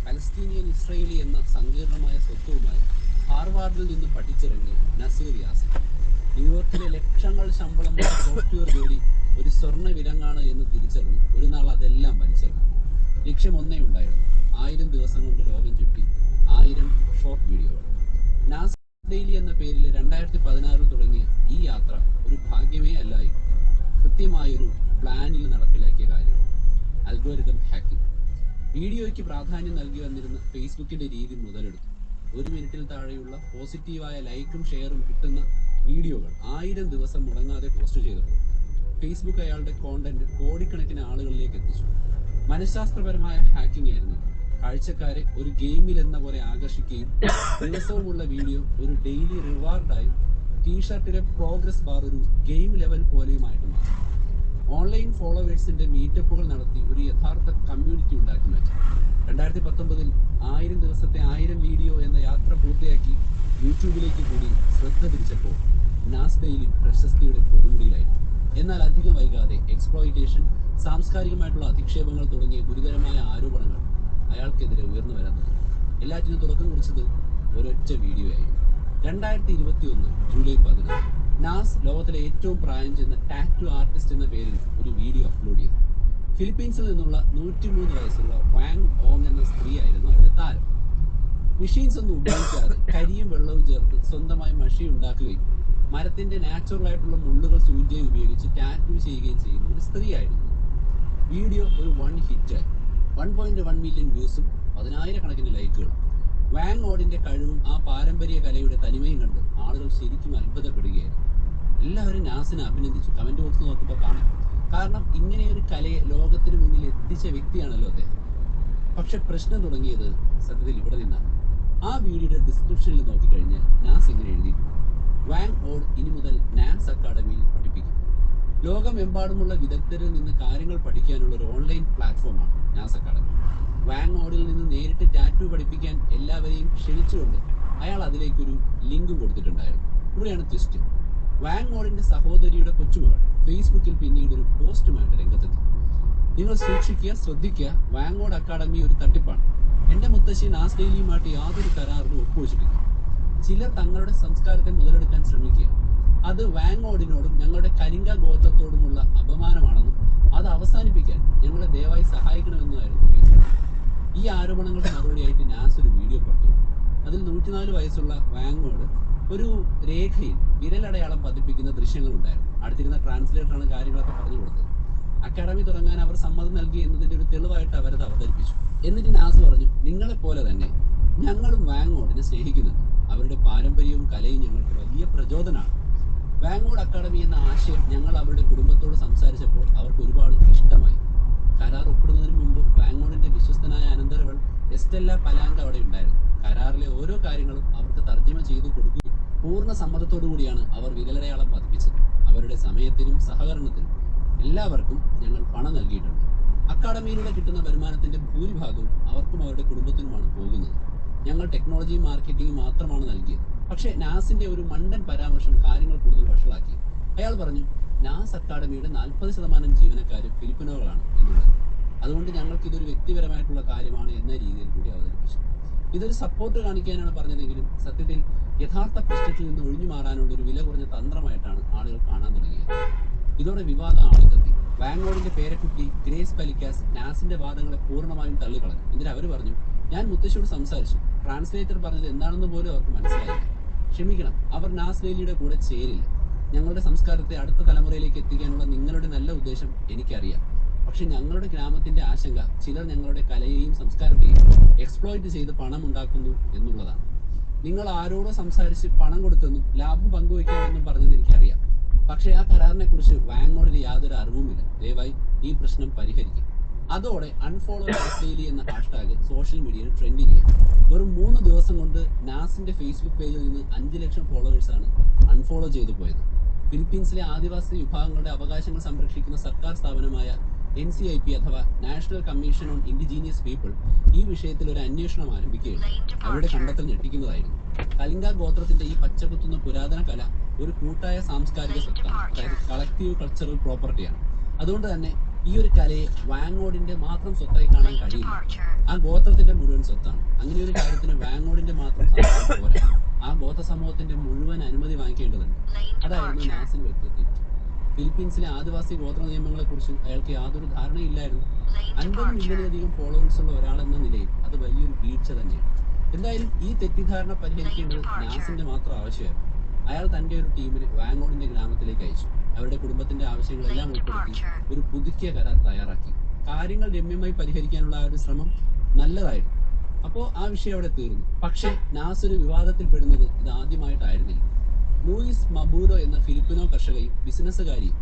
Palestinian Israeli എന്ന സങ്കീർണമായ സ്വത്വവുമായി ഹാർവാർഡിൽ നിന്ന് പഠിച്ചിറങ്ങിയ നസീർ യാസിൻ ന്യൂയോർക്കിലെ ലക്ഷങ്ങൾ ശമ്പളമുള്ള സോഫ്റ്റ്വെയർ ജോലി ഒരു സ്വർണ്ണ വിലങ്ങാണ് എന്ന് തിരിച്ചറിഞ്ഞു ഒരു നാൾ അതെല്ലാം വലിച്ചെറിഞ്ഞു. ലക്ഷ്യം ഒന്നേ ഉണ്ടായിരുന്നു, 1000 ദിവസം കൊണ്ട് ലോകം ചുറ്റി 1000 ഷോർട്ട് വീഡിയോകൾ. നാസ് ഡെയിലി എന്ന പേരിൽ 2016 തുടങ്ങിയ ഈ യാത്ര ഒരു ഭാഗ്യമേ അല്ലായി, കൃത്യമായൊരു പ്ലാനിൽ നടപ്പിലാക്കിയ കാര്യമാണ്. Algorithm hacking. വീഡിയോയ്ക്ക് പ്രാധാന്യം നൽകി വന്നിരുന്ന ഫേസ്ബുക്കിന്റെ രീതി മുതലെടുത്തു. 1 മിനിറ്റിൽ താഴെയുള്ള പോസിറ്റീവായ ലൈക്കും ഷെയറും കിട്ടുന്ന വീഡിയോകൾ 1000 ദിവസം മുടങ്ങാതെ പോസ്റ്റ് ചെയ്തപ്പോൾ ഫേസ്ബുക്ക് അയാളുടെ കോണ്ടന്റ് കോടിക്കണക്കിന് ആളുകളിലേക്ക് എത്തിച്ചു. മനഃശാസ്ത്രപരമായ ഹാക്കിംഗ് ആയിരുന്നു. കാഴ്ചക്കാരെ ഒരു ഗെയിമിൽ എന്ന പോലെ ആകർഷിക്കുകയും ദിവസവുമുള്ള വീഡിയോ ഒരു ഡെയിലി റിവാർഡായും ടീഷർട്ടിലെ പ്രോഗ്രസ് ബാർ ഒരു ഗെയിം ലെവൽ പോലെയുമായിട്ട് മാറി. ഓൺലൈൻ ഫോളോവേഴ്സിന്റെ മീറ്റപ്പുകൾ നടത്തി ഒരു യഥാർത്ഥ കമ്മ്യൂണിറ്റി ഉണ്ടാക്കി മാറ്റി. 2019 1000 ദിവസത്തെ 1000 വീഡിയോ എന്ന യാത്ര പൂർത്തിയാക്കി യൂട്യൂബിലേക്ക് കൂടി ശ്രദ്ധ തിരിച്ചപ്പോൾ നാസ് ഡെയിലി പ്രശസ്തിയുടെ കൊടുമുടിയിലായിരുന്നു. എന്നാൽ അധികം വൈകാതെ എക്സ്പ്ലോയിറ്റേഷൻ, സാംസ്കാരികമായിട്ടുള്ള അധിക്ഷേപങ്ങൾ തുടങ്ങിയ ഗുരുതരമായ ആരോപണങ്ങൾ അയാൾക്കെതിരെ ഉയർന്നു വരാൻ തുടങ്ങി. എല്ലാറ്റിനും തുടക്കം കുറിച്ചത് ഒരൊറ്റ വീഡിയോ ആയിരുന്നു. 2021 ജൂലൈ 16 നാസ് ലോകത്തിലെ ഏറ്റവും പ്രായം ചെന്ന ടാറ്റു ആർട്ടിസ്റ്റ് എന്ന പേരിൽ ഒരു വീഡിയോ അപ്ലോഡ് ചെയ്തു. ഫിലിപ്പീൻസിൽ നിന്നുള്ള 103 വയസ്സുള്ള വാങ് ഓങ് എന്ന സ്ത്രീ ആയിരുന്നു അവരുടെ താരം. മെഷീൻസ് ഒന്നും ഉപയോഗിക്കാതെ കരിയും വെള്ളവും ചേർത്ത് സ്വന്തമായി മഷി ഉണ്ടാക്കുകയും മരത്തിന്റെ നാച്ചുറൽ ആയിട്ടുള്ള മുള്ളുകൾ സൂചിയായി ഉപയോഗിച്ച് ടാറ്റു ചെയ്യുകയും ചെയ്യുന്ന ഒരു സ്ത്രീ ആയിരുന്നു. വീഡിയോ ഒരു 1 ഹിറ്റായി. 1.1 മില്യൺ വ്യൂസും 10,000 ലൈക്കുകളും. വാങ് ഓഡിന്റെ കഴിവും ആ പാരമ്പര്യ കലയുടെ തനിമയും കണ്ട് ആളുകൾ ശരിക്കും അത്ഭുതപ്പെടുകയായിരുന്നു. എല്ലാവരും നാസിനെ അഭിനന്ദിച്ചു. കമന്റ് ബോക്സ് നോക്കുമ്പോൾ കാണാം. കാരണം ഇങ്ങനെയൊരു കലയെ ലോകത്തിന് മുന്നിൽ എത്തിച്ച വ്യക്തിയാണല്ലോ അദ്ദേഹം. പക്ഷെ പ്രശ്നം തുടങ്ങിയത് സത്യത്തിൽ ഇവിടെ നിന്നാണ്. ആ വീഡിയോയുടെ ഡിസ്ക്രിപ്ഷനിൽ നോക്കിക്കഴിഞ്ഞാൽ നാസ് ഇങ്ങനെ എഴുതിയിട്ടുണ്ട്: വാങ് ഓഡ് ഇനി മുതൽ നാസ് അക്കാഡമിയിൽ പഠിപ്പിക്കും. ലോകമെമ്പാടുമുള്ള വിദഗ്ധരിൽ നിന്ന് കാര്യങ്ങൾ പഠിക്കാനുള്ള ഒരു ഓൺലൈൻ പ്ലാറ്റ്ഫോമാണ് നാസ് അക്കാഡമി. വാങ് ഓഡിൽ നിന്ന് നേരിട്ട് ടാറ്റു പഠിപ്പിക്കാൻ എല്ലാവരെയും ക്ഷണിച്ചുകൊണ്ട് അയാൾ അതിലേക്കൊരു ലിങ്കും കൊടുത്തിട്ടുണ്ടായിരുന്നു. ഇവിടെയാണ് ട്വിസ്റ്റ്. വാങ് ഓഡിന്റെ സഹോദരിയുടെ കൊച്ചുമകൾ ഫേസ്ബുക്കിൽ പിന്നീട് ഒരു പോസ്റ്റുമായിട്ട് രംഗത്തെത്തി: നിങ്ങൾ സൂക്ഷിക്കുക, ശ്രദ്ധിക്കുക, വാങ് ഓഡ് അക്കാഡമി ഒരു തട്ടിപ്പാണ്. എന്റെ മുത്തശ്ശി നാസ് ഡെയിലിയുമായിട്ട് യാതൊരു കരാറിലും ഒപ്പുവെച്ചിട്ടില്ല. ചിലർ തങ്ങളുടെ സംസ്കാരത്തെ മുതലെടുക്കാൻ ശ്രമിക്കുക. അത് വാങ് ഓഡിനോടും ഞങ്ങളുടെ കലിംഗ ഗോത്രത്തോടുമുള്ള അപമാനമാണെന്നും അത് അവസാനിപ്പിക്കാൻ ഞങ്ങളെ ദയവായി സഹായിക്കണമെന്നുമായിരുന്നു. ഈ ആരോപണങ്ങളുടെ മറുപടിയായിട്ട് നാസ് ഒരു വീഡിയോ പുറത്തു. അതിൽ 104 വയസ്സുള്ള വാങ് ഓഡ് ഒരു രേഖയിൽ വിരലടയാളം പതിപ്പിക്കുന്ന ദൃശ്യങ്ങളുണ്ടായിരുന്നു. അടുത്തിരുന്ന ട്രാൻസ്ലേറ്ററാണ് കാര്യങ്ങളൊക്കെ പറഞ്ഞു കൊടുത്തത്. അക്കാഡമി തുടങ്ങാൻ അവർ സമ്മതം നൽകി എന്നതിന്റെ ഒരു തെളിവായിട്ട് അവരത് അവതരിപ്പിച്ചു. എന്നിട്ട് നാസ് പറഞ്ഞു: നിങ്ങളെപ്പോലെ തന്നെ ഞങ്ങളും വാങ് ഓഡിനെ സ്നേഹിക്കുന്നുണ്ട്. അവരുടെ പാരമ്പര്യവും കലയും ഞങ്ങൾക്ക് വലിയ പ്രചോദനമാണ്. വാങ് ഓഡ് അക്കാഡമി എന്ന ആശയം ഞങ്ങൾ അവരുടെ കുടുംബത്തോട് സംസാരിച്ചപ്പോൾ അവർക്ക് ഒരുപാട് ഇഷ്ടമായി. കരാർ ഒപ്പിടുന്നതിന് മുമ്പ് വാങ് ഓഡിന്റെ വിശ്വസ്തനായ അനന്തരവൾ എസ്റ്റെല്ല പലാങ്ക അവിടെ ഉണ്ടായിരുന്നു. കരാറിലെ ഓരോ കാര്യങ്ങളും അവർക്ക് തർജ്ജമ ചെയ്തു കൊടുക്കുകയും പൂർണ്ണ സമ്മതത്തോടു കൂടിയാണ് അവർ വിരലടയാളം പതിപ്പിച്ചത്. അവരുടെ സമയത്തിനും സഹകരണത്തിനും എല്ലാവർക്കും ഞങ്ങൾ പണം നൽകിയിട്ടുണ്ട്. അക്കാഡമിയിലൂടെ കിട്ടുന്ന വരുമാനത്തിന്റെ ഭൂരിഭാഗവും അവർക്കും അവരുടെ കുടുംബത്തിനുമാണ് പോകുന്നത്. ഞങ്ങൾ ടെക്നോളജിയും മാർക്കറ്റിംഗും മാത്രമാണ് നൽകിയത്. പക്ഷേ നാസിന്റെ ഒരു മണ്ടൻ പരാമർശം കാര്യങ്ങൾ കൂടുതൽ വഷളാക്കി. അയാൾ പറഞ്ഞു, നാസ് അക്കാഡമിയുടെ 40% ജീവനക്കാരും ഫിലിപ്പിനോകളാണ് എന്നുള്ളത്. അതുകൊണ്ട് ഞങ്ങൾക്ക് ഇതൊരു വ്യക്തിപരമായിട്ടുള്ള കാര്യമാണ് എന്ന രീതിയിൽ കൂടി അവതരിപ്പിച്ചു. ഇതൊരു സപ്പോർട്ട് കാണിക്കാനാണ് പറഞ്ഞതെങ്കിലും സത്യത്തിൽ യഥാർത്ഥ പ്രശ്നത്തിൽ നിന്ന് ഒഴിഞ്ഞു മാറാനുള്ള ഒരു വില കുറഞ്ഞ തന്ത്രമായിട്ടാണ് ആളുകൾ കാണാൻ തുടങ്ങിയത്. ഇതോടെ വിവാദം ആളിക്കെത്തി. വാങ് ഓഡിന്റെ പേരക്കുട്ടി ഗ്രേസ് പലിക്കാസ് നാസിന്റെ വാദങ്ങളെ പൂർണ്ണമായും തള്ളിക്കളഞ്ഞു. എന്നിട്ട് അവർ പറഞ്ഞു, ഞാൻ മുത്തശ്ശിയോട് സംസാരിച്ചു. ട്രാൻസ്ലേറ്റർ പറഞ്ഞത് എന്താണെന്ന് പോലും അവർക്ക് മനസ്സിലായില്ല. ക്ഷമിക്കണം, അവർ നാസ് ഡെയിലിയുടെ കൂടെ ചേരില്ല. ഞങ്ങളുടെ സംസ്കാരത്തെ അടുത്ത തലമുറയിലേക്ക് എത്തിക്കാനുള്ള നിങ്ങളുടെ നല്ല ഉദ്ദേശം എനിക്കറിയാം. പക്ഷെ ഞങ്ങളുടെ ഗ്രാമത്തിന്റെ ആശങ്ക ചിലർ ഞങ്ങളുടെ കലയെയും സംസ്കാരത്തെയും എക്സ്പ്ലോയിറ്റ് ചെയ്ത് പണം ഉണ്ടാക്കുന്നു എന്നുള്ളതാണ്. നിങ്ങൾ ആരോടോ സംസാരിച്ച് പണം കൊടുത്തെന്നും ലാഭം പങ്കുവയ്ക്കാമെന്നും പറഞ്ഞത് എനിക്കറിയാം. പക്ഷെ ആ കരാറിനെ കുറിച്ച് വാങ് ഓഡിന് യാതൊരു അറിവുമില്ല. ദയവായി ഈ പ്രശ്നം പരിഹരിക്കും. അതോടെ അൺഫോളോ നാസ് ഡെയിലി എന്ന ഹാഷ്ടാഗ് സോഷ്യൽ മീഡിയയിൽ ട്രെൻഡിങ് ആയി. വെറും 3 ദിവസം കൊണ്ട് നാസിന്റെ ഫേസ്ബുക്ക് പേജിൽ നിന്ന് 5 ലക്ഷം ഫോളോവേഴ്സാണ് അൺഫോളോ ചെയ്തു പോയത്. ഫിലിപ്പീൻസിലെ ആദിവാസി വിഭാഗങ്ങളുടെ അവകാശങ്ങൾ സംരക്ഷിക്കുന്ന സർക്കാർ സ്ഥാപനമായ NCIP അഥവാ national commission on indigenous people ഈ വിഷയത്തിൽ ഒരു അന്വേഷണം ആരംഭിക്കുകയാണ്. അവരുടെ കണ്ടെത്തൽ ഞെട്ടിക്കുന്നതായിരുന്നു. കലിംഗ ഗോത്രത്തിന്റെ ഈ പച്ചകുത്തുന്ന പുരാതന കല ഒരു കൂട്ടായ സാംസ്കാരിക സ്വത്താണ്, അതായത് കളക്റ്റീവ് കൾച്ചറൽ പ്രോപ്പർട്ടിയാണ്. അതുകൊണ്ട് തന്നെ ഈ ഒരു കലയെ വാങ്ങോഡിന്റെ മാത്രം സ്വത്തായി കാണാൻ കഴിയില്ല. ആ ഗോത്രത്തിന്റെ മുഴുവൻ സ്വത്താണ്. അങ്ങനെ ഒരു കാര്യത്തിന് വാങ്ങോഡിന്റെ മാത്രം സമ്മതം പോരാ. ആ ഗോത്ര സമൂഹത്തിന്റെ മുഴുവൻ അനുമതി വാങ്ങിക്കേണ്ടതുണ്ട്. അതായിരുന്നു നാസിന് വ്യക്തി തെറ്റ്. ഫിലിപ്പീൻസിലെ ആദിവാസി ഗോത്ര നിയമങ്ങളെ കുറിച്ച് അയാൾക്ക് യാതൊരു ധാരണയില്ലായിരുന്നു. 50 മില്യണിലധികം ഫോളോവേഴ്സ് ഉള്ള ഒരാളെന്ന നിലയിൽ അത് വലിയൊരു വീഴ്ച തന്നെയാണ്. എന്തായാലും ഈ തെറ്റിദ്ധാരണ പരിഹരിക്കേണ്ടത് നാസിന്റെ മാത്രം ആവശ്യമായിരുന്നു. അയാൾ തന്റെ ഒരു ടീമിനെ വാങ്ങോഡിന്റെ ഗ്രാമത്തിലേക്ക് അയച്ചു. അവരുടെ കുടുംബത്തിന്റെ ആവശ്യങ്ങളെല്ലാം ഉൾപ്പെടുത്തി ഒരു പുതുക്കിയ കരാർ തയ്യാറാക്കി. കാര്യങ്ങൾ രമ്യമായി പരിഹരിക്കാനുള്ള ആ ഒരു ശ്രമം നല്ലതായിരുന്നു. അപ്പോൾ ആ വിഷയം അവിടെ തീർന്നു. പക്ഷേ നാസ് ഒരു വിവാദത്തിൽ പെടുന്നത് ഇത് ആദ്യമായിട്ടായിരുന്നില്ല. ലൂയിസ് മബൂരോ എന്ന ഫിലിപ്പിനോ കർഷകയും ബിസിനസ്സുകാരിയും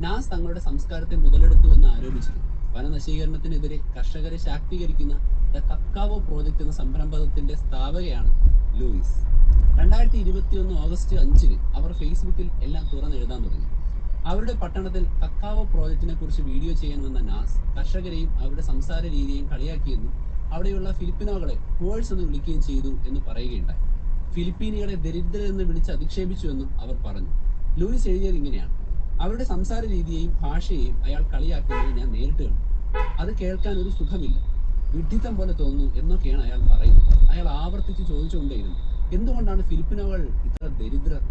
നാസ് തങ്ങളുടെ സംസ്കാരത്തെ മുതലെടുത്തു എന്ന് ആരോപിച്ചിരുന്നു. വനനശീകരണത്തിനെതിരെ കർഷകരെ ശാക്തീകരിക്കുന്ന ദ കക്കാവോ പ്രോജക്ട് എന്ന സംരംഭത്തിന്റെ സ്ഥാപകയാണ് ലൂയിസ്. 2021 ഓഗസ്റ്റ് 5 അവർ ഫേസ്ബുക്കിൽ എല്ലാം തുറന്നെഴുതാൻ തുടങ്ങി. അവരുടെ പട്ടണത്തിൽ കക്കാവോ പ്രോജക്റ്റിനെ കുറിച്ച് വീഡിയോ ചെയ്യാൻ വന്ന നാസ് കർഷകരെയും അവരുടെ സംസാര രീതിയെയും കളിയാക്കിയെന്നും അവിടെയുള്ള ഫിലിപ്പിനോകളെ പോഴ്സ് എന്ന് വിളിക്കുകയും ചെയ്തു എന്ന് പറയുകയുണ്ടായി. ഫിലിപ്പീനികളെ ദരിദ്രരെന്ന് വിളിച്ച് അധിക്ഷേപിച്ചു എന്നും അവർ പറഞ്ഞു. ലൂയിസ് എഴുതിയത് ഇങ്ങനെയാണ്: അവരുടെ സംസാര രീതിയെയും ഭാഷയെയും അയാൾ കളിയാക്കുന്നത് ഞാൻ നേരിട്ട് കണ്ടു. അത് കേൾക്കാൻ ഒരു സുഖമില്ല, വിഡ്ഢിത്തം പോലെ തോന്നുന്നു എന്നൊക്കെയാണ് അയാൾ പറയുന്നത്. അയാൾ ആവർത്തിച്ച് ചോദിച്ചുകൊണ്ടേയിരുന്നു, എന്തുകൊണ്ടാണ് ഫിലിപ്പിനോകൾ ഇത്ര ദരിദ്രർ?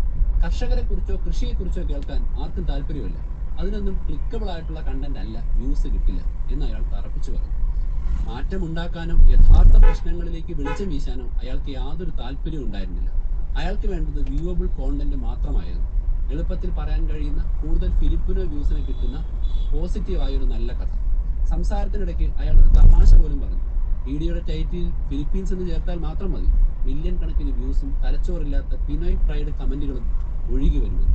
കർഷകരെ കുറിച്ചോ കൃഷിയെക്കുറിച്ചോ കേൾക്കാൻ ആർക്കും താല്പര്യമില്ല. അതിനൊന്നും ക്ലിക്കബിൾ ആയിട്ടുള്ള കണ്ടന്റ് അല്ല, വ്യൂസ് കിട്ടില്ല എന്ന് അയാൾ തറപ്പിച്ചു പറഞ്ഞു. മാറ്റമുണ്ടാക്കാനോ യഥാർത്ഥ പ്രശ്നങ്ങളിലേക്ക് വെളിച്ചം വീശാനോ അയാൾക്ക് യാതൊരു താല്പര്യവും ഉണ്ടായിരുന്നില്ല. അയാൾക്ക് വേണ്ടത് വ്യൂവബിൾ കോണ്ടന്റ് മാത്രമായിരുന്നു. എളുപ്പത്തിൽ പറയാൻ കഴിയുന്ന കൂടുതൽ ഫിലിപ്പിനോ വ്യൂസിനെ കിട്ടുന്ന പോസിറ്റീവായ ഒരു നല്ല കഥ. സംസാരത്തിനിടയ്ക്ക് അയാൾ ഒരു തമാശ പോലും പറഞ്ഞു. വീഡിയോയുടെ ടൈറ്റിൽ ഫിലിപ്പീൻസ് എന്ന് ചേർത്താൽ മാത്രം മതി, മില്യൺ കണക്കിന് വ്യൂസും തലച്ചോറില്ലാത്ത പിനോയ് പ്രൈഡ് കമന്റുകളും ഒഴുകി വരുന്നു.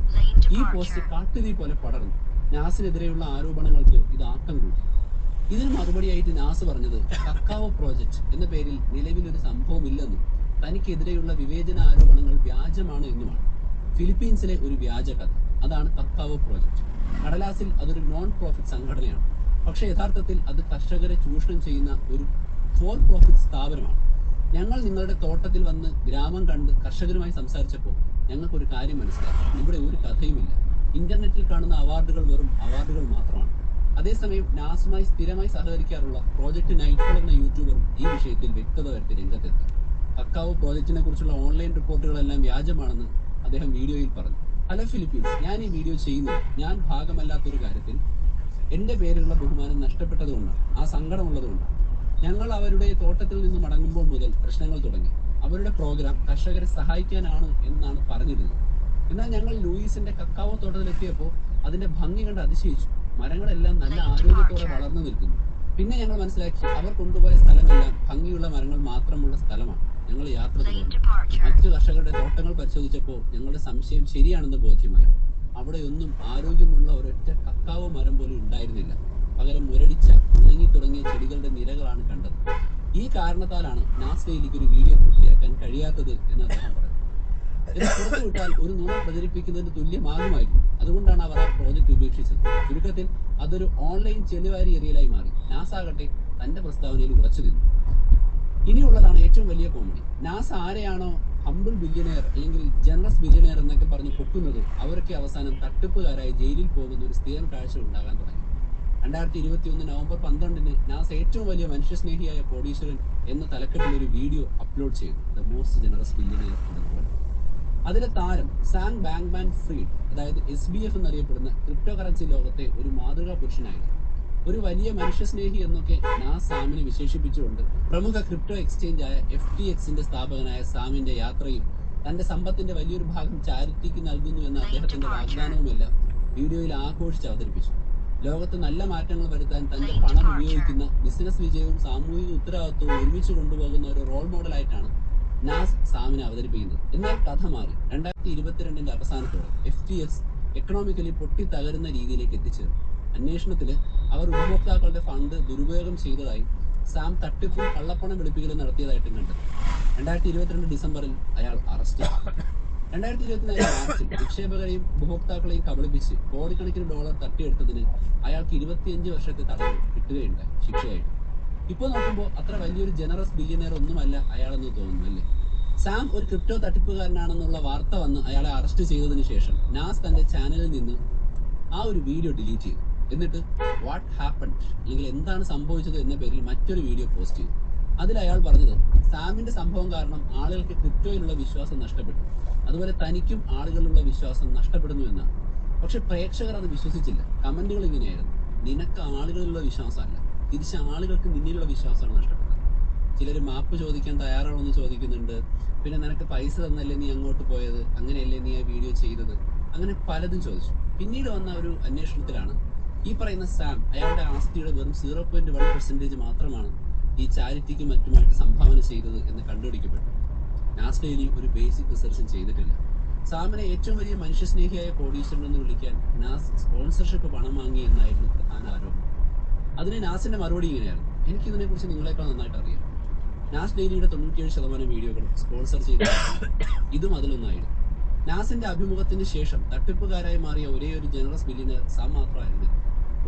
ഈ പോസ്റ്റ് കാട്ടുതീ പോലെ പടർന്നു. നാസിനെതിരെയുള്ള ആരോപണങ്ങൾക്ക് ഇത് ആക്കം കൂട്ടി. ഇതിന് മറുപടിയായിട്ട് നാസ് പറഞ്ഞത് കക്കാവോ പ്രോജക്ട് എന്ന പേരിൽ നിലവിലൊരു സംഭവമില്ലെന്നും തനിക്കെതിരെയുള്ള വിവേചന ആരോപണങ്ങൾ വ്യാജമാണ് എന്നുമാണ്. ഫിലിപ്പീൻസിലെ ഒരു വ്യാജ കഥ, അതാണ് കക്കാവോ പ്രോജക്ട്. കടലാസിൽ അതൊരു നോൺ പ്രോഫിറ്റ് സംഘടനയാണ്. പക്ഷേ യഥാർത്ഥത്തിൽ അത് കർഷകരെ ചൂഷണം ചെയ്യുന്ന ഒരു ഫോർ പ്രോഫിറ്റ് സ്ഥാപനമാണ്. ഞങ്ങൾ നിങ്ങളുടെ തോട്ടത്തിൽ വന്ന് ഗ്രാമം കണ്ട് കർഷകരുമായി സംസാരിച്ചപ്പോൾ ഞങ്ങൾക്കൊരു കാര്യം മനസ്സിലാക്കി: ഇവിടെ ഒരു കഥയുമില്ല. ഇന്റർനെറ്റിൽ കാണുന്ന അവാർഡുകൾ വെറും അവാർഡുകൾ മാത്രമാണ്. അതേസമയം നാസുമായി സ്ഥിരമായി സഹകരിക്കാറുള്ള പ്രോജക്ട് നൈറ്റ്ഫോൾ എന്ന യൂട്യൂബറും ഈ വിഷയത്തിൽ വ്യക്തത വരുത്തി രംഗത്തെത്തി. കക്കാവോ പ്രോജക്റ്റിനെ കുറിച്ചുള്ള ഓൺലൈൻ റിപ്പോർട്ടുകളെല്ലാം വ്യാജമാണെന്ന് അദ്ദേഹം വീഡിയോയിൽ പറഞ്ഞു. ഹലോ ഫിലിപ്പീൻസ്, ഞാൻ ഈ വീഡിയോ ചെയ്യുന്നത് ഞാൻ ഭാഗമല്ലാത്തൊരു കാര്യത്തിൽ എന്റെ പേരിലുള്ള ബഹുമാനം നഷ്ടപ്പെട്ടതുകൊണ്ടാണ്, ആ സങ്കടമുള്ളതുകൊണ്ടാണ്. ഞങ്ങൾ അവരുടെ തോട്ടത്തിൽ നിന്ന് മടങ്ങുമ്പോൾ മുതൽ പ്രശ്നങ്ങൾ തുടങ്ങി. അവരുടെ പ്രോഗ്രാം കർഷകരെ സഹായിക്കാനാണ് എന്നാണ് പറഞ്ഞിരുന്നത്. എന്നാൽ ഞങ്ങൾ ലൂയിസിന്റെ കക്കാവോ തോട്ടത്തിലെത്തിയപ്പോൾ അതിന്റെ ഭംഗി കണ്ട് അതിശയിച്ചു. മരങ്ങളെല്ലാം നല്ല ആരോഗ്യത്തോടെ വളർന്നു നിൽക്കുന്നു. പിന്നെ ഞങ്ങൾ മനസ്സിലാക്കി അവർ കൊണ്ടുപോയ സ്ഥലമെല്ലാം ഭംഗിയുള്ള മരങ്ങൾ മാത്രമുള്ള സ്ഥലമാണ്. ഞങ്ങൾ യാത്ര തുടർന്നു. മറ്റു കർഷകരുടെ തോട്ടങ്ങൾ പരിശോധിച്ചപ്പോൾ ഞങ്ങളുടെ സംശയം ശരിയാണെന്ന് ബോധ്യമായി. അവിടെയൊന്നും ആരോഗ്യമുള്ള ഒരൊറ്റ കക്കാവോ മരം പോലും ഉണ്ടായിരുന്നില്ല. പകരം മുരടിച്ച ഉണങ്ങി തുടങ്ങിയ ചെടികളുടെ നിരകളാണ് കണ്ടത്. ഈ കാരണത്താലാണ് നാസ്ഡെയിലേക്ക് ഒരു വീഡിയോ പൂർത്തിയാക്കാൻ കഴിയാത്തത് എന്ന് അദ്ദേഹം പറഞ്ഞു. ഇത് പുറത്തുവിട്ടാൽ ഒരു നുണ പ്രചരിപ്പിക്കുന്നതിന് തുല്യമാകുമായിരുന്നു. അതുകൊണ്ടാണ് അവർ ആ പ്രോജക്ട് ഉപേക്ഷിച്ചത്. ചുരുക്കത്തിൽ അതൊരു ഓൺലൈൻ ചെളിവാരി എറിയലായി മാറി. നാസ ആകട്ടെ തന്റെ പ്രസ്താവനയിൽ ഉറച്ചു നിന്നു. ഇനിയുള്ളതാണ് ഏറ്റവും വലിയ കോമഡി. നാസ ആരെയാണോ ഹംബിൾ ബില്യനെയർ അല്ലെങ്കിൽ ജനറസ് ബില്യനെയർ എന്നൊക്കെ പറഞ്ഞ് പൊക്കുന്നത്, അവരൊക്കെ അവസാനം തട്ടിപ്പുകാരായി ജയിലിൽ പോകുന്ന ഒരു സ്ഥിരം കാഴ്ച ഉണ്ടാകാൻ തുടങ്ങി. 2021 നവംബർ 12 നാസ ഏറ്റവും വലിയ മനുഷ്യസ്നേഹിയായ കോടീശ്വരൻ എന്ന തലക്കെട്ടിൽ ഒരു വീഡിയോ അപ്ലോഡ് ചെയ്തു. ദ മോസ്റ്റ് ജനറസ് ബില്യനെയർ എന്നതുപോലെ. അതിലെ താരം സാം ബാങ്ക്മാൻ ഫ്രീഡ്, അതായത് SBF എന്നറിയപ്പെടുന്ന ക്രിപ്റ്റോ കറൻസി ലോകത്തെ ഒരു മാതൃകാ പുരുഷനായിരുന്നു. ഒരു വലിയ മനുഷ്യസ്നേഹി എന്നൊക്കെ നാസ് സാമിനെ വിശേഷിപ്പിച്ചുകൊണ്ട് പ്രമുഖ ക്രിപ്റ്റോ എക്സ്ചേഞ്ച് ആയ FTXന്റെ സ്ഥാപകനായ സാമിന്റെ യാത്രയും തന്റെ സമ്പത്തിന്റെ വലിയൊരു ഭാഗം ചാരിറ്റിക്ക് നൽകുന്നു എന്ന അദ്ദേഹത്തിന്റെ വാഗ്ദാനവുമെല്ലാം വീഡിയോയിൽ ആഘോഷിച്ച് അവതരിപ്പിച്ചു. ലോകത്ത് നല്ല മാറ്റങ്ങൾ വരുത്താൻ തന്റെ പണം ഉപയോഗിക്കുന്ന ബിസിനസ് വിജയവും സാമൂഹിക ഉത്തരവാദിത്വവും ഒരുമിച്ച് കൊണ്ടുപോകുന്ന ഒരു റോൾ മോഡലായിട്ടാണ് നാസ് സാമിനെ അവതരിപ്പിക്കുന്നത്. എന്നാൽ കഥ മാറി. 2022 അവസാനത്തോടെ FTX എക്കണോമിക്കലി പൊട്ടിത്തകരുന്ന രീതിയിലേക്ക് എത്തിച്ചേർന്നു. അന്വേഷണത്തിൽ അവർ ഉപഭോക്താക്കളുടെ ഫണ്ട് ദുരുപയോഗം ചെയ്തതായും സാം തട്ടിപ്പും കള്ളപ്പണം വെളുപ്പിക്കലും നടത്തിയതായിട്ടും കണ്ടെത്തി. 2022 ഡിസംബറിൽ അയാൾ അറസ്റ്റ് ചെയ്തു. 2024 മാർച്ചിൽ നിക്ഷേപകരെയും ഉപഭോക്താക്കളെയും കബളിപ്പിച്ച് കോടിക്കണക്കിന് ഡോളർ തട്ടിയെടുത്തതിന് അയാൾക്ക് 25 വർഷത്തെ തടവ് കിട്ടുകയുണ്ടായി ശിക്ഷയായിട്ട്. ഇപ്പോൾ നോക്കുമ്പോൾ അത്ര വലിയൊരു ജനറസ് ബില്യനെയർ ഒന്നുമല്ല അയാളെന്ന് തോന്നുന്നു, അല്ലേ? സാം ഒരു ക്രിപ്റ്റോ തട്ടിപ്പുകാരനാണെന്നുള്ള വാർത്ത വന്ന് അയാളെ അറസ്റ്റ് ചെയ്തതിനു ശേഷം നാസ് തന്റെ ചാനലിൽ നിന്ന് ആ ഒരു വീഡിയോ ഡിലീറ്റ് ചെയ്തു. എന്നിട്ട് വാട്ട് ഹാപ്പൻഡ് അല്ലെങ്കിൽ എന്താണ് സംഭവിച്ചത് എന്ന പേരിൽ മറ്റൊരു വീഡിയോ പോസ്റ്റ് ചെയ്തു. അതിൽ അയാൾ പറഞ്ഞത് സാമിന്റെ സംഭവം കാരണം ആളുകൾക്ക് ക്രിപ്റ്റോയിലുള്ള വിശ്വാസം നഷ്ടപ്പെട്ടു, അതുപോലെ തനിക്കും ആളുകളിലുള്ള വിശ്വാസം നഷ്ടപ്പെടുന്നു എന്നാണ്. പക്ഷെ പ്രേക്ഷകർ അത് വിശ്വസിച്ചില്ല. കമന്റുകൾ ഇങ്ങനെയായിരുന്നു: നിനക്ക് ആളുകളിലുള്ള വിശ്വാസമല്ല, തിരിച്ച് ആളുകൾക്ക് നിന്നിലുള്ള വിശ്വാസമാണ് നഷ്ടപ്പെട്ടത്. ചിലർ മാപ്പ് ചോദിക്കാൻ തയ്യാറാണോ എന്ന് ചോദിക്കുന്നുണ്ട്. പിന്നെ നിനക്ക് പൈസ തന്നല്ലേ നീ അങ്ങോട്ട് പോയത്, അങ്ങനെയല്ലേ നീ ആ വീഡിയോ ചെയ്തത്, അങ്ങനെ പലതും ചോദിച്ചു. പിന്നീട് വന്ന ഒരു അന്വേഷണത്തിലാണ് ഈ പറയുന്ന സാം അയാളുടെ ആസ്തിയുടെ വെറും 0.1% മാത്രമാണ് ഈ ചാരിറ്റിക്കും മറ്റുമായിട്ട് സംഭാവന ചെയ്തത് എന്ന് കണ്ടുപിടിക്കപ്പെട്ടു. നാസ് ഡെയിലി ഒരു ബേസിക് റിസർച്ചും ചെയ്തിട്ടില്ല. സാമിനെ ഏറ്റവും വലിയ മനുഷ്യസ്നേഹിയായ കോടീശ്വരൻ എന്ന് വിളിക്കാൻ നാസ് സ്പോൺസർഷിപ്പ് പണം വാങ്ങി എന്നായിരുന്നു പ്രധാന ആരോപണം. അതിന് നാസിന്റെ മറുപടി ഇങ്ങനെയായിരുന്നു: എനിക്കിതിനെക്കുറിച്ച് നിങ്ങളെക്കാൾ നന്നായിട്ട് അറിയാം. നാസ് ഡെയിലിയുടെ 97% വീഡിയോകളും സ്പോൺസർ ചെയ്തിട്ടുണ്ട്, ഇതും അതിലൊന്നായിരുന്നു. നാസിന്റെ അഭിമുഖത്തിന് ശേഷം തട്ടിപ്പുകാരായി മാറിയ ഒരേ ഒരു ജനറസ് ബില്യനർ സാം മാത്രമായിരുന്നു.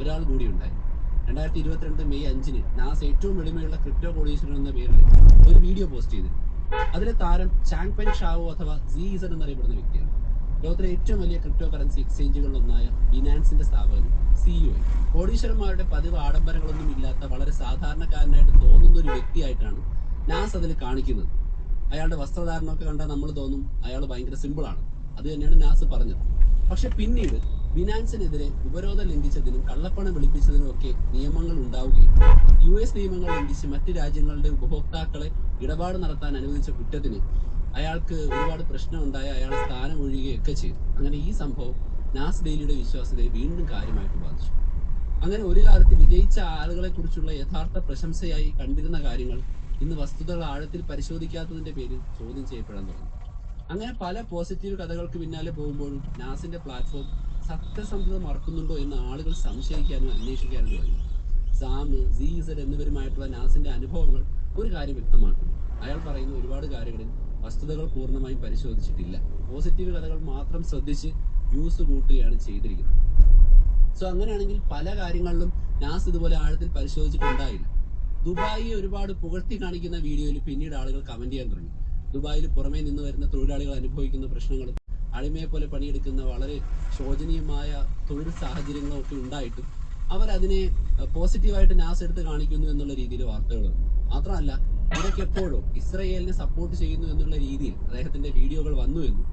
ഒരാൾ കൂടി ഉണ്ടായിരുന്നു. 2022 മെയ് 5-ന് നാസ് ഏറ്റവും എളിമയുള്ള ക്രിപ്റ്റോ കോടീശ്വരൻ എന്ന പേരിൽ ഒരു വീഡിയോ പോസ്റ്റ് ചെയ്തിരുന്നു. അതിലെ താരം ചാങ്പെൻ ഷാവോ അഥവാ ZZ എന്നറിയപ്പെടുന്ന വ്യക്തിയാണ്. ലോകത്തിലെ ഏറ്റവും വലിയ ക്രിപ്റ്റോ കറൻസി എക്സ്ചേഞ്ചുകളിലൊന്നായ ബിനാൻസിന്റെ സ്ഥാപകനും CEO. കോടീശ്വരന്മാരുടെ പതിവ് ആഡംബരങ്ങളൊന്നും ഇല്ലാത്ത വളരെ സാധാരണക്കാരനായിട്ട് തോന്നുന്ന ഒരു വ്യക്തിയായിട്ടാണ് നാസ് അതിൽ കാണിക്കുന്നത്. അയാളുടെ വസ്ത്രധാരണമൊക്കെ കണ്ടാൽ നമ്മൾ തോന്നും അയാൾ ഭയങ്കര സിമ്പിളാണ്. അത് തന്നെയാണ് നാസ് പറഞ്ഞത്. പക്ഷെ പിന്നീട് ബിനാൻസിനെതിരെ ഉപരോധം ലംഘിച്ചതിനും കള്ളപ്പണം വെളുപ്പിച്ചതിനും ഒക്കെ നിയമങ്ങൾ ഉണ്ടാവുകയും US നിയമങ്ങൾ ലംഘിച്ച് മറ്റ് രാജ്യങ്ങളുടെ ഉപഭോക്താക്കളെ ഇടപാട് നടത്താൻ അനുവദിച്ച കുറ്റത്തിന് അയാൾക്ക് ഒരുപാട് പ്രശ്നമുണ്ടായി, അയാളെ സ്ഥാനം ഒഴിയുകയൊക്കെ ചെയ്തു. അങ്ങനെ ഈ സംഭവം നാസ് ഡെയിലിയുടെ വിശ്വാസ്യതയെ വീണ്ടും കാര്യമായിട്ട് ബാധിച്ചു. അങ്ങനെ ഒരു കാലത്ത് വിജയിച്ച ആളുകളെ കുറിച്ചുള്ള യഥാർത്ഥ പ്രശംസയായി കണ്ടിരുന്ന കാര്യങ്ങൾ ഇന്ന് വസ്തുതകൾ ആഴത്തിൽ പരിശോധിക്കാത്തതിന്റെ പേരിൽ ചോദ്യം ചെയ്യപ്പെടാൻ തുടങ്ങി. അങ്ങനെ പല പോസിറ്റീവ് കഥകൾക്ക് പിന്നാലെ പോകുമ്പോഴും നാസിന്റെ പ്ലാറ്റ്ഫോം സത്യസന്ധത മറക്കുന്നുണ്ടോ എന്ന് ആളുകൾ സംശയിക്കാനും അന്വേഷിക്കാനും തുടങ്ങി. സാം, ZZ എന്നിവരുമായിട്ടുള്ള നാസിന്റെ അനുഭവങ്ങൾ ഒരു കാര്യം വ്യക്തമാക്കുന്നു: അയാൾ പറയുന്ന ഒരുപാട് കാര്യങ്ങളിൽ വസ്തുതകൾ പൂർണ്ണമായും പരിശോധിച്ചിട്ടില്ല. പോസിറ്റീവ് കഥകൾ മാത്രം ശ്രദ്ധിച്ച് വ്യൂസ് കൂട്ടുകയാണ് ചെയ്തിരിക്കുന്നത്. സോ അങ്ങനെയാണെങ്കിൽ പല കാര്യങ്ങളിലും നാസ് ഇതുപോലെ ആഴത്തിൽ പരിശോധിച്ചിട്ടുണ്ടായില്ല. ദുബായിയെ ഒരുപാട് പുകഴ്ത്തി കാണിക്കുന്ന വീഡിയോയിൽ പിന്നീട് ആളുകൾ കമന്റ് ചെയ്യാൻ തുടങ്ങി. ദുബായിൽ പുറമേ നിന്ന് വരുന്ന തൊഴിലാളികൾ അനുഭവിക്കുന്ന പ്രശ്നങ്ങളും അടിമയെ പോലെ പണിയെടുക്കുന്ന വളരെ ശോചനീയമായ തൊഴിൽ സാഹചര്യങ്ങളും ഒക്കെ ഉണ്ടായിട്ടും അവരതിനെ പോസിറ്റീവായിട്ട് നാസ് എടുത്ത് കാണിക്കുന്നു എന്നുള്ള രീതിയിൽ വാർത്തകൾ വന്നു. മാത്രമല്ല, ഇതൊക്കെ എപ്പോഴും ഇസ്രയേലിനെ സപ്പോർട്ട് ചെയ്യുന്നു എന്നുള്ള രീതിയിൽ അദ്ദേഹത്തിന്റെ വീഡിയോകൾ വന്നു എന്നും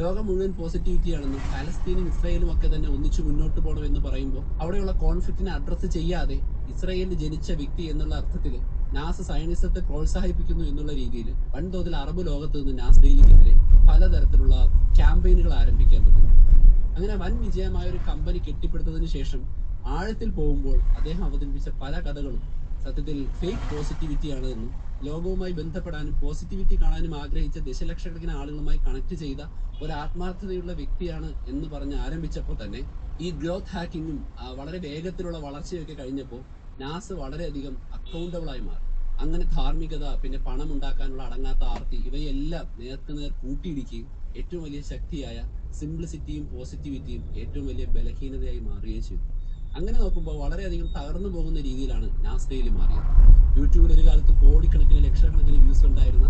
ലോകം മുഴുവൻ പോസിറ്റിവിറ്റിയാണെന്നും പാലസ്തീനും ഇസ്രയേലും ഒക്കെ തന്നെ ഒന്നിച്ചു മുന്നോട്ട് പോകണം എന്ന് പറയുമ്പോൾ അവിടെയുള്ള കോൺഫ്ലിക്റ്റിനെ അഡ്രസ്സ് ചെയ്യാതെ ഇസ്രയേലിൽ ജനിച്ച വ്യക്തി എന്നുള്ള അർത്ഥത്തിൽ നാസ് സയനിസത്തെ പ്രോത്സാഹിപ്പിക്കുന്നു എന്നുള്ള രീതിയിൽ വൻതോതിൽ അറബ് ലോകത്ത് നിന്ന് നാസ് ഡെയിലിക്കെതിരെ പലതരത്തിലുള്ള ക്യാമ്പയിനുകൾ ആരംഭിക്കാൻ തുടങ്ങി. അങ്ങനെ വൻ വിജയമായ ഒരു കമ്പനി കെട്ടിപ്പടുത്തതിന് ശേഷം ആഴത്തിൽ പോകുമ്പോൾ അദ്ദേഹം അവതരിപ്പിച്ച പല കഥകളും സത്യത്തിൽ ഫേക്ക് പോസിറ്റിവിറ്റിയാണ് എന്നും ലോകവുമായി ബന്ധപ്പെടാനും പോസിറ്റിവിറ്റി കാണാനും ആഗ്രഹിച്ച ദശലക്ഷക്കണക്കിന് ആളുകളുമായി കണക്ട് ചെയ്ത ഒരു ആത്മാർത്ഥതയുള്ള വ്യക്തിയാണ് എന്ന് പറഞ്ഞ് ആരംഭിച്ചപ്പോൾ തന്നെ ഈ ഗ്രോത്ത് ഹാക്കിങ്ങും വളരെ വേഗത്തിലുള്ള വളർച്ചയൊക്കെ കഴിഞ്ഞപ്പോൾ നാസ് വളരെയധികം അക്കൗണ്ടബിൾ ആയി മാറി. അങ്ങനെ ധാർമ്മികത, പിന്നെ പണം ഉണ്ടാക്കാനുള്ള അടങ്ങാത്ത ആർത്തി, ഇവയെല്ലാം നേർക്കുനേർ കൂട്ടിയിടിക്കുകയും ഏറ്റവും വലിയ ശക്തിയായ സിംപ്ലിസിറ്റിയും പോസിറ്റിവിറ്റിയും ഏറ്റവും വലിയ ബലഹീനതയായി മാറുകയും ചെയ്തു. അങ്ങനെ നോക്കുമ്പോൾ വളരെയധികം തകർന്നു പോകുന്ന രീതിയിലാണ് നാസ് ഡെയിലി മാറിയത്. യൂട്യൂബിൽ ഒരു കാലത്ത് കോടിക്കണക്കിന് ലക്ഷക്കണക്കിന് വ്യൂസ് ഉണ്ടായിരുന്ന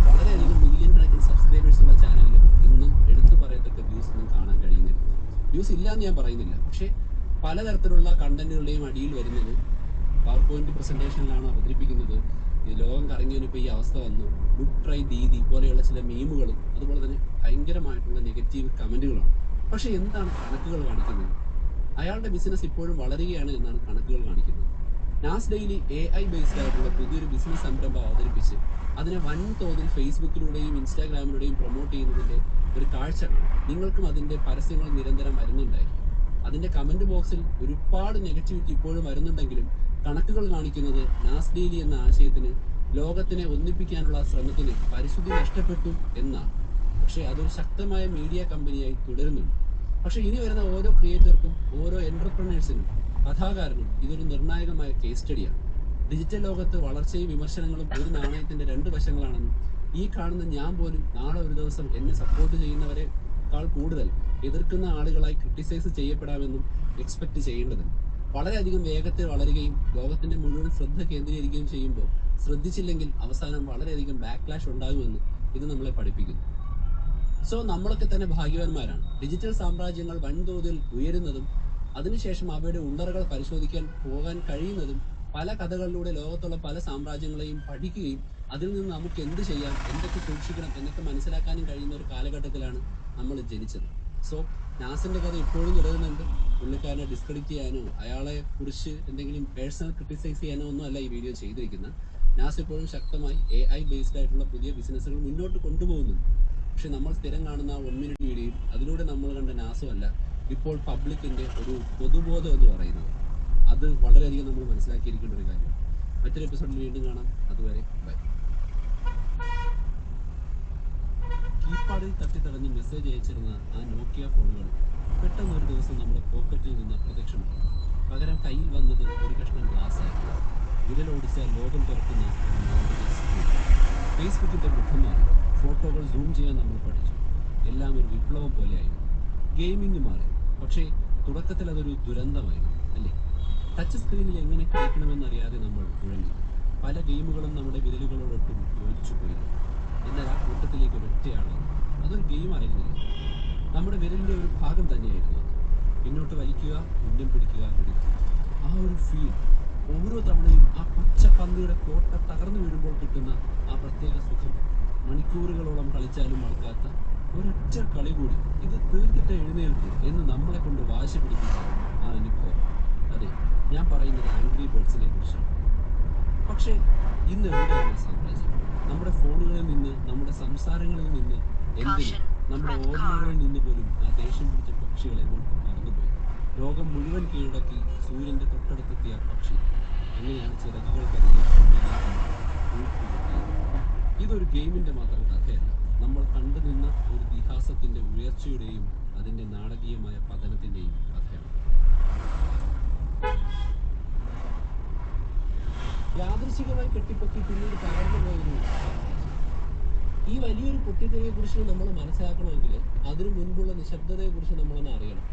വളരെയധികം മില്യൺ കണക്കിന് സബ്സ്ക്രൈബേഴ്സ് ഉള്ള ചാനലിൽ ഇന്നും എടുത്തു പറയത്തക്ക വ്യൂസ് ഒന്നും കാണാൻ കഴിയുന്നില്ല. വ്യൂസ് ഇല്ലാന്ന് ഞാൻ പറയുന്നില്ല, പക്ഷേ പലതരത്തിലുള്ള കണ്ടന്റുകളുടെയും അടിയിൽ വരുന്നത് പവർ പോയിന്റ് പ്രസന്റേഷനിലാണ് അവതരിപ്പിക്കുന്നത്. ഈ ലോകം കറങ്ങിയതിനിപ്പോൾ ഈ അവസ്ഥ വന്നു, ഗുഡ് ട്രൈ ദീദി പോലെയുള്ള ചില മീമുകളും അതുപോലെ തന്നെ ഭയങ്കരമായിട്ടുള്ള നെഗറ്റീവ് കമന്റുകളാണ്. പക്ഷെ എന്താണ് കണക്കുകൾ കാണിക്കുന്നത്? അയാളുടെ ബിസിനസ് ഇപ്പോഴും വളരുകയാണ് എന്നാണ് കണക്കുകൾ കാണിക്കുന്നത്. നാസ് ഡെയിലി AI ബേസ്ഡ് ആയിട്ടുള്ള പുതിയൊരു ബിസിനസ് സംരംഭം അവതരിപ്പിച്ച് അതിനെ വൻതോതിൽ ഫേസ്ബുക്കിലൂടെയും ഇൻസ്റ്റാഗ്രാമിലൂടെയും പ്രൊമോട്ട് ചെയ്യുന്നതിന്റെ ഒരു കാഴ്ച കാണാം. നിങ്ങൾക്കും അതിന്റെ പരസ്യങ്ങൾ നിരന്തരം വരുന്നുണ്ടായിരിക്കും. അതിന്റെ കമന്റ് ബോക്സിൽ ഒരുപാട് നെഗറ്റിവിറ്റി ഇപ്പോഴും വരുന്നുണ്ടെങ്കിലും കണക്കുകൾ കാണിക്കുന്നത് നാസ് ഡെയിലി എന്ന ആശയത്തിന്, ലോകത്തിനെ ഒന്നിപ്പിക്കാനുള്ള ശ്രമത്തിന് പരിശുദ്ധി നഷ്ടപ്പെട്ടു എന്നാണ്. പക്ഷേ അതൊരു ശക്തമായ മീഡിയ കമ്പനിയായി തുടരുന്നുണ്ട്. പക്ഷെ ഇനി വരുന്ന ഓരോ ക്രിയേറ്റർക്കും, ഓരോ എന്റർപ്രണേഴ്സിനും, കഥാകാരനും ഇതൊരു നിർണായകമായ കേസ് സ്റ്റഡിയാണ്. ഡിജിറ്റൽ ലോകത്ത് വളർച്ചയും വിമർശനങ്ങളും ഒരു നാണയത്തിന്റെ രണ്ട് വശങ്ങളാണെന്നും ഈ കാണുന്ന ഞാൻ പോലും നാളെ ഒരു ദിവസം എന്നെ സപ്പോർട്ട് ചെയ്യുന്നവരെക്കാൾ കൂടുതൽ എതിർക്കുന്ന ആളുകളായി ക്രിട്ടിസൈസ് ചെയ്യപ്പെടാമെന്നും എക്സ്പെക്ട് ചെയ്യേണ്ടതുണ്ട്. വളരെയധികം വേഗത്തിൽ വളരുകയും ലോകത്തിന്റെ മുഴുവൻ ശ്രദ്ധ കേന്ദ്രീകരിക്കുകയും ചെയ്യുമ്പോൾ ശ്രദ്ധിച്ചില്ലെങ്കിൽ അവസാനം വളരെയധികം ബാക്ക്ലാഷ് ഉണ്ടാകുമെന്ന് ഇത് നമ്മളെ പഠിപ്പിക്കുന്നു. സോ നമ്മളൊക്കെ തന്നെ ഭാഗ്യവാന്മാരാണ്. ഡിജിറ്റൽ സാമ്രാജ്യങ്ങൾ വൻതോതിൽ ഉയരുന്നതും അതിനുശേഷം അവയുടെ ഉള്ളറകൾ പരിശോധിക്കാൻ പോകാൻ കഴിയുന്നതും പല കഥകളിലൂടെ ലോകത്തുള്ള പല സാമ്രാജ്യങ്ങളെയും പഠിക്കുകയും അതിൽ നിന്ന് നമുക്ക് എന്ത് ചെയ്യാം, എന്തൊക്കെ സൂക്ഷിക്കണം എന്നൊക്കെ മനസ്സിലാക്കാനും കഴിയുന്ന ഒരു കാലഘട്ടത്തിലാണ് നമ്മൾ ജനിച്ചത്. സോ നാസിന്റെ കഥ ഇപ്പോഴും നിലനിന്നുണ്ട്. പുള്ളിക്കാരനെ ഡിസ്ക്രെഡിറ്റ് ചെയ്യാനോ അയാളെ കുറിച്ച് എന്തെങ്കിലും പേഴ്സണൽ ക്രിട്ടിസൈസ് ചെയ്യാനോ ഒന്നും അല്ല ഈ വീഡിയോ ചെയ്തിരിക്കുന്നത്. നാസ് ഇപ്പോഴും ശക്തമായി AI ബേസ്ഡ് ആയിട്ടുള്ള പുതിയ ബിസിനസ്സുകൾ മുന്നോട്ട് കൊണ്ടുപോകുന്നുണ്ട്. പക്ഷെ നമ്മൾ സ്ഥിരം കാണുന്ന 1 മിനിറ്റ് വീഡിയോയും അതിലൂടെ നമ്മൾ കണ്ട നാസും അല്ല ഇപ്പോൾ പബ്ലിക്കിന്റെ ഒരു പൊതുബോധം എന്ന് പറയുന്നത്. അത് വളരെയധികം നമ്മൾ മനസ്സിലാക്കിയിരിക്കേണ്ട ഒരു കാര്യമാണ്. മറ്റൊരു എപ്പിസോഡിൽ വീണ്ടും കാണാം. അതുവരെ ബൈ. കീപാഡിൽ തട്ടിത്തടഞ്ഞ് മെസ്സേജ് അയച്ചിരുന്ന ആ നോക്കിയ ഫോണുകൾ പെട്ടെന്ന് ഒരു ദിവസം നമ്മുടെ പോക്കറ്റിൽ നിന്ന് അപ്രത്യക്ഷമായി. പകരം കയ്യിൽ വന്നത് ഒരു കഷ്ണം ഗ്ലാസ് ആയിരുന്നു. വിരലോടിച്ചാൽ ലോകം തുറക്കുന്ന ഫേസ്ബുക്കിന്റെ മുഖം മാറി. ഫോട്ടോകൾ സൂം ചെയ്യാൻ നമ്മൾ പഠിച്ചു. എല്ലാം ഒരു വിപ്ലവം പോലെയായിരുന്നു. ഗെയിമിംഗ് മാറി. പക്ഷേ തുടക്കത്തിൽ അതൊരു ദുരന്തമായിരുന്നു, അല്ലേ? ടച്ച് സ്ക്രീനിൽ എങ്ങനെ കളിക്കണമെന്നറിയാതെ നമ്മൾ കുഴങ്ങി. പല ഗെയിമുകളും നമ്മുടെ വിരലുകളോടൊട്ടും യോജിച്ചു പോയിരുന്നു. എന്നാൽ ആ കൂട്ടത്തിലേക്ക് ഒരൊറ്റയാളെ അതൊരു ഗെയിം ആയിരുന്നില്ല, നമ്മുടെ വിരലിന്റെ ഒരു ഭാഗം തന്നെയായിരുന്നു അത്. പിന്നോട്ട് വലിക്കുക, ഉന്നം പിടിക്കുക, വിടുക. ആ ഒരു ഫീൽ, ഓരോ തവണയും ആ പച്ച പന്തിയുടെ കോട്ട തകർന്നു വീഴുമ്പോൾ കിട്ടുന്ന ആ പ്രത്യേക സുഖം, മണിക്കൂറുകളോളം കളിച്ചാലും മടുക്കാത്ത ഒരൊറ്റ കളി കൂടി, ഇത് തീർത്തിട്ട് എഴുന്നേൽക്കൂ എന്ന് നമ്മളെ കൊണ്ട് വാശി പിടിപ്പിച്ച ആ അനുഭവം. അതെ, ഞാൻ പറയുന്നത് ആംഗ്രി ബേർഡ്സിനെ കുറിച്ചാണ്. പക്ഷേ ഇന്ന് എവിടെയാണ് സാമ്രാജ്യം? നമ്മുടെ ഫോണുകളിൽ നിന്ന്, നമ്മുടെ സംസാരങ്ങളിൽ നിന്ന്, എന്തിന് നമ്മുടെ ഓർമ്മകളിൽ നിന്ന് പോലും ആ ദേഷ്യം പിടിച്ച പക്ഷികൾ എങ്ങോട്ട് മറന്നുപോയി. ലോകം മുഴുവൻ കീഴടക്കി സൂര്യന്റെ തൊട്ടടുത്തെത്തിയ പക്ഷി എങ്ങനെയാണ് ചിറകുകൾ കരുതി ഇതൊരു ഗെയിമിന്റെ മാത്രം കഥയല്ല, നമ്മൾ കണ്ടു നിന്ന ഒരു ഇതിഹാസത്തിന്റെ ഉയർച്ചയുടെയും അതിന്റെ നാടകീയമായ പതനത്തിന്റെയും കഥയാണ്. യാദൃശികമായി കെട്ടിപ്പൊക്കി പിന്നീട് തകർന്നു പോയൊരു ഈ വലിയൊരു പൊട്ടിത്തെറിയെ കുറിച്ച് നമ്മൾ മനസ്സിലാക്കണമെങ്കിൽ അതിനു മുൻപുള്ള നിശബ്ദതയെ കുറിച്ച് നമ്മളൊന്ന് അറിയണം.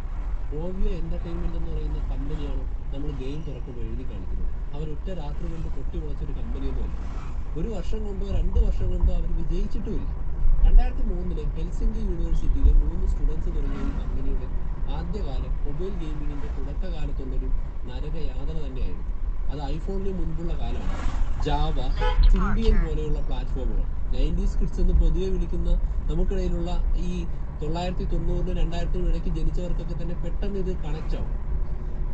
ഓവിയോ എന്റർടൈൻമെന്റ് എന്ന് പറയുന്ന കമ്പനിയാണ് നമ്മൾ ഗെയിം തുറക്കുമ്പോൾ എഴുതി കാണിക്കുന്നത്. അവരൊറ്റ രാത്രി കൊണ്ട് പൊട്ടി മുളച്ചൊരു കമ്പനിയൊന്നുമല്ല. ഒരു വർഷം കൊണ്ടോ 2 വർഷം കൊണ്ടോ അവർ വിജയിച്ചിട്ടുമില്ല. 2003 ഹെൽസിങ്കി യൂണിവേഴ്സിറ്റിയിലെ 3 സ്റ്റുഡൻസ് തുടങ്ങിയ ഈ കമ്പനിയുടെ ആദ്യകാലം മൊബൈൽ ഗെയിമിങ്ങിന്റെ തുടക്കകാലത്തുള്ളൊരു നരകയാതന തന്നെയായിരുന്നു. അത് ഐഫോണിന് മുൻപുള്ള കാലമാണ്. ജാവ, സിംബിയൻ പോലെയുള്ള പ്ലാറ്റ്ഫോമുകൾ, 90s കിഡ്സ് എന്ന് പൊതുവെ വിളിക്കുന്ന നമുക്കിടയിലുള്ള ഈ 1990 2000 ഇടയ്ക്ക് ജനിച്ചവർക്കൊക്കെ തന്നെ പെട്ടെന്ന് ഇത് കണക്റ്റ് ആവും.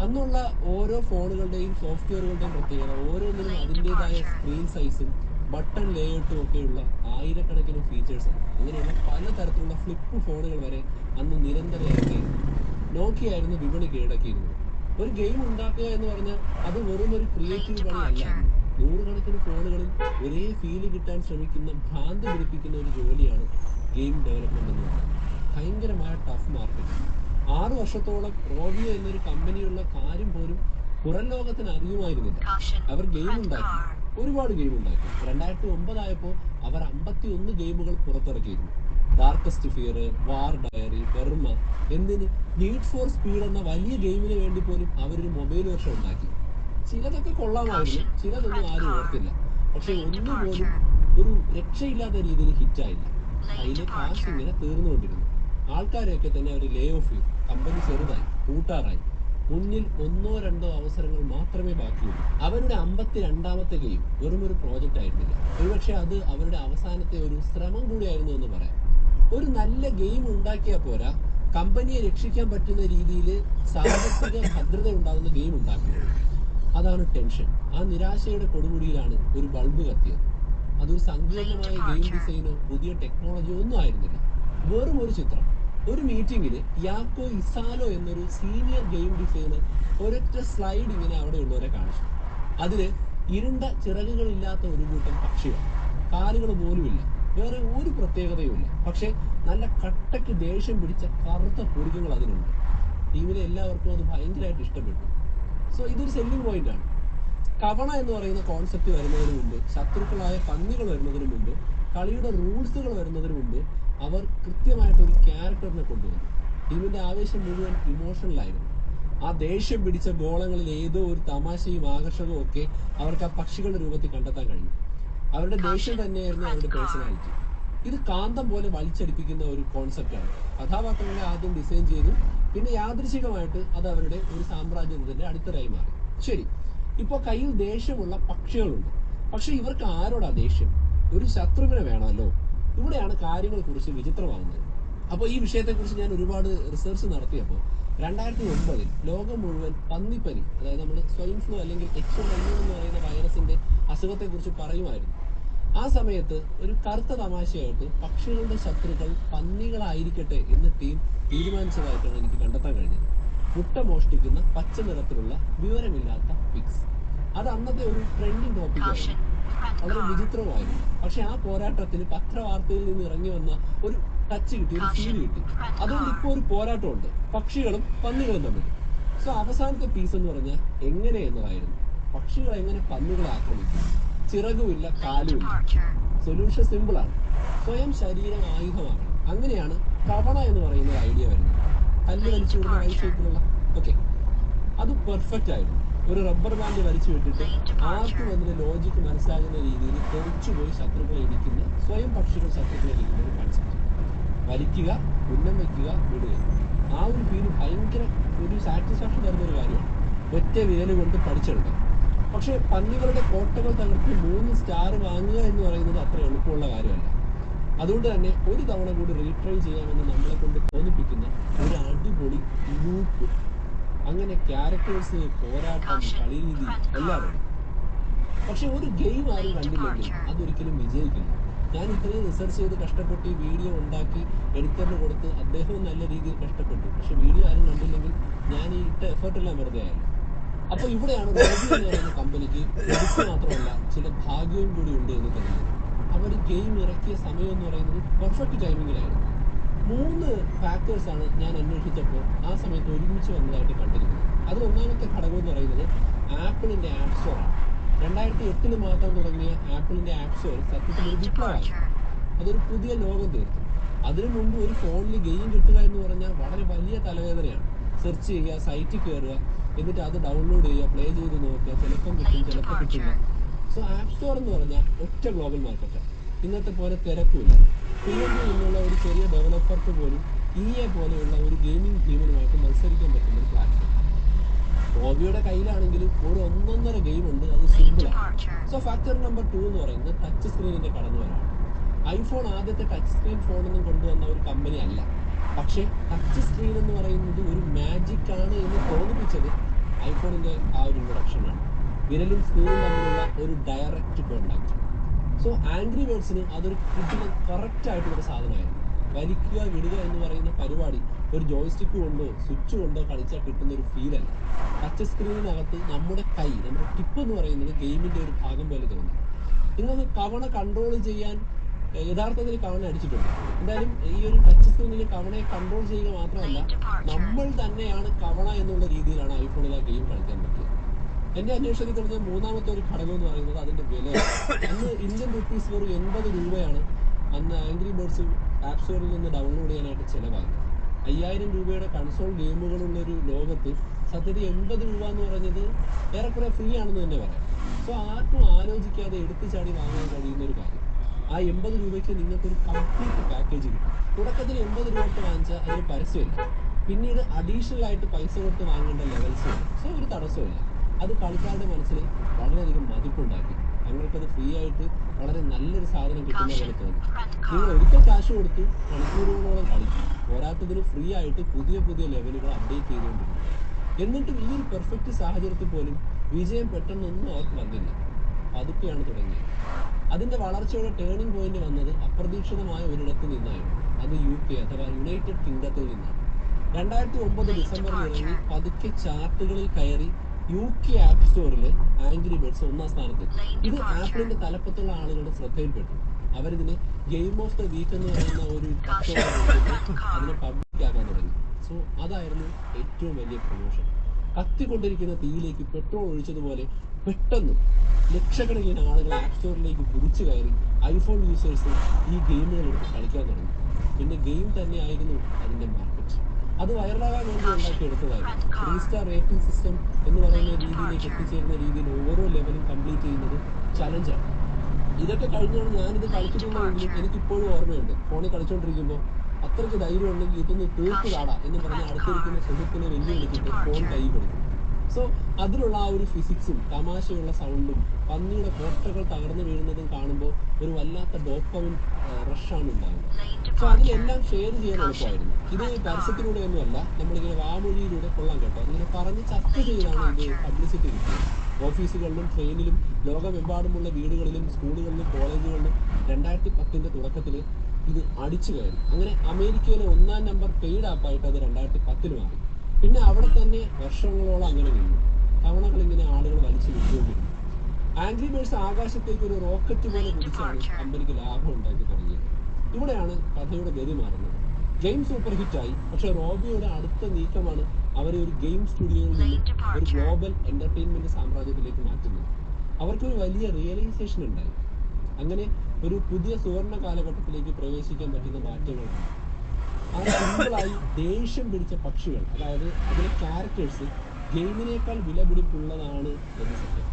അന്നുള്ള ഓരോ ഫോണുകളുടെയും സോഫ്റ്റ്വെയറുകളുടെയും പ്രത്യേകത, ഓരോന്നിനും അതിൻ്റെതായ സ്ക്രീൻ സൈസും ബട്ടൺ ലേഔട്ടും ഒക്കെയുള്ള ആയിരക്കണക്കിന് ഫീച്ചേഴ്സ്, അങ്ങനെയുള്ള പലതരത്തിലുള്ള ഫ്ലിപ്പ് ഫോണുകൾ വരെ അന്ന് നിരന്തരം ഇറക്കിയിരുന്നു. നോക്കിയ ആയിരുന്നു വിപണി കീഴടക്കിയിരുന്നത്. ഒരു ഗെയിം ഉണ്ടാക്കുക എന്ന് പറഞ്ഞാൽ അത് വെറും ഒരു ക്രിയേറ്റീവ് പണിയല്ലായിരുന്നു. 100 കണക്കിന് ഫോണുകളിൽ ഒരേ ഫീല് കിട്ടാൻ ശ്രമിക്കുന്ന, ഭ്രാന്ത് പിടിപ്പിക്കുന്ന ഒരു ജോലിയാണ് ഗെയിം ഡെവലപ്മെന്റ് എന്ന് പറയുന്നത്. ഭയങ്കരമായ ടഫ് മാർക്കറ്റ്. 6 വർഷത്തോളം ഓവിയോ എന്നൊരു കമ്പനിയുള്ള കാര്യം പോലും പുറം ലോകത്തിന് അറിയുമായിരുന്നില്ല. അവർ ഗെയിം ഉണ്ടാക്കി, ഒരുപാട് ഗെയിം ഉണ്ടാക്കി. 2009 ആയപ്പോൾ അവർ 51 ഗെയിമുകൾ പുറത്തിറക്കിയിരുന്നു. ഡാർക്കസ്റ്റ് ഫിയർ, വാർ ഡയറി, ബർമ, എന്തിന് നീഡ് ഫോർ സ്പീഡ് എന്ന വലിയ ഗെയിമിന് വേണ്ടി പോലും അവരൊരു മൊബൈൽ വെർഷൻ ഉണ്ടാക്കി. ചിലതൊക്കെ കൊള്ളാമായിരുന്നു, ചിലതൊന്നും ആരും ഓർത്തില്ല. പക്ഷെ ഒന്നുപോലും ഒരു രക്ഷയില്ലാത്ത രീതിയിൽ ഹിറ്റായില്ല. അതിലെ കാശ് ഇങ്ങനെ തീർന്നുകൊണ്ടിരുന്നു. ആൾക്കാരെയൊക്കെ തന്നെ അവർ ലേ ഓഫ് ചെയ്തു. കമ്പനി ചെറുതായി, കൂട്ടാറായി. മുന്നിൽ 1-2 അവസരങ്ങൾ മാത്രമേ ബാക്കിയുള്ളൂ. അവരുടെ 52ാമത്തെ ഗെയിം വെറും ഒരു പ്രോജക്റ്റ് ആയിരുന്നില്ല. ഒരുപക്ഷെ അത് അവരുടെ അവസാനത്തെ ഒരു ശ്രമം കൂടിയായിരുന്നു എന്ന് പറയാം. ഒരു നല്ല ഗെയിം ഉണ്ടാക്കിയാൽ പോരാ, കമ്പനിയെ രക്ഷിക്കാൻ പറ്റുന്ന രീതിയിൽ സാമ്പത്തിക ഭദ്രത ഉണ്ടാകുന്ന ഗെയിം ഉണ്ടാക്കുന്നത്. അതാണ് ടെൻഷൻ. ആ നിരാശയുടെ കൊടുമുടിയിലാണ് ഒരു ബൾബ് കത്തിയത്. അതൊരു സങ്കീർണമായ ഗെയിം ഡിസൈനോ പുതിയ ടെക്നോളജിയോ ഒന്നും ആയിരുന്നില്ല. വെറും ഒരു ചിത്രം. ഒരു മീറ്റിംഗിൽ യാക്കോ ഇസാലോ എന്നൊരു സീനിയർ ഗെയിം ഡിസൈനർ ഒരൊറ്റ സ്ലൈഡ് ഇങ്ങനെ അവിടെ ഉള്ളവരെ കാണിച്ചു. അതില് ഇരുണ്ട ചിറകുകളില്ലാത്ത ഒരു കൂട്ടം പക്ഷികൾ, കാലുകൾ പോലുമില്ല, വേറെ ഒരു പ്രത്യേകതയുമില്ല. പക്ഷെ നല്ല കട്ടയ്ക്ക് ദേഷ്യം പിടിച്ച കറുത്ത പൊരുക്കങ്ങൾ അതിനുണ്ട്. ടീമിലെ എല്ലാവർക്കും അത് ഭയങ്കരമായിട്ട് ഇഷ്ടപ്പെട്ടു. സോ ഇതൊരു സെല്ലിംഗ് പോയിന്റ് ആണ്. കവണ എന്ന് പറയുന്ന കോൺസെപ്റ്റ് വരുന്നതിന് മുമ്പ്, ശത്രുക്കളായ പന്നികൾ വരുന്നതിന് മുമ്പ്, കളിയുടെ റൂൾസുകൾ വരുന്നതിന് മുമ്പ് അവർ കൃത്യമായിട്ടൊരു ക്യാരക്ടറിനെ കൊണ്ടുവന്നു. ടീമിന്റെ ആവേശം മുഴുവൻ ഇമോഷണലായിരുന്നു. ആ ദേഷ്യം പിടിച്ച ഗോളങ്ങളിൽ ഏതോ ഒരു തമാശയും ആകർഷകവും ഒക്കെ അവർക്ക് ആ പക്ഷികളുടെ രൂപത്തിൽ കണ്ടെത്താൻ കഴിഞ്ഞു. അവരുടെ ദേഷ്യം തന്നെയായിരുന്നു അവരുടെ പേഴ്സണാലിറ്റി. ഇത് കാന്തം പോലെ വലിച്ചടിപ്പിക്കുന്ന ഒരു കോൺസെപ്റ്റാണ്. കഥാപാത്രങ്ങളെ ആദ്യം ഡിസൈൻ ചെയ്തു, പിന്നെ യാദൃശികമായിട്ട് അത് അവരുടെ ഒരു സാമ്രാജ്യത്തിന്റെ അടിത്തറയായി മാറി. ശരി, ഇപ്പോൾ കയ്യിൽ ദേഷ്യമുള്ള പക്ഷികളുണ്ട്. പക്ഷെ ഇവർക്ക് ആരോടാ ദേഷ്യം? ഒരു ശത്രുവിനെ വേണമല്ലോ. ഇവിടെയാണ് കാര്യങ്ങൾ കുറിച്ച് വിചിത്രമാകുന്നത്. അപ്പോൾ ഈ വിഷയത്തെക്കുറിച്ച് ഞാൻ ഒരുപാട് റിസർച്ച് നടത്തിയപ്പോൾ 2009 ലോകം മുഴുവൻ പന്നിപ്പനി, അതായത് നമ്മൾ സ്വൈൻ ഫ്ലൂ അല്ലെങ്കിൽ H1N1 എന്ന് പറയുന്ന വൈറസിന്റെ അസുഖത്തെക്കുറിച്ച് പറയുമായിരുന്നു. ആ സമയത്ത് ഒരു കറുത്ത തമാശയായിട്ട് പക്ഷികളുടെ ശത്രുക്കൾ പന്നികളായിരിക്കട്ടെ എന്ന് ടീം തീരുമാനിച്ചതായിട്ടാണ് എനിക്ക് കണ്ടെത്താൻ കഴിഞ്ഞത്. മുട്ട മോഷ്ടിക്കുന്ന പച്ച നിറത്തിലുള്ള വിവരമില്ലാത്ത പിഗ്സ്. അത് അന്നത്തെ ഒരു ട്രെൻഡിങ് ടോപ്പിക്കായിരുന്നു. വളരെ വിചിത്രമായിരുന്നു. പക്ഷെ ആ പോരാട്ടത്തിന് പത്രവാർത്തയിൽ നിന്ന് ഇറങ്ങി വന്ന ഒരു ടച്ച് കിട്ടി, ഒരു ഫീൽ കിട്ടി. അതുകൊണ്ട് ഇപ്പോൾ ഒരു പോരാട്ടമുണ്ട് പക്ഷികളും പന്നികളും തമ്മിൽ. സോ അവസാനത്തെ പീസ് എന്ന് പറഞ്ഞാൽ എങ്ങനെ എന്നതായിരുന്നു. പക്ഷികൾ എങ്ങനെ പന്നികളെ ആക്രമിക്കും? ചിറകുമില്ല, കാലുമില്ല. സൊല്യൂഷൻ സിമ്പിളാണ്. സ്വയം ശരീരം ആയുധമാകണം. അങ്ങനെയാണ് കവണ എന്ന് പറയുന്ന ഒരു ഐഡിയ വരുന്നത്. കല്ല് വലിച്ചു വിടുന്ന വൈഷയത്തിലുള്ള അത് പെർഫെക്റ്റ് ആയിരുന്നു. ഒരു റബ്ബർ ബാൻഡ് വലിച്ചു വിട്ടിട്ട് ആർക്കും അതിന്റെ ലോജിക്ക് മനസ്സിലാകുന്ന രീതിയിൽ തെറിച്ചുപോയി ശത്രുക്കളെ ഇടിക്കുന്ന, സ്വയം പക്ഷികൾ ശത്രുക്കളെ ഇടിക്കുന്ന ഒരു കൺസെപ്റ്റ്. വലിക്കുക, ഉന്നം വയ്ക്കുക, വിടുക. ആ ഒരു ഫീല് ഭയങ്കര ഒരു സാറ്റിസ്ഫാക്ഷൻ തരുന്ന ഒരു കാര്യമാണ്. ഒറ്റ വിരല് കൊണ്ട് പഠിച്ചെടുക്കാം. പക്ഷെ പന്നികളുടെ കോട്ടകൾ തകർത്ത് 3 സ്റ്റാർ വാങ്ങുക എന്ന് പറയുന്നത് അത്ര എളുപ്പമുള്ള കാര്യമല്ല. അതുകൊണ്ട് തന്നെ ഒരു തവണ കൂടി റീട്രൈ ചെയ്യാമെന്ന് നമ്മളെ കൊണ്ട് തോന്നിപ്പിക്കുന്ന ഒരു അടിപൊളി ലൂപ്പ്. അങ്ങനെ ക്യാരക്ടേഴ്സ്, പോരാട്ടം, കളിരീതി എല്ലാം ഉണ്ട്. പക്ഷെ ഒരു ഗെയിം ആരും കണ്ടില്ലെങ്കിൽ അതൊരിക്കലും വിജയിക്കില്ല. ഞാൻ ഇത്രയും റിസർച്ച് ചെയ്ത് കഷ്ടപ്പെട്ട് ഈ വീഡിയോ ഉണ്ടാക്കി എഡിറ്ററിന് കൊടുത്ത് അദ്ദേഹവും നല്ല രീതിയിൽ കഷ്ടപ്പെട്ടു. പക്ഷെ വീഡിയോ ആരും കണ്ടില്ലെങ്കിൽ ഞാൻ ഈ ഇട്ട എഫേർട്ടെല്ലാം വെറുതെ ആയല്ലോ. അപ്പോൾ ഇവിടെയാണ് റോബി എന്ന് പറയുന്ന കമ്പനിക്ക് എടുത്ത് മാത്രമല്ല ചില ഭാഗ്യവും കൂടി ഉണ്ട് എന്ന് തോന്നുന്നത്. അവർ ഗെയിം ഇറക്കിയ സമയം എന്ന് പറയുന്നത് പെർഫെക്റ്റ് ടൈമിങ്ങിലായിരുന്നു. 3 ഫാക്ടേഴ്സാണ് ഞാൻ അന്വേഷിച്ചപ്പോൾ ആ സമയത്ത് ഒരുമിച്ച് വന്നതായിട്ട് കണ്ടിരിക്കുന്നത്. അതിൽ ഒന്നാമത്തെ ഘടകം എന്ന് പറയുന്നത് ആപ്പിളിന്റെ ആപ്പ് സ്റ്റോറാണ്. 2008 മാത്രം തുടങ്ങിയ ആപ്പിളിന്റെ ആപ്പ് സ്റ്റോർ സത്യത്തിൽ ഒരു വിപ്ലവമായി. അതൊരു പുതിയ ലോകം തീർത്തു. അതിനു മുമ്പ് ഒരു ഫോണിൽ ഗെയിം കിട്ടുക എന്ന് പറഞ്ഞാൽ വളരെ വലിയ തലവേദനയാണ്. സെർച്ച് ചെയ്യുക, സൈറ്റിൽ കയറുക, എന്നിട്ട് അത് ഡൗൺലോഡ് ചെയ്യുക, പ്ലേ ചെയ്ത് നോക്കുക. ചിലപ്പം കിട്ടും, ചിലപ്പോൾ കിട്ടില്ല. സോ ആപ്പ് സ്റ്റോർ എന്ന് പറഞ്ഞാൽ ഒറ്റ ഗ്ലോബൽ മാർക്കറ്റാണ്. ഇന്നത്തെ പോലെ തിരക്കുമില്ല. PNG എന്നുള്ള ഒരു ചെറിയ ഡെവലപ്പർക്ക് പോലും EA പോലെയുള്ള ഒരു ഗെയിമിംഗ് ടീമിനുമായിട്ട് മത്സരിക്കാൻ പറ്റുന്ന ഒരു പ്ലാറ്റ്ഫോം. റോബിയുടെ കയ്യിലാണെങ്കിലും ഒരു 1.5 ഗെയിം ഉണ്ട്. അത് സിമ്പിളാണ്. സോ ഫാക്ടർ നമ്പർ 2 എന്ന് പറയുന്നത് ടച്ച് സ്ക്രീനിന്റെ കടന്നുവരാണ്. ഐഫോൺ ആദ്യത്തെ ടച്ച് സ്ക്രീൻ ഫോണൊന്നും കൊണ്ടുവന്ന ഒരു കമ്പനി അല്ല. പക്ഷേ ടച്ച് സ്ക്രീൻ എന്ന് പറയുന്നത് ഒരു മാജിക് ആണ് എന്ന് തോന്നിപ്പിച്ചത് ഐഫോണിന്റെ ആ ഒരു ഇൻട്രൊഡക്ഷനാണ്. വിരലും സ്ക്രീനും തമ്മിലുള്ള ഒരു ഡയറക്റ്റ് കോണ്ടാക്ട്. സോ ആംഗ്രി ബേർഡ്സിന് അതൊരു കിട്ടുന്ന കറക്റ്റ് ആയിട്ടുള്ളൊരു സാധനമായിരുന്നു. വലിക്കുക, വിടുക എന്ന് പറയുന്ന പരിപാടി ഒരു ജോയ്സ്റ്റിക്ക് കൊണ്ടോ സ്വിച്ച് കൊണ്ടോ കളിച്ചാൽ കിട്ടുന്ന ഒരു ഫീലല്ല. ടച്ച് സ്ക്രീനിനകത്ത് നമ്മുടെ കൈ, നമ്മുടെ ടിപ്പ് എന്ന് പറയുന്നത് ഗെയിമിന്റെ ഒരു ഭാഗം പോലെ തോന്നി. നിങ്ങൾക്ക് കവണ കൺട്രോൾ ചെയ്യാൻ യഥാർത്ഥത്തിൽ കവണ അടിച്ചിട്ടുണ്ട്. എന്തായാലും ഈ ഒരു ടച്ച് സ്ക്രീനിൽ കവണയെ കൺട്രോൾ ചെയ്യുക മാത്രമല്ല, നമ്മൾ തന്നെയാണ് കവണ എന്നുള്ള രീതിയിലാണ് ഐഫോണിൽ ആ ഗെയിം കളിക്കാൻ പറ്റിയത്. എന്റെ അന്വേഷണത്തിൽ തുടങ്ങിയ മൂന്നാമത്തെ ഒരു ഘടകം എന്ന് പറയുന്നത് അതിന്റെ വിലയാണ്. അന്ന് ഇന്ത്യൻ റുപ്പീസ് വെറും 80 രൂപയാണ് അന്ന് ആംഗ്രി ബേർഡ്സ് ആപ്പ് സ്റ്റോറിൽ നിന്ന് ഡൗൺലോഡ് ചെയ്യാനായിട്ട് ചിലവാകുന്നത്. 5000 രൂപയുടെ കൺസോൾ ഗെയിമുകളുള്ളൊരു ലോകത്ത് സത്യത്തിൽ 80 രൂപ എന്ന് പറഞ്ഞത് ഏറെക്കുറെ ഫ്രീ ആണെന്ന് തന്നെ പറയാം. സോ ആർക്കും ആലോചിക്കാതെ എടുത്തു ചാടി വാങ്ങാൻ കഴിയുന്ന ഒരു കാര്യം. ആ 80 രൂപയ്ക്ക് നിങ്ങൾക്കൊരു കംപ്ലീറ്റ് പാക്കേജ് കിട്ടും. തുടക്കത്തിൽ 80 രൂപയ്ക്ക് വാങ്ങിച്ചാൽ അതിന് പരസ്യമില്ല. പിന്നീട് അഡീഷണൽ ആയിട്ട് പൈസ കൊടുത്ത് വാങ്ങേണ്ട ലെവൽസ് വരും. സോ ഒരു തടസ്സമില്ല. അത് കളിക്കാരുടെ മനസ്സിൽ വളരെയധികം മതിപ്പുണ്ടാക്കി. ഞങ്ങൾക്കത് ഫ്രീ ആയിട്ട് വളരെ നല്ലൊരു സാധനം കിട്ടുന്ന പോലെ തോന്നി. നിങ്ങൾ ഒരിക്കൽ കാശ് കൊടുത്ത് മണിക്കൂറുകളോളം കളിക്കും. പോരാത്തതിന് ഫ്രീ ആയിട്ട് പുതിയ പുതിയ ലെവലുകൾ അപ്ഡേറ്റ് ചെയ്തുകൊണ്ടിരുന്നു. എന്നിട്ടും ഈ ഒരു പെർഫെക്റ്റ് സാഹചര്യത്തിൽ പോലും വിജയം പെട്ടെന്നൊന്നും അവർക്ക് വന്നില്ല. പതുക്കെയാണ് തുടങ്ങിയത്. അതിന്റെ വളർച്ചയുടെ ടേണിംഗ് പോയിന്റ് വന്നത് അപ്രതീക്ഷിതമായ ഒരിടത്ത് നിന്നായിരുന്നു. അത് UK അഥവാ യുണൈറ്റഡ് കിങ്ഡത്തിൽ നിന്നാണ്. 2009 ഡിസംബറിൽ ഇറങ്ങി പതുക്കെ ചാർട്ടുകളിൽ കയറി UK ആപ്പ് സ്റ്റോറിൽ ആംഗ്രി ബേർഡ്സ് 1ാം സ്ഥാനത്തെത്തി. ഇത് ആപ്പിളിന്റെ തലപ്പത്തുള്ള ആളുകളുടെ ശ്രദ്ധയിൽപ്പെട്ടു. അവരിതിന് ഗെയിം ഓഫ് ദ വീക്ക് എന്ന് പറയുന്ന ഒരു അതിനെ പബ്ലിക് ആക്കാൻ തുടങ്ങി. സോ അതായിരുന്നു ഏറ്റവും വലിയ പ്രൊമോഷൻ. കത്തിക്കൊണ്ടിരിക്കുന്ന തീയിലേക്ക് പെട്രോൾ ഒഴിച്ചതുപോലെ പെട്ടെന്ന് ലക്ഷക്കണക്കിന് ആളുകൾ ആപ്പ് സ്റ്റോറിലേക്ക് കുതിച്ചു കയറി ഐഫോൺ യൂസേഴ്സ് ഈ ഗെയിമുകൾ എടുത്ത് കളിക്കാൻ തുടങ്ങി. പിന്നെ ഗെയിം തന്നെയായിരുന്നു അതിന്റെ മാർക്കറ്റ്. അത് വൈറലാകാൻ വേണ്ടി ഉണ്ടാക്കിയെടുത്തതായിരുന്നു. 3 സ്റ്റാർ റേറ്റിംഗ് സിസ്റ്റം എന്ന് പറയുന്ന രീതിയിലേക്ക് എത്തിച്ചേരുന്ന രീതിയിൽ ഓരോ ലെവലും കംപ്ലീറ്റ് ചെയ്യുന്നത് ചലഞ്ചാണ്. ഇതൊക്കെ കഴിഞ്ഞാണ് ഞാനിത് കളിച്ചിട്ടുള്ളതെങ്കിലും എനിക്കിപ്പോഴും ഓർമ്മയുണ്ട്. ഫോണിൽ കളിച്ചുകൊണ്ടിരിക്കുമ്പോൾ അത്രയ്ക്ക് ധൈര്യം ഉണ്ടെങ്കിൽ ഇതൊന്ന് തീർത്ത് കാടാ എന്ന് പറഞ്ഞ് അടുത്തിരിക്കുന്ന സുഹൃത്തിനെ വെല്ലുവിളിച്ചിട്ട് ഫോൺ കൈ കൊടുക്കും. സോ അതിലുള്ള ആ ഒരു ഫിസിക്സും തമാശയുള്ള സൗണ്ടും പന്നിയുടെ കോട്ടകൾ തകർന്നു വീഴുന്നതും കാണുമ്പോൾ ഒരു വല്ലാത്ത ഡോപ്പമിൻ റഷാണ് ഉണ്ടാകുന്നത്. സോ അതിലെല്ലാം ഷെയർ ചെയ്യാൻ എളുപ്പമായിരുന്നു. ഇത് പരസ്യത്തിലൂടെയൊന്നുമല്ല, നമ്മളിങ്ങനെ വാമൊഴിയിലൂടെ കൊള്ളാൻ കേട്ടോ ഇങ്ങനെ പറഞ്ഞ് ചർച്ച ചെയ്താണ് ഇത് പബ്ലിസിറ്റി കിട്ടിയത്. ഓഫീസുകളിലും ട്രെയിനിലും ലോകമെമ്പാടുമുള്ള വീടുകളിലും സ്കൂളുകളിലും കോളേജുകളിലും 2010 തുടക്കത്തിൽ ഇത് അടിച്ചു കയറി. അങ്ങനെ അമേരിക്കയിലെ 1-ാം നമ്പർ പെയ്ഡ് ആപ്പായിട്ട് അത് 2010 മാറി. പിന്നെ അവിടെ തന്നെ വർഷങ്ങളോളം അങ്ങനെ നിന്നു. തവണകൾ ഇങ്ങനെ ആളുകൾ വലിച്ചു വിട്ടുകൊണ്ടിരുന്നു. ആംഗ്രി ബേർഡ്സ് ആകാശത്തേക്ക് ഒരു റോക്കറ്റ് പോലെ കുതിച്ചാണ് കമ്പനിക്ക് ലാഭം ഉണ്ടാക്കി തുടങ്ങിയത്. ഇവിടെയാണ് കഥയുടെ ഗതി മാറുന്നത്. ഗെയിം സൂപ്പർ ഹിറ്റായി. പക്ഷെ റോബിയോയുടെ അടുത്ത നീക്കമാണ് അവരെ ഒരു ഗെയിം സ്റ്റുഡിയോയിൽ നിന്ന് ഒരു ഗ്ലോബൽ എന്റർടൈൻമെന്റ് സാമ്രാജ്യത്തിലേക്ക് മാറ്റുന്നത്. അവർക്കൊരു വലിയ റിയലൈസേഷൻ ഉണ്ടായി. അങ്ങനെ ഒരു പുതിയ സുവർണ കാലഘട്ടത്തിലേക്ക് പ്രവേശിക്കാൻ പറ്റുന്ന മാറ്റങ്ങളാണ്. ആ സിമ്പിളായി ദേഷ്യം പിടിച്ച പക്ഷികൾ, അതായത് അതിലെ ക്യാരക്ടേഴ്സ് ഗെയിമിനേക്കാൾ വിലപിടിപ്പുള്ളതാണ് എന്ന് സത്യം.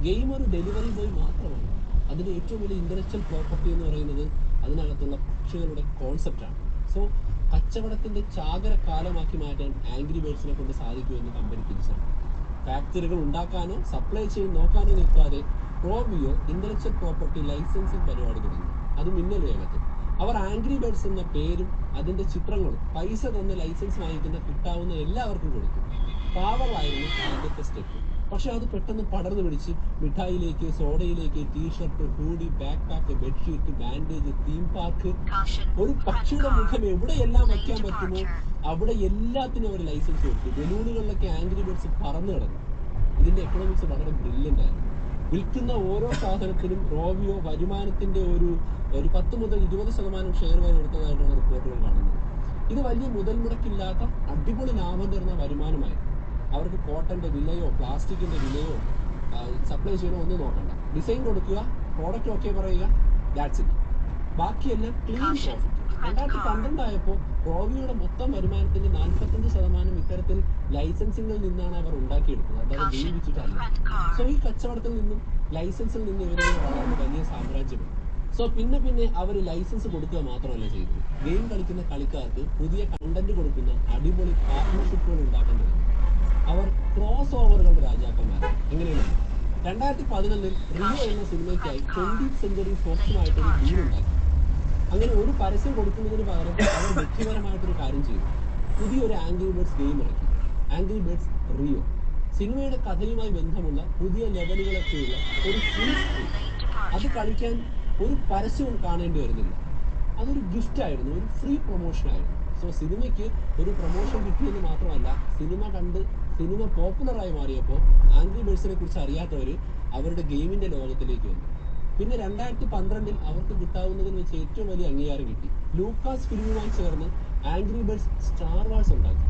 ഗെയിം ഒരു ഡെലിവറി ബോയ് മാത്രമല്ല, അതിൻ്റെ ഏറ്റവും വലിയ ഇന്റലക്ച്വൽ പ്രോപ്പർട്ടി എന്ന് പറയുന്നത് അതിനകത്തുള്ള പക്ഷികളുടെ കോൺസെപ്റ്റാണ്. സോ കച്ചവടത്തിന്റെ ചാകര കാലമാക്കി മാറ്റാൻ ആംഗ്രി ബേർഡ്സിനെ കൊണ്ട് സാധിക്കുമെന്ന് കമ്പനി തിരിച്ചറിഞ്ഞു. ഫാക്ടറികൾ ഉണ്ടാക്കാനോ സപ്ലൈ ചെയിൻ നോക്കാനോ നിൽക്കാതെ റോബിയോ ഇന്റലക്ച്വൽ പ്രോപ്പർട്ടി ലൈസൻസിംഗ് പരിപാടി തുടങ്ങി. അത് മിന്നൽ വേഗത്തിൽ. അവർ ആംഗ്രി ബേർഡ്സ് എന്ന പേരും അതിന്റെ ചിത്രങ്ങളും പൈസ തന്ന് ലൈസൻസ് വാങ്ങിക്കുന്ന കിട്ടാവുന്ന എല്ലാവർക്കും കൊടുത്തു. പാവങ്ങളായിരുന്നു ആദ്യത്തെ സ്റ്റെപ്പ്. പക്ഷെ അത് പെട്ടെന്ന് പടർന്നു പിടിച്ച് മിഠായിലേക്ക്, സോഡയിലേക്ക്, T-shirt, hoodie, backpack, bedsheet, bandage, theme park. ഒരു പക്ഷിയുടെ മുഖം എവിടെയെല്ലാം വയ്ക്കാൻ പറ്റുമോ അവിടെ എല്ലാത്തിനും അവർ ലൈസൻസ് കൊടുത്തു. ബലൂണുകളിലൊക്കെ ആംഗ്രി ബേർഡ്സ് പറന്നു കിടന്നു. ഇതിന്റെ എക്കണോമിക്സ് വളരെ ബ്രില്യൻ്റ് ആയിരുന്നു. വിൽക്കുന്ന ഓരോ സാധനത്തിനും റോബിയോ വരുമാനത്തിന്റെ ഒരു 10 മുതൽ 20% ഷെയർ വരെ എടുത്തതായിട്ടാണ് റിപ്പോർട്ടുകൾ കാണുന്നത്. ഇത് വലിയ മുതൽ മുടക്കില്ലാത്ത അടിപൊളി ലാഭം തരുന്ന വരുമാനമായിരുന്നു. അവർക്ക് കോട്ടന്റെ വിലയോ പ്ലാസ്റ്റിക്കിന്റെ വിലയോ സപ്ലൈ ചെയ്യണോ ഒന്നും നോക്കണ്ട. ഡിസൈൻ കൊടുക്കുക, പ്രോഡക്റ്റ് ഓക്കെ പറയുക, ദാറ്റ്സ് ഇറ്റ്. ബാക്കിയെല്ലാം ക്ലീൻ പ്രോഫിറ്റ്. 2012 ആയപ്പോൾ റോബിയോയുടെ മൊത്തം വരുമാനത്തിന്റെ 45% ഇത്തരത്തിൽ ലൈസൻസിങ്ങിൽ നിന്നാണ് അവർ ഉണ്ടാക്കിയെടുത്തത്, അതായത് ഗെയിം വിറ്റിട്ടല്ല. സോ ഈ കച്ചവടത്തിൽ നിന്നും ലൈസൻസിൽ നിന്നും ഇവരുടെ വളരെ വലിയ സാമ്രാജ്യമാണ്. സോ പിന്നെ അവർ ലൈസൻസ് കൊടുക്കുക മാത്രമല്ല ചെയ്തത്, ഗെയിം കളിക്കുന്ന കളിക്കാർക്ക് പുതിയ കണ്ടന്റ് കൊടുക്കുന്ന അടിപൊളി പാർട്ട്ണർഷിപ്പുകൾ ഉണ്ടാക്കാൻ തുടങ്ങി. അവർ ക്രോസ് ഓവറുകളുടെ രാജാക്കന്മാർ. എങ്ങനെയാണ് 2011 റിയോ എന്ന സിനിമയ്ക്കായി 20th സെഞ്ചുറി ഫോക്സുമായിട്ടൊരു ഡീൽ ഉണ്ടാക്കി. അങ്ങനെ ഒരു പരസ്യം കൊടുക്കുന്നതിന് പകരം അവർ വ്യക്തിപരമായിട്ടൊരു കാര്യം ചെയ്തു. പുതിയൊരു ആംഗ്രി ബേർഡ്സ് ഗെയിം ഇറക്കി, ആംഗ്രി ബേർഡ്സ് റിയോ. സിനിമയുടെ കഥയുമായി ബന്ധമുള്ള പുതിയ ലെവലുകളൊക്കെയുള്ള ഒരു ഫുൾ സ്ക്രീൻ. അത് കളിക്കാൻ ഒരു പരസ്യവും കാണേണ്ടി വരുന്നില്ല. അതൊരു ഗിഫ്റ്റ് ആയിരുന്നു, ഒരു ഫ്രീ പ്രൊമോഷൻ ആയിരുന്നു. സോ സിനിമയ്ക്ക് ഒരു പ്രൊമോഷൻ കിട്ടിയെന്ന് മാത്രമല്ല, സിനിമ കണ്ട് സിനിമ പോപ്പുലറായി മാറിയപ്പോൾ ആംഗ്രി ബേർഡ്സിനെ കുറിച്ച് അറിയാത്തവർ അവരുടെ ഗെയിമിന്റെ ലോകത്തിലേക്ക് വന്നു. പിന്നെ 2012 അവർക്ക് കിട്ടാവുന്നതിന് വെച്ച് ഏറ്റവും വലിയ അംഗീകാരം കിട്ടി. ലൂക്കാസ് ഫിലിമുമായി ചേർന്ന് ആംഗ്രി ബേർഡ്സ് സ്റ്റാർ വാർസ് ഉണ്ടാക്കി.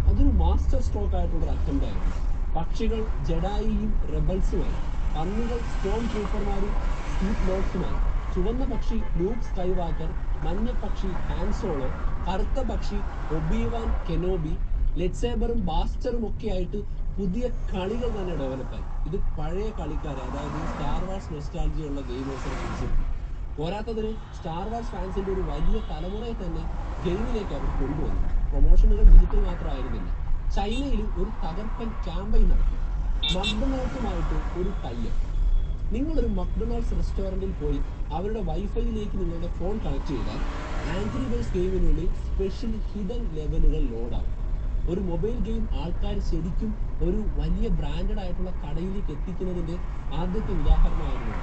അതൊരു മാസ്റ്റർ സ്ട്രോക്ക് ആയിട്ടുള്ള ഒരു അറ്റംപ്റ്റ് ആയിരുന്നു. പക്ഷികൾ ജഡായിയും റെബൽസുമായി, പന്നികൾ സ്റ്റോം ട്രൂപ്പർമാരും സ്ലീപ് ലോഡ്സുമായി, ചുവന്ന പക്ഷി ലൂക്ക് സ്കൈവാക്കർ, മഞ്ഞ പക്ഷി ഹാൻ സോളോ, കറുത്ത പക്ഷി ഒബി-വാൻ കെനോബി, ലെറ്റ്സേബറും ബാസ്റ്ററും ഒക്കെ ആയിട്ട് പുതിയ കളികൾ തന്നെ ഡെവലപ്പായി. ഇത് പഴയ കളിക്കാരെ, അതായത് സ്റ്റാർ വാർസ് നൊസ്റ്റാൾജിയുള്ള ഗെയിമേഴ്സിനെ പിടിച്ചെടുത്തു. പോരാത്തതിന് സ്റ്റാർ വാർസ് ഫാൻസിന്റെ ഒരു വലിയ തലമുറയെ തന്നെ ഗെയിമിലേക്ക് അവർ കൊണ്ടുവന്നു. പ്രൊമോഷനുകൾ ഡിജിറ്റൽ മാത്രമായിരുന്നില്ല. ചൈനയിൽ ഒരു തകർപ്പൻ ക്യാമ്പയിൻ നടത്തി, മക്ഡൊണാൾഡ്സുമായിട്ട് ഒരു ടൈപ്പ്. നിങ്ങളൊരു മക്ഡൊണാൾഡ്സ് റെസ്റ്റോറൻറ്റിൽ പോയി അവരുടെ വൈഫൈയിലേക്ക് നിങ്ങളുടെ ഫോൺ കണക്ട് ചെയ്താൽ ആംഗ്രി ബേർഡ്സ് ഗെയിമിനുള്ളിൽ സ്പെഷ്യൽ ഹിഡൻ ലെവലുകൾ ലോഡാവും. ഒരു മൊബൈൽ ഗെയിം ആൾക്കാർ ശരിക്കും ഒരു വലിയ ബ്രാൻഡഡ് ആയിട്ടുള്ള കടയിലേക്ക് എത്തിക്കുന്നതിന്റെ ആദ്യത്തെ ഉദാഹരണമായിരുന്നു.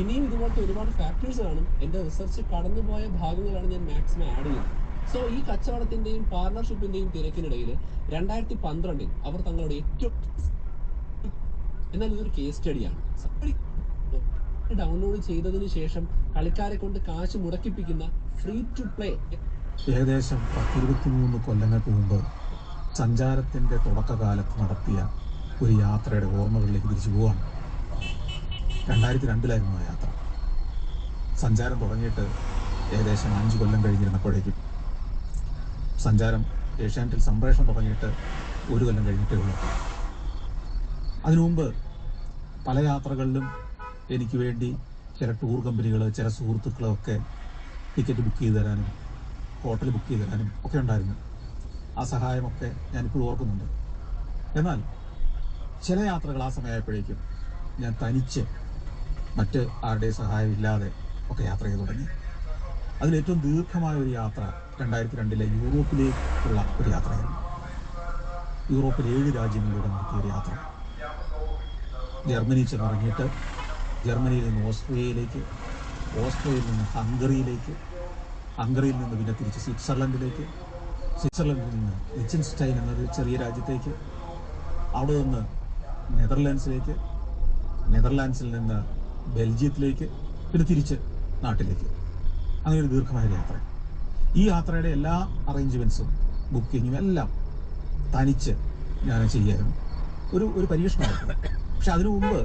ഇനിയും ഇതുപോലത്തെ ഒരുപാട് ഫാക്ടേഴ്സ് കാണും. എൻ്റെ റിസർച്ച് കടന്നുപോയ ഭാഗങ്ങളാണ് ഞാൻ മാക്സിമം ആഡ് ചെയ്യുന്നത്. സോ ഈ കച്ചവടത്തിന്റെയും പാർട്ണർഷിപ്പിന്റെയും തിരക്കിനിടയിൽ 2012 അവർ തങ്ങളുടെ ഏറ്റവും, എന്നാൽ ഇതൊരു കേസ് സ്റ്റഡിയാണ്, ഡൗൺലോഡ് ചെയ്തതിനു ശേഷം കളിക്കാരെ കൊണ്ട് കാശ് മുടക്കിപ്പിക്കുന്ന ഫ്രീ ടു പ്ലേ. ഏകദേശം 23 കൊല്ലങ്ങൾക്ക് മുമ്പ് സഞ്ചാരത്തിൻ്റെ തുടക്കകാലത്ത് നടത്തിയ ഒരു യാത്രയുടെ ഓർമ്മകളിലേക്ക് തിരിച്ചു പോവാണ്. 2002 ആ യാത്ര. സഞ്ചാരം തുടങ്ങിയിട്ട് ഏകദേശം 5 കൊല്ലം കഴിഞ്ഞിരുന്നപ്പോഴേക്കും, സഞ്ചാരം ഏഷ്യാനെറ്റിൽ സംപ്രേഷണം തുടങ്ങിയിട്ട് 1 കൊല്ലം കഴിഞ്ഞിട്ടേ ഉള്ളൂ. അതിനു മുമ്പ് പല യാത്രകളിലും എനിക്ക് വേണ്ടി ചില ടൂർ കമ്പനികൾ, ചില സുഹൃത്തുക്കളൊക്കെ ടിക്കറ്റ് ബുക്ക് ചെയ്ത് തരാനും ഹോട്ടൽ ബുക്ക് ചെയ്ത് തരാനും ഒക്കെ ഉണ്ടായിരുന്നു. ആ സഹായമൊക്കെ ഞാനിപ്പോഴും ഓർക്കുന്നുണ്ട്. എന്നാൽ ചില യാത്രകൾ ആ സമയമായപ്പോഴേക്കും ഞാൻ തനിച്ച് മറ്റ് ആരുടെയും സഹായമില്ലാതെ ഒക്കെ യാത്ര ചെയ്തു തുടങ്ങി. അതിലേറ്റവും ദീർഘമായ ഒരു യാത്ര 2002 യൂറോപ്പിലേക്കുള്ള ഒരു യാത്രയായിരുന്നു. യൂറോപ്പിൽ 7 രാജ്യങ്ങളിലൂടെ നടത്തിയ ഒരു യാത്ര. ജർമ്മനിയിൽ ചെന്നിറങ്ങിയിട്ട് ജർമ്മനിയിൽ നിന്ന് ഓസ്ട്രിയയിലേക്ക്, ഓസ്ട്രിയയിൽ നിന്ന് ഹംഗറിയിലേക്ക്, ഹംഗറിയിൽ നിന്ന് പിന്നെ തിരിച്ച് സ്വിറ്റ്സർലൻഡിലേക്ക്, സ്വിറ്റ്സർലൻഡിൽ നിന്ന് ലിച്ചൻസ്റ്റൈൻ എന്നൊരു ചെറിയ രാജ്യത്തേക്ക്, അവിടെ നിന്ന് നെതർലാൻഡ്സിലേക്ക്, നെതർലാൻഡ്സിൽ നിന്ന് ബെൽജിയത്തിലേക്ക്, പിന്നെ തിരിച്ച് നാട്ടിലേക്ക്. അങ്ങനെ ഒരു ദീർഘമായ യാത്ര. ഈ യാത്രയുടെ എല്ലാ അറേഞ്ച്മെൻറ്റ്സും ബുക്കിങ്ങും എല്ലാം തനിച്ച് ഞാൻ ചെയ്യായിരുന്നു. ഒരു പരീക്ഷണമായിരുന്നു. പക്ഷെ അതിനു മുമ്പ്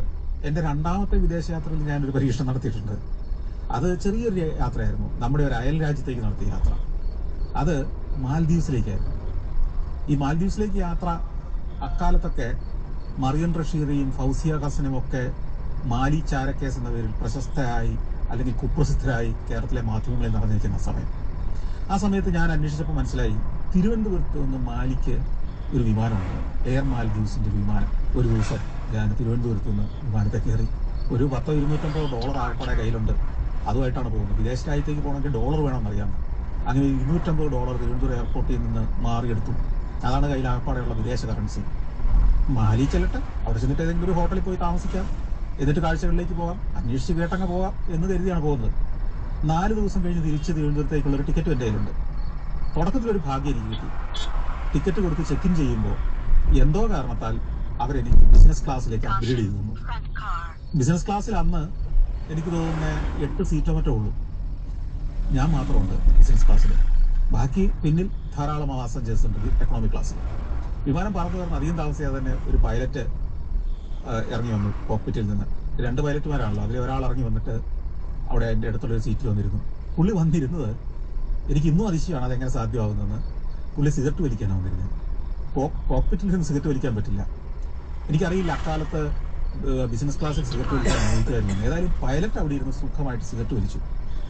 എൻ്റെ രണ്ടാമത്തെ വിദേശയാത്രയിൽ ഞാനൊരു പരീക്ഷണം നടത്തിയിട്ടുണ്ട്. അത് ചെറിയൊരു യാത്രയായിരുന്നു. നമ്മുടെ ഒരു അയൽ രാജ്യത്തേക്ക് നടത്തിയ യാത്ര. അത് മാൽദീവ്സിലേക്കായിരുന്നു. ഈ മാൽദീവ്സിലേക്ക് യാത്ര അക്കാലത്തൊക്കെ മറിയൻ റഷീദയും ഫൗസിയ ഹസനും ഒക്കെ മാലി ചാരക്കേസ് എന്ന പേരിൽ പ്രശസ്തരായി അല്ലെങ്കിൽ കുപ്രസിദ്ധരായി കേരളത്തിലെ മാധ്യമങ്ങളിൽ നടന്നിരിക്കുന്ന സമയം. ആ സമയത്ത് ഞാൻ അന്വേഷിച്ചപ്പോൾ മനസ്സിലായി, തിരുവനന്തപുരത്ത് നിന്ന് മാലിക്ക് ഒരു വിമാനമുണ്ട്, എയർ മാൽദീവ്സിൻ്റെ വിമാനം. ഒരു ദിവസം ഞാൻ തിരുവനന്തപുരത്ത് നിന്ന് വിമാനത്തെ കയറി. ഒരു $250 ആൾക്കാരുടെ കയ്യിലുണ്ട്. അതുമായിട്ടാണ് പോകുന്നത്. വിദേശ രാജ്യത്തേക്ക് പോകണമെങ്കിൽ ഡോളർ വേണമെന്നറിയാം. അങ്ങനെ $250 തിരുവനന്തപുരം എയർപോർട്ടിൽ നിന്ന് മാറിയെടുത്തു. അതാണ് കയ്യിൽ ആൾക്കാടെയുള്ള വിദേശ കറൻസി. മാലി ചെല്ലട്ടെ, അവിടെ ചെന്നിട്ട് ഏതെങ്കിലും ഒരു ഹോട്ടലിൽ പോയി താമസിക്കാം, എന്നിട്ട് കാഴ്ചകളിലേക്ക് പോകാം, അന്വേഷിച്ച് കേട്ടങ്ങ് പോകാം എന്ന് കരുതിയാണ് പോകുന്നത്. 4 ദിവസം കഴിഞ്ഞ് തിരിച്ച് തിരുവനന്തപുരത്തേക്കുള്ളൊരു ടിക്കറ്റ് എൻ്റെ കയ്യിലുണ്ട്. തുടക്കത്തിലൊരു ഭാഗ്യം എനിക്ക് കിട്ടി. ടിക്കറ്റ് കൊടുത്ത് ചെക്ക് ഇൻ ചെയ്യുമ്പോൾ എന്തോ കാരണത്താൽ അവരെനിക്ക് ബിസിനസ് ക്ലാസ്സിലേക്ക് അപ്ഗ്രേഡ് ചെയ്തു തന്നു. ബിസിനസ് ക്ലാസ്സിൽ അന്ന് എനിക്ക് തോന്നുന്ന 8 സീറ്റോ മറ്റോ ഉള്ളൂ. ഞാൻ മാത്രമുണ്ട് ബിസിനസ് ക്ലാസ്സിൽ. ബാക്കി പിന്നിൽ ധാരാളം പാസഞ്ചേഴ്സ് ഉണ്ട് എക്കണോമിക് ക്ലാസ്സിൽ. വിമാനം പറന്നു കയറുന്ന അധികം താമസിയാതെ തന്നെ ഒരു പൈലറ്റ് ഇറങ്ങി വന്നു കോക്പിറ്റിൽ നിന്ന്. 2 പൈലറ്റുമാരാണല്ലോ, അതിൽ ഒരാൾ ഇറങ്ങി വന്നിട്ട് അവിടെ എൻ്റെ അടുത്തുള്ളൊരു സീറ്റിൽ വന്നിരുന്നു. പുള്ളി വന്നിരുന്നത് എനിക്ക് ഇന്നും അതിശയമാണ് അതെങ്ങനെ സാധ്യമാകുന്നതെന്ന്. പുള്ളി സിഗരറ്റ് വലിക്കാനാണ് വന്നിരുന്നത്. കോക്പിറ്റിൽ നിന്ന് സിഗരറ്റ് വലിക്കാൻ പറ്റില്ല. എനിക്കറിയില്ല അക്കാലത്ത് ബിസിനസ് ക്ലാസ്സിൽ സിഗരറ്റ് വലിക്കാൻ അനുവദിക്കുമായിരുന്നു. ഏതായാലും പൈലറ്റ് അവിടെ ഇരുന്ന് സുഖമായിട്ട് സിഗരറ്റ് വലിച്ചു.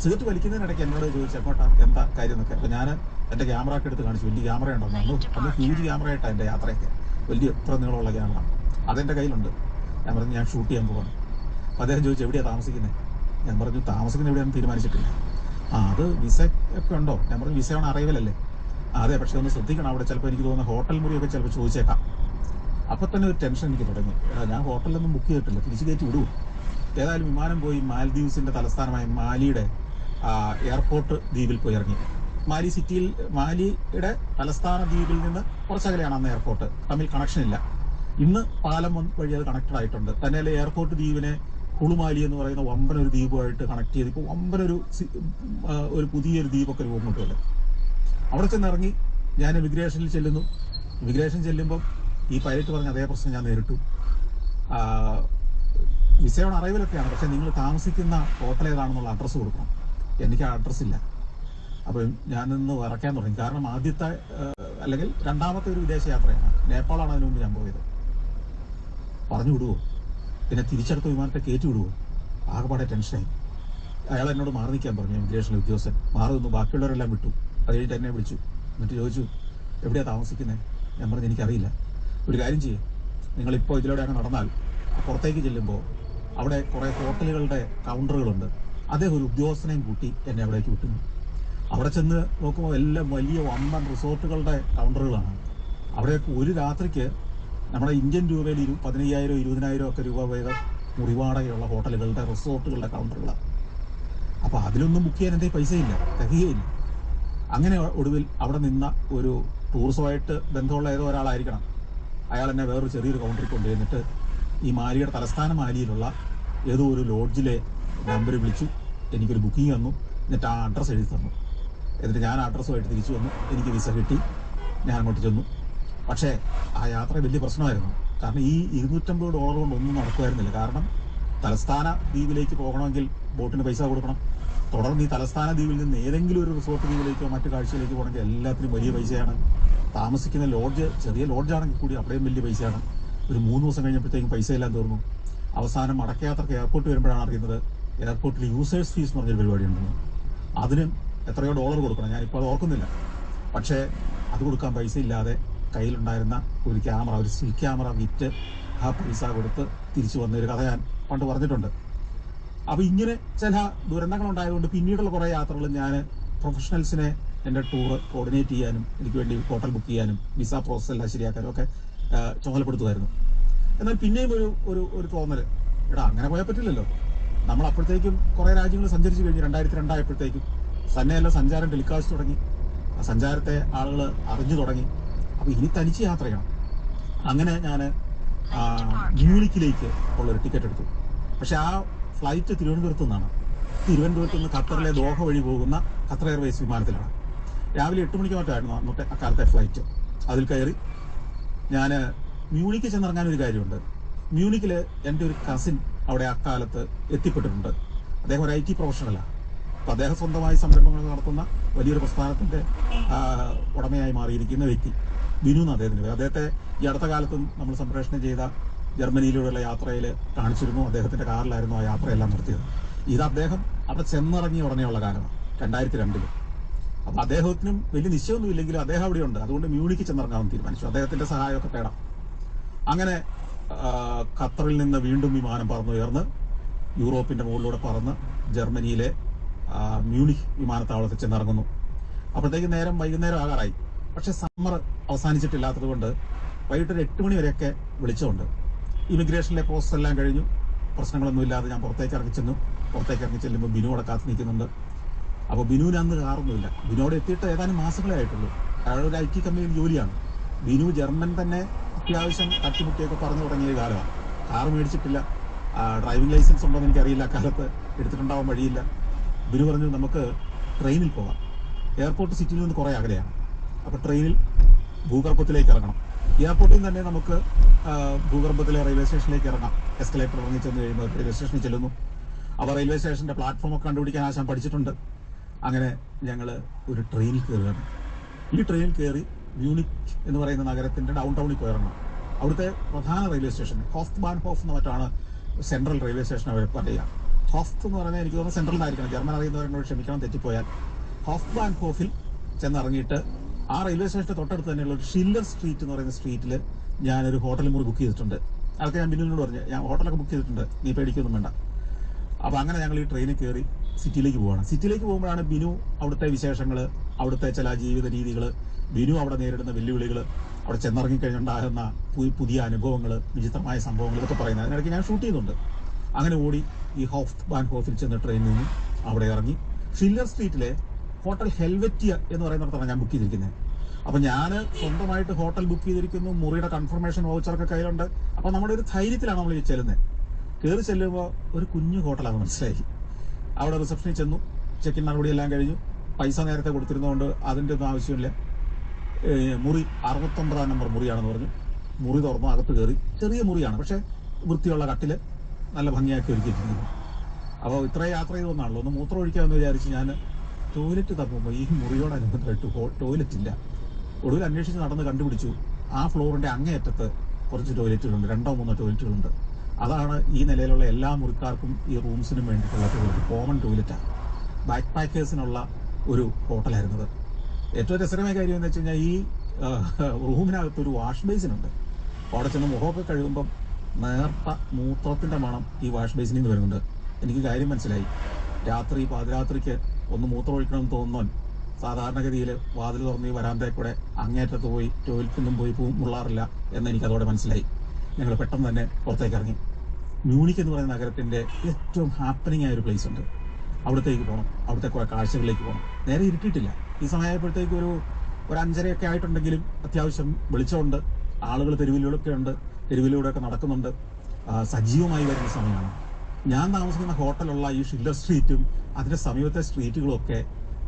സിഗരറ്റ് വലിക്കുന്നതിനിടയ്ക്ക് എന്നോട് ചോദിച്ചപ്പോട്ടാ എന്താ കാര്യം എന്നൊക്കെ. അപ്പോൾ ഞാൻ എൻ്റെ ക്യാമറ ഒക്കെ എടുത്ത് കാണിച്ചു. വലിയ ക്യാമറ ഉണ്ടെന്ന്. അന്ന് ഹ്യൂജ് ക്യാമറ ആയിട്ടാണ് എൻ്റെ യാത്രയൊക്കെ. വലിയ ഇത്ര നീളമുള്ള ക്യാമറ അതെൻ്റെ കയ്യിലുണ്ട്. ഞാൻ പറഞ്ഞു ഞാൻ ഷൂട്ട് ചെയ്യാൻ പോകാം. അപ്പോൾ അദ്ദേഹം ചോദിച്ചു എവിടെയാണ് താമസിക്കുന്നത്? ഞാൻ പറഞ്ഞു താമസിക്കുന്നത് എവിടെയാണെന്ന് തീരുമാനിച്ചിട്ടില്ല. അത് വിസ ഒക്കെ ഉണ്ടോ? ഞാൻ പറഞ്ഞു വിസയാണ് അറൈവലല്ലേ. അതെ, പക്ഷെ ഒന്ന് ശ്രദ്ധിക്കണം, അവിടെ ചിലപ്പോൾ എനിക്ക് തോന്നുന്ന ഹോട്ടൽ മുറിയൊക്കെ ചിലപ്പോൾ ചോദിച്ചേക്കാം. അപ്പോൾ തന്നെ ഒരു ടെൻഷൻ എനിക്ക് തുടങ്ങി. ഞാൻ ഹോട്ടലിലൊന്നും ബുക്ക് ചെയ്തിട്ടില്ല, തിരിച്ചു കയറ്റി വിടുമോ? ഏതായാലും വിമാനം പോയി മാൽദീവ്സിൻ്റെ തലസ്ഥാനമായ മാലിയുടെ എയർപോർട്ട് ദ്വീപിൽ പോയി ഇറങ്ങി. മാലി സിറ്റിയിൽ, മാലിയുടെ തലസ്ഥാന ദ്വീപിൽ നിന്ന് കുറച്ചകലെയാണ് അന്ന് എയർപോർട്ട്. തമ്മിൽ കണക്ഷൻ ഇല്ല. ഇന്ന് പാലം വഴി അത് കണക്റ്റഡ് ആയിട്ടുണ്ട്. തന്നെയല്ലേ എയർപോർട്ട് ദ്വീപിനെ കുളുമാലി എന്ന് പറയുന്ന വമ്പനൊരു ദ്വീപുമായിട്ട് കണക്ട് ചെയ്ത് ഇപ്പോൾ ഒരു പുതിയൊരു ദ്വീപൊക്കെ രൂപപ്പെട്ടുമല്ലേ. അവിടെ ചെന്നിറങ്ങി ഞാൻ ഇമിഗ്രേഷനിൽ ചെല്ലുന്നു. ഇമിഗ്രേഷൻ ചെല്ലുമ്പം ഈ പൈലറ്റ് പറഞ്ഞ അതേ പ്രശ്നം ഞാൻ നേരിട്ടു. വിസയുടെ അറൈവലൊക്കെയാണ്, പക്ഷെ നിങ്ങൾ താമസിക്കുന്ന ഹോട്ടൽ ഏതാണെന്നുള്ള അഡ്രസ്സ് കൊടുക്കണം. എനിക്ക് ആ അഡ്രസ്സില്ല. അപ്പോൾ ഞാൻ നിന്ന് വിറയ്ക്കാൻ തുടങ്ങി. കാരണം ആദ്യത്തെ അല്ലെങ്കിൽ രണ്ടാമത്തെ ഒരു വിദേശ യാത്രയാണ്. നേപ്പാളാണ് അതിനു മുമ്പ് ഞാൻ പോയത്. പറഞ്ഞു വിടുവോ? പിന്നെ തിരിച്ചെടുത്ത വിമാനത്തെ കയറ്റി വിടുവോ? ആകെപ്പാടെ ടെൻഷനായി. അയാൾ എന്നോട് മാറി നിൽക്കാൻ പറഞ്ഞു. ഇമിഗ്രേഷൻ ഉദ്യോഗസ്ഥൻ മാറി നിന്നു. ബാക്കിയുള്ളവരെല്ലാം വിട്ടു. അത് കഴിഞ്ഞിട്ട് എന്നെ വിളിച്ചു. എന്നിട്ട് ചോദിച്ചു എവിടെയാണ് താമസിക്കുന്നത്? ഞാൻ പറഞ്ഞു എനിക്കറിയില്ല. ഒരു കാര്യം ചെയ്യും, നിങ്ങളിപ്പോൾ ഇതിലൂടെ അങ്ങ് നടന്നാൽ പുറത്തേക്ക് ചെല്ലുമ്പോൾ അവിടെ കുറേ ഹോട്ടലുകളുടെ കൗണ്ടറുകളുണ്ട്. അദ്ദേഹം ഒരു ഉദ്യോഗസ്ഥനെയും കൂട്ടി എന്നെ അവിടേക്ക് വിട്ടുന്നു. അവിടെ ചെന്ന് നോക്കുമ്പോൾ എല്ലാം വലിയ വമ്പൻ റിസോർട്ടുകളുടെ കൗണ്ടറുകളാണ്. അവിടെയൊക്കെ ഒരു രാത്രിക്ക് നമ്മുടെ ഇന്ത്യൻ രൂപയിൽ 15,000 20,000 ഒക്കെ രൂപ വേഗം മുറിവാടകയുള്ള ഹോട്ടലുകളുടെ റിസോർട്ടുകളുടെ കൗണ്ടറുകളാണ്. അപ്പോൾ അതിലൊന്നും ബുക്ക് ചെയ്യാൻ എൻ്റെ പൈസയില്ല, തികയില്ല. അങ്ങനെ ഒടുവിൽ അവിടെ നിന്ന ഒരു ടൂറിസമായിട്ട് ബന്ധമുള്ള ഏതോ ഒരാളായിരിക്കണം. അയാൾ എന്നെ വേറൊരു ചെറിയൊരു കൗണ്ടറിൽ കൊണ്ടുവന്നിട്ട് ഈ മാലിയുടെ തലസ്ഥാന മാലിയിലുള്ള ഏതോ ഒരു ലോഡ്ജിലെ നമ്പർ വിളിച്ചു. എനിക്കൊരു ബുക്കിംഗ് തന്നു. എന്നിട്ട് ആ അഡ്രസ്സ് എഴുതി തന്നു. എന്നിട്ട് ഞാൻ അഡ്രസ്സുമായിട്ട് തിരിച്ചു വന്നു. എനിക്ക് വിസ കിട്ടി. ഞാൻ അങ്ങോട്ട് ചെന്നു. പക്ഷേ ആ യാത്ര വലിയ പ്രശ്നമായിരുന്നു. കാരണം ഈ $250 കൊണ്ടൊന്നും നടക്കുമായിരുന്നില്ല. കാരണം തലസ്ഥാന ദ്വീപിലേക്ക് പോകണമെങ്കിൽ ബോട്ടിന് പൈസ കൊടുക്കണം. തുടർന്ന് ഈ തലസ്ഥാന ദ്വീപിൽ നിന്ന് ഏതെങ്കിലും ഒരു റിസോർട്ട് ദ്വീപിലേക്കോ മറ്റു കാഴ്ചയിലേക്ക് പോകണമെങ്കിൽ എല്ലാത്തിനും വലിയ പൈസയാണ്. താമസിക്കുന്ന ലോഡ്ജ് ചെറിയ ലോഡ്ജാണെങ്കിൽ കൂടി അവിടെയും വലിയ പൈസയാണ്. ഒരു 3 ദിവസം കഴിഞ്ഞപ്പോഴത്തേക്കും പൈസ എല്ലാം തീർന്നു. അവസാനം മടക്കയാത്രയ്ക്ക് എയർപോർട്ട് വരുമ്പോഴാണ് അറിയുന്നത് എയർപോർട്ടിൽ യൂസേഴ്സ് ഫീസ് എന്ന് പറഞ്ഞൊരു പരിപാടി ഉണ്ടെന്ന്. അതിനും എത്രയോ ഡോളർ കൊടുക്കണം, ഞാനിപ്പോൾ അത് ഓർക്കുന്നില്ല. പക്ഷേ അത് കൊടുക്കാൻ പൈസ ഇല്ലാതെ കയ്യിലുണ്ടായിരുന്ന ഒരു ക്യാമറ, ഒരു സ്റ്റിൽ ക്യാമറ വിറ്റ് ആ പൈസ കൊടുത്ത് തിരിച്ചു വന്ന ഒരു കഥ ഞാൻ പണ്ട് പറഞ്ഞിട്ടുണ്ട്. അപ്പോൾ ഇങ്ങനെ ചില ദുരന്തങ്ങൾ ഉണ്ടായതുകൊണ്ട് പിന്നീടുള്ള കുറേ യാത്രകൾ ഞാൻ പ്രൊഫഷണൽസിനെ എൻ്റെ ടൂർ കോർഡിനേറ്റ് ചെയ്യാനും എനിക്ക് വേണ്ടി ഹോട്ടൽ ബുക്ക് ചെയ്യാനും വിസ പ്രോസസ് എല്ലാം ശരിയാക്കാനും ഒക്കെ ചുമതലപ്പെടുത്തുമായിരുന്നു. എന്നാൽ പിന്നെയും ഒരു തോന്നൽ, എടാ അങ്ങനെ പോയാൽ പറ്റില്ലല്ലോ. നമ്മൾ അപ്പോഴത്തേക്കും കുറേ രാജ്യങ്ങൾ സഞ്ചരിച്ച് കഴിഞ്ഞ് 2002 ആയപ്പോഴത്തേക്കും തന്നെയല്ല സഞ്ചാരം ടെലികാസ്റ്റ് തുടങ്ങി, ആ സഞ്ചാരത്തെ ആളുകൾ അറിഞ്ഞു തുടങ്ങി. അപ്പോൾ ഇനി തനിച്ച് യാത്ര ചെയ്യണം. അങ്ങനെ ഞാൻ മ്യൂണിക്കിലേക്ക് ഉള്ളൊരു ടിക്കറ്റ് എടുത്തു. പക്ഷെ ആ ഫ്ലൈറ്റ് തിരുവനന്തപുരത്തു നിന്നാണ്. തിരുവനന്തപുരത്ത് നിന്ന് ഖത്തറിലെ ദോഹ വഴി പോകുന്ന ഖത്തർ എയർവേസ് വിമാനത്തിലാണ്. രാവിലെ 8 മണിക്ക് മറ്റായിരുന്നു അന്നത്തെ അക്കാലത്തെ ഫ്ലൈറ്റ്. അതിൽ കയറി ഞാൻ മ്യൂണിക്ക് ചെന്നിറങ്ങാനൊരു കാര്യമുണ്ട്. മ്യൂണിക്കിൽ എൻ്റെ ഒരു കസിൻ അവിടെ അക്കാലത്ത് എത്തിപ്പെട്ടിട്ടുണ്ട്. അദ്ദേഹം ഒരു IT പ്രൊഫഷണലാണ്. അപ്പോൾ അദ്ദേഹം സ്വന്തമായി സംരംഭങ്ങൾ നടത്തുന്ന വലിയൊരു പ്രസ്ഥാനത്തിൻ്റെ ഉടമയായി മാറിയിരിക്കുന്ന വ്യക്തി ബിനു എന്ന് അദ്ദേഹത്തിൻ്റെ പേര്. അദ്ദേഹത്തെ ഈ അടുത്ത കാലത്തും നമ്മൾ സംപ്രേഷണം ചെയ്ത ജർമ്മനിയിലൂടെയുള്ള യാത്രയിൽ കാണിച്ചിരുന്നു. അദ്ദേഹത്തിൻ്റെ കാറിലായിരുന്നു ആ യാത്രയെല്ലാം നടത്തിയത്. ഇത് അദ്ദേഹം അവിടെ ചെന്നിറങ്ങിയ ഉടനെയുള്ള കാലമാണ്, 2002. അപ്പോൾ അദ്ദേഹത്തിനും വലിയ നിശ്ചയമൊന്നും ഇല്ലെങ്കിലും അദ്ദേഹം അവിടെയുണ്ട്. അതുകൊണ്ട് മ്യൂണിക്ക് ചെന്നിറങ്ങാമെന്ന് തീരുമാനിച്ചു. അദ്ദേഹത്തിൻ്റെ സഹായമൊക്കെ തേടാം. അങ്ങനെ ഖത്തറിൽ നിന്ന് വീണ്ടും വിമാനം പറന്നുയർന്ന് യൂറോപ്പിൻ്റെ മുകളിലൂടെ പറന്ന് ജർമ്മനിയിലെ മ്യൂണിക് വിമാനത്താവളത്തിൽ ചെന്നിറങ്ങുന്നു. അപ്പോഴത്തേക്ക് വൈകുന്നേരം ആകാറായി. പക്ഷെ സമ്മർ അവസാനിച്ചിട്ടില്ലാത്തത് കൊണ്ട് വൈകിട്ട് 8 മണി വരെയൊക്കെ വെളിച്ചമുണ്ട്. ഇമിഗ്രേഷനിലെ പ്രോസസ് എല്ലാം കഴിഞ്ഞു, പ്രശ്നങ്ങളൊന്നും ഇല്ലാതെ ഞാൻ പുറത്തേക്ക് ഇറങ്ങി ചെന്നു. പുറത്തേക്ക് ഇറങ്ങി ചെല്ലുമ്പോൾ ബിനു അവിടെ കാത്തു നിൽക്കുന്നുണ്ട്. അപ്പോൾ ബിനുവിന് അന്ന് കാറൊന്നുമില്ല. ബിനുവിടെ എത്തിയിട്ട് ഏതാനും മാസങ്ങളേ ആയിട്ടുള്ളൂ. അയാൾ ഒരു IT കമ്പനിയിൽ ജോലിയാണ്. ബിനു ജർമ്മൻ തന്നെ അത്യാവശ്യം തട്ടിമുട്ടിയൊക്കെ പറഞ്ഞു തുടങ്ങിയ കാലമാണ്. കാറ് മേടിച്ചിട്ടില്ല, ഡ്രൈവിംഗ് ലൈസൻസ് ഉണ്ടോ എന്ന് എനിക്കറിയില്ല, അക്കാലത്ത് എടുത്തിട്ടുണ്ടാവാൻ വഴിയില്ല. ബിനു പറഞ്ഞു നമുക്ക് ട്രെയിനിൽ പോകാം. എയർപോർട്ട് സിറ്റിയിൽ നിന്ന് കുറേ അകലെയാണ്. അപ്പോൾ ട്രെയിനിൽ ഭൂഗർഭത്തിലേക്ക് ഇറങ്ങണം. എയർപോർട്ടിൽ തന്നെ നമുക്ക് ഭൂഗർഭത്തിലെ റെയിൽവേ സ്റ്റേഷനിലേക്ക് ഇറങ്ങാം. എസ്കലേറ്റർ ഇറങ്ങി ചെന്ന് കഴിയുമ്പോൾ റെയിൽവേ സ്റ്റേഷനിൽ ചെല്ലുന്നു. അപ്പോൾ റെയിൽവേ സ്റ്റേഷൻ്റെ പ്ലാറ്റ്ഫോമൊക്കെ കണ്ടുപിടിക്കാൻ ആശാൻ പഠിച്ചിട്ടുണ്ട്. അങ്ങനെ ഞങ്ങൾ ഒരു ട്രെയിനിൽ കയറുകയാണ്. ഈ ട്രെയിനിൽ കയറി മ്യൂണിക് എന്ന് പറയുന്ന നഗരത്തിൻ്റെ ഡൗൺ ടൗണിൽ പോയി ഇറങ്ങണം. അവിടുത്തെ പ്രധാന റെയിൽവേ സ്റ്റേഷൻ ഹോഫ്റ്റ് ബാൻഹോഫ് എന്ന് മറ്റാണ് സെൻട്രൽ റെയിൽവേ സ്റ്റേഷൻ അവർ പറയുക. ഹോഫ്റ്റ് എന്ന് പറഞ്ഞാൽ എനിക്ക് തോന്നുന്നു സെൻട്രലിലായിരിക്കണം. ജർമ്മൻ അറിയുന്നവരോട് ക്ഷമിക്കണം തെറ്റിപ്പോയാൽ. ഹോഫ്റ്റ് ബാൻഹോഫിൽ ചെന്നിറങ്ങിയിട്ട് ആ റെയിൽവേ സ്റ്റേഷൻ്റെ തൊട്ടടുത്ത് തന്നെയുള്ള ഒരു ഷില്ലർ സ്ട്രീറ്റ് എന്ന് പറയുന്ന സ്ട്രീറ്റിൽ ഞാനൊരു ഹോട്ടൽ മുറി ബുക്ക് ചെയ്തിട്ടുണ്ട്. അതൊക്കെ ഞാൻ ബിന്നുവിനോട് പറഞ്ഞു, ഞാൻ ഹോട്ടലൊക്കെ ബുക്ക് ചെയ്തിട്ടുണ്ട്, നീ പേടിക്കൊന്നും വേണ്ട. അപ്പോൾ അങ്ങനെ ഞങ്ങൾ ഈ ട്രെയിനിൽ കയറി സിറ്റിയിലേക്ക് പോവുകയാണ്. സിറ്റിയിലേക്ക് പോകുമ്പോഴാണ് ബിനു അവിടുത്തെ വിശേഷങ്ങൾ, അവിടുത്തെ ചില ജീവിത രീതികൾ, ബിനു അവിടെ നേരിടുന്ന വെല്ലുവിളികൾ, അവിടെ ചെന്നിറങ്ങിക്കഴിഞ്ഞുണ്ടാകുന്ന പുതിയ അനുഭവങ്ങൾ, വിചിത്രമായ സംഭവങ്ങൾ ഇതൊക്കെ പറയുന്നത്. അതിനിടയ്ക്ക് ഞാൻ ഷൂട്ട് ചെയ്യുന്നുണ്ട്. അങ്ങനെ ഓടി ഈ ഹോഫ്റ്റ് ബാൻഹോഫിൽ ചെന്ന് ട്രെയിനിൽ നിന്നും അവിടെ ഇറങ്ങി ഷില്ലർ സ്ട്രീറ്റിലെ ഹോട്ടൽ ഹെൽവെറ്റിയ എന്ന് പറയുന്നിടത്താണ് ഞാൻ ബുക്ക് ചെയ്തിരിക്കുന്നത്. അപ്പോൾ ഞാൻ സ്വന്തമായിട്ട് ഹോട്ടൽ ബുക്ക് ചെയ്തിരിക്കുന്നു, മുറിയുടെ കൺഫർമേഷൻ വൗച്ചറൊക്കെ കയ്യിലുണ്ട്. അപ്പോൾ നമ്മുടെ ഒരു ധൈര്യത്തിലാണ് നമ്മൾ ഈ ചെല്ലുന്നത്. കയറി ചെല്ലുമ്പോൾ ഒരു കുഞ്ഞു ഹോട്ടലാണെന്ന് മനസ്സിലായി. അവിടെ റിസപ്ഷനിൽ ചെന്നു, ചെക്ക് ഇൻ നടപടിയെല്ലാം കഴിഞ്ഞു. പൈസ നേരത്തെ കൊടുത്തിരുന്നതുകൊണ്ട് അതിൻ്റെ ഒന്നും ആവശ്യമില്ല. മുറി 69 നമ്പർ മുറിയാണെന്ന് പറഞ്ഞു. മുറി തുറന്നു, അകത്ത് കയറി. ചെറിയ മുറിയാണ്, പക്ഷേ വൃത്തിയുള്ള കട്ടിൽ, നല്ല ഭംഗിയാക്കി ഒരുക്കിയിട്ടിരിക്കുന്നു. അപ്പോൾ ഇത്രയും യാത്ര ചെയ്ത് വന്നാണല്ലോ, ഒന്ന് മൂത്രം ഒഴിക്കാമെന്ന് വിചാരിച്ച് ഞാൻ ടോയ്ലറ്റ് തപ്പുമ്പോൾ ഈ മുറിയോടനുബന്ധമായിട്ട് ടോയ്ലറ്റ് ഇല്ല. ഒടുവിൽ അന്വേഷിച്ച് നടന്ന് കണ്ടുപിടിച്ചു, ആ ഫ്ലോറിൻ്റെ അങ്ങേയറ്റത്ത് കുറച്ച് ടോയ്ലറ്റുകളുണ്ട്, 2-3 ടോയ്ലറ്റുകളുണ്ട്. അതാണ് ഈ നിലയിലുള്ള എല്ലാ മുറിക്കാർക്കും ഈ റൂംസിനും വേണ്ടിയിട്ടുള്ള ടോയ്ലറ്റ്, കോമൺ ടോയ്ലറ്റാണ്. ബാക്ക് പാക്കേഴ്സിനുള്ള ഒരു ഹോട്ടലായിരുന്നത്. ഏറ്റവും രസകരമായ കാര്യം എന്ന് വെച്ച് കഴിഞ്ഞാൽ ഈ റൂമിനകത്തൊരു വാഷ് ബേസിനുണ്ട്. അവിടെ ചെന്ന് മുഖമൊക്കെ കഴുകുമ്പം നേർത്ത മൂത്രത്തിൻ്റെ മണം ഈ വാഷ് ബേസിനിൽ നിന്ന് വരുന്നുണ്ട്. എനിക്ക് കാര്യം മനസ്സിലായി. രാത്രി പാതിരാത്രിക്ക് ഒന്ന് മൂത്രം ഒഴിക്കണമെന്ന് തോന്നുന്നവൻ സാധാരണഗതിയിൽ വാതിൽ തുറന്ന് ഈ വരാന്തയിൽ കൂടെ അങ്ങേറ്റത്ത് പോയി ടോയ്ലറ്റിനും പോയി മുള്ളാറില്ല എന്ന് എനിക്കതോടെ മനസ്സിലായി. ഞങ്ങൾ പെട്ടെന്ന് തന്നെ പുറത്തേക്ക് ഇറങ്ങി. മ്യൂണിക് എന്ന് പറയുന്ന നഗരത്തിൻ്റെ ഏറ്റവും ഹാപ്പനിങ് ആയ ഒരു പ്ലേസ് ഉണ്ട്. അവിടത്തേക്ക് പോകണം, അവിടുത്തെ കുറേ കാഴ്ചകളിലേക്ക് പോകണം. നേരെ ഇരുട്ടിയിട്ടില്ല. ഈ സമയമായപ്പോഴത്തേക്ക് ഒരു 5:30 ആയിട്ടുണ്ടെങ്കിലും അത്യാവശ്യം വെളിച്ചമുണ്ട്. ആളുകൾ തെരുവിലൂടെയൊക്കെ നടക്കുന്നുണ്ട്. സജീവമായി വരുന്ന സമയമാണ്. ഞാൻ താമസിക്കുന്ന ഹോട്ടലുള്ള ഈ ഷില്ലർ സ്ട്രീറ്റും അതിൻ്റെ സമീപത്തെ സ്ട്രീറ്റുകളും ഒക്കെ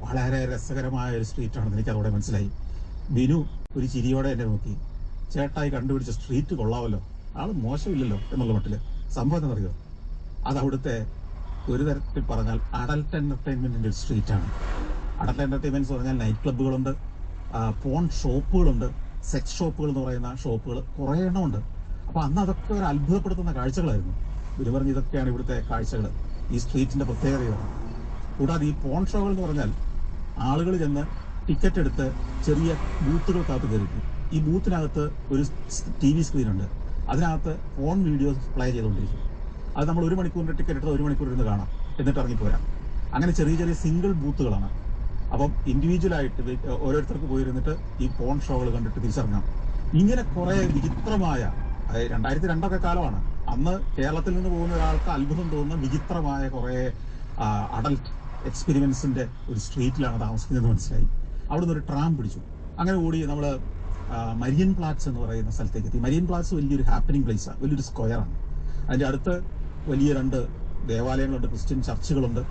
വളരെ രസകരമായ ഒരു സ്ട്രീറ്റാണെന്ന് എനിക്കതോടെ മനസ്സിലായി. ബിനു ഒരു ചിരിയോടെ എന്നെ നോക്കി, ചേട്ടായി കണ്ടുപിടിച്ച സ്ട്രീറ്റ് കൊള്ളാമല്ലോ, ആൾ മോശമില്ലല്ലോ എന്നുള്ള മട്ടിൽ. സംഭവം എന്താണെന്നറിയോ, അതവിടുത്തെ ഒരു തരത്തിൽ പറഞ്ഞാൽ അഡൽട്ട് എൻ്റർടൈൻമെൻറ്റിൻ്റെ ഒരു സ്ട്രീറ്റാണ്. അഡൽട്ട് എൻ്റർടൈൻമെൻറ്റ്സ് പറഞ്ഞാൽ നൈറ്റ് ക്ലബ്ബുകളുണ്ട്, പോൺ ഷോപ്പുകളുണ്ട്, സെക്സ് ഷോപ്പുകൾ എന്ന് പറയുന്ന ഷോപ്പുകൾ കുറേ എണ്ണമുണ്ട്. അപ്പോൾ അന്ന് അതൊക്കെ ഒരു അത്ഭുതപ്പെടുത്തുന്ന കാഴ്ചകളായിരുന്നു. ഇവർ പറഞ്ഞ് ഇതൊക്കെയാണ് ഇവിടുത്തെ കാഴ്ചകൾ, ഈ സ്ട്രീറ്റിൻ്റെ പ്രത്യേകതയാണ്. കൂടാതെ ഈ പോൺ ഷോകൾ എന്ന് പറഞ്ഞാൽ ആളുകൾ ചെന്ന് ടിക്കറ്റ് എടുത്ത് ചെറിയ ബൂത്തുകൾക്കകത്ത് കയറിക്കും. ഈ ബൂത്തിനകത്ത് ഒരു TV സ്ക്രീനുണ്ട്. അതിനകത്ത് ഫോൺ വീഡിയോസ് പ്ലേ ചെയ്തുകൊണ്ടിരിക്കും. അത് നമ്മൾ 1 മണിക്കൂറിൻ്റെ ടിക്കറ്റ് എടുത്ത് 1 മണിക്കൂർ ഇരുന്ന് കാണാം, എന്നിട്ട് ഇറങ്ങിപ്പോരാം. അങ്ങനെ ചെറിയ ചെറിയ സിംഗിൾ ബൂത്തുകളാണ്. അപ്പം ഇൻഡിവിജ്വലായിട്ട് ഓരോരുത്തർക്ക് പോയിരുന്നിട്ട് ഈ ഫോൺ ഷോകൾ കണ്ടിട്ട് തിരിച്ചിറങ്ങാം. ഇങ്ങനെ കുറേ വിചിത്രമായ, 2002 കാലമാണ്. അന്ന് കേരളത്തിൽ നിന്ന് പോകുന്ന ഒരാൾക്ക് അത്ഭുതം തോന്നുന്ന വിചിത്രമായ കുറേ അഡൽട്ട് എക്സ്പെരിമെൻസിൻ്റെ ഒരു സ്ട്രീറ്റിലാണ് താമസിക്കുന്നതെന്ന് മനസ്സിലായി. അവിടെ നിന്ന് ഒരു ട്രാം പിടിച്ചു. അങ്ങനെ കൂടി നമ്മൾ മരിയൻ പ്ലാറ്റ്സ് എന്ന് പറയുന്ന സ്ഥലത്തേക്ക് എത്തി. മരിയൻ പ്ലാറ്റ്സ് വലിയൊരു ഹാപ്പനിങ് പ്ലേസാണ്, വലിയൊരു സ്ക്വയറാണ്. അതിൻ്റെ അടുത്ത് വലിയ 2 ദേവാലയങ്ങളുണ്ട്, ക്രിസ്ത്യൻ ചർച്ചുകളുണ്ട്,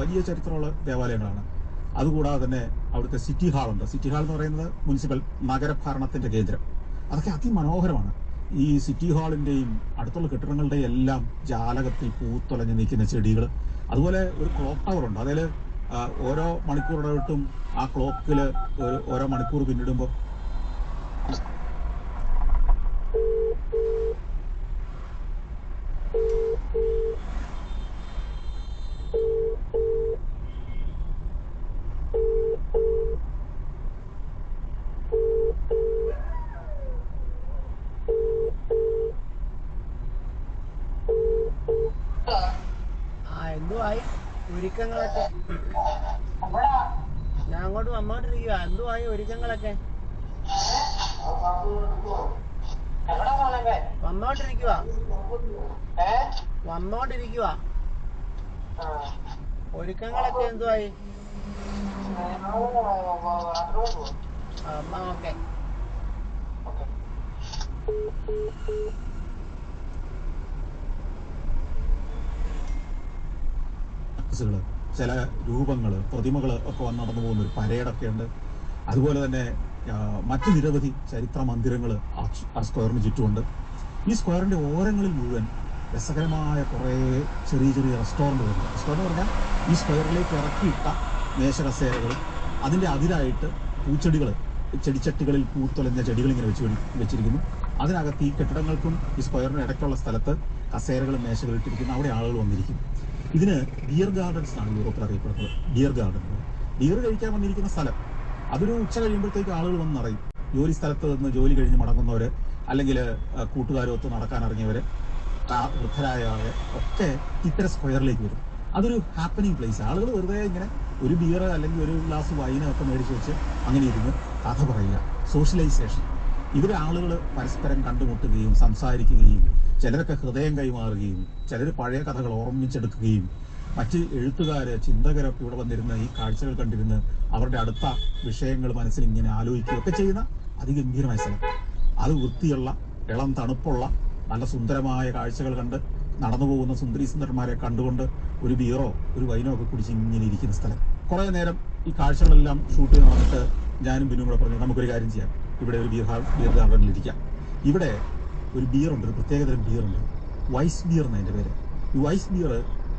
വലിയ ചരിത്രമുള്ള ദേവാലയങ്ങളാണ്. അതുകൂടാതെ തന്നെ അവിടുത്തെ സിറ്റി ഹാളുണ്ട്. സിറ്റി ഹാൾ എന്ന് പറയുന്നത് മുനിസിപ്പൽ നഗരഭരണത്തിൻ്റെ കേന്ദ്രം. അതൊക്കെ അതിമനോഹരമാണ്. ഈ സിറ്റി ഹാളിൻ്റെയും അടുത്തുള്ള കെട്ടിടങ്ങളുടെയും എല്ലാം ജാലകത്തിൽ പൂത്തൊലഞ്ഞ് നിൽക്കുന്ന ചെടികൾ. അതുപോലെ ഒരു ക്ലോക്ക് ടവർ ഉണ്ട്. അതിൽ ഓരോ മണിക്കൂറിടവിട്ടും ആ ക്ലോക്കിൽ ഓരോ മണിക്കൂർ പിന്നിടുമ്പോൾ എന്തുവായി ഒരുക്കങ്ങളൊക്കെ? ഞാൻ അങ്ങോട്ട് വന്നോണ്ടിരിക്കുക. എന്തുവായി ഒരുക്കങ്ങളൊക്കെ? വന്നോണ്ടിരിക്കുക. ഒരുക്കങ്ങളൊക്കെ എന്തുവായി? എന്നാ ഓക്കെ. ചില രൂപങ്ങൾ, പ്രതിമകൾ ഒക്കെ വന്ന് നടന്നു പോകുന്ന ഒരു പരേഡൊക്കെ ഉണ്ട്. അതുപോലെ തന്നെ മറ്റു നിരവധി ചരിത്ര മന്ദിരങ്ങൾ ആ സ്ക്വയറിന് ചുറ്റുമുണ്ട്. ഈ സ്ക്വയറിൻ്റെ ഓരങ്ങളിൽ മുഴുവൻ രസകരമായ കുറേ ചെറിയ ചെറിയ റെസ്റ്റോറൻറ്റുകളുണ്ട്. റെസ്റ്റോറൻറ്റ് പറഞ്ഞാൽ ഈ സ്ക്വയറിലേക്ക് ഇറക്കിയിട്ട മേശകസേരകളും അതിൻ്റെ അതിലായിട്ട് പൂച്ചെടികൾ, ചെടിച്ചട്ടികളിൽ പൂത്തൊലഞ്ഞ ചെടികൾ ഇങ്ങനെ വെച്ചിരിക്കുന്നു. അതിനകത്ത് ഈ കെട്ടിടങ്ങൾക്കും ഈ സ്ക്വയറിന് ഇടയ്ക്കുള്ള സ്ഥലത്ത് കസേരകളും മേശകളും ഇട്ടിരിക്കുന്നു. അവിടെ ആളുകൾ വന്നിരിക്കും. ഇതിന് ബിയർ ഗാർഡൻസ് ആണ് യൂറോപ്പിൽ അറിയപ്പെടുന്നത്. ബിയർ ഗാർഡൻ, ബിയർ കഴിക്കാൻ വന്നിരിക്കുന്ന സ്ഥലം. അതൊരു ഉച്ച കഴിയുമ്പോഴത്തേക്ക് ആളുകൾ വന്ന് നിറയും. ജോലി സ്ഥലത്ത് നിന്ന് ജോലി കഴിഞ്ഞ് മടങ്ങുന്നവർ, അല്ലെങ്കിൽ കൂട്ടുകാരൊത്ത് നടക്കാൻ ഇറങ്ങിയവർ, വൃദ്ധരായവർ ഒക്കെ ഇത്തരം സ്ക്വയറിലേക്ക് വരും. അതൊരു ഹാപ്പനിങ് പ്ലേസ്. ആളുകൾ വെറുതെ ഇങ്ങനെ ഒരു ബിയർ അല്ലെങ്കിൽ ഒരു ഗ്ലാസ് വൈനൊക്കെ മേടിച്ച് വെച്ച് അങ്ങനെ ഇരുന്ന് കഥ പറയുക, സോഷ്യലൈസേഷൻ. ഇവരെ ആളുകൾ പരസ്പരം കണ്ടുമുട്ടുകയും സംസാരിക്കുകയും ചിലരൊക്കെ ഹൃദയം കൈമാറുകയും ചിലർ പഴയ കഥകൾ ഓർമ്മിച്ചെടുക്കുകയും മറ്റ് എഴുത്തുകാർ, ചിന്തകരൊക്കെ ഇവിടെ വന്നിരുന്ന് ഈ കാഴ്ചകൾ കണ്ടിരുന്ന് അവരുടെ അടുത്ത വിഷയങ്ങൾ മനസ്സിൽ ഇങ്ങനെ ആലോചിക്കുകയൊക്കെ ചെയ്യുന്ന അതിഗംഭീരമായ സ്ഥലം. അത് വൃത്തിയുള്ള, ഇളം തണുപ്പുള്ള, നല്ല സുന്ദരമായ കാഴ്ചകൾ കണ്ട് നടന്നു പോകുന്ന സുന്ദരി സുന്ദരന്മാരെ കണ്ടുകൊണ്ട് ഒരു ബിയറോ ഒരു വൈനോ ഒക്കെ കുടിച്ച് ഇങ്ങനെ ഇരിക്കുന്ന സ്ഥലം. കുറേ നേരം ഈ കാഴ്ചകളെല്ലാം ഷൂട്ട് ചെയ്ത് നടന്നിട്ട് ഞാനും ബിനും കൂടെ പറഞ്ഞു, നമുക്കൊരു കാര്യം ചെയ്യാം, ഇവിടെ ഒരു ബിയർ ഗാർഡനിൽ ഇരിക്കാം. ഇവിടെ ഒരു ബിയറുണ്ട്, ഒരു പ്രത്യേകതരം ബിയറുണ്ട്, വൈസ് ബിയർ എന്നതിൻ്റെ പേര്. ഈ വൈസ് ബിയർ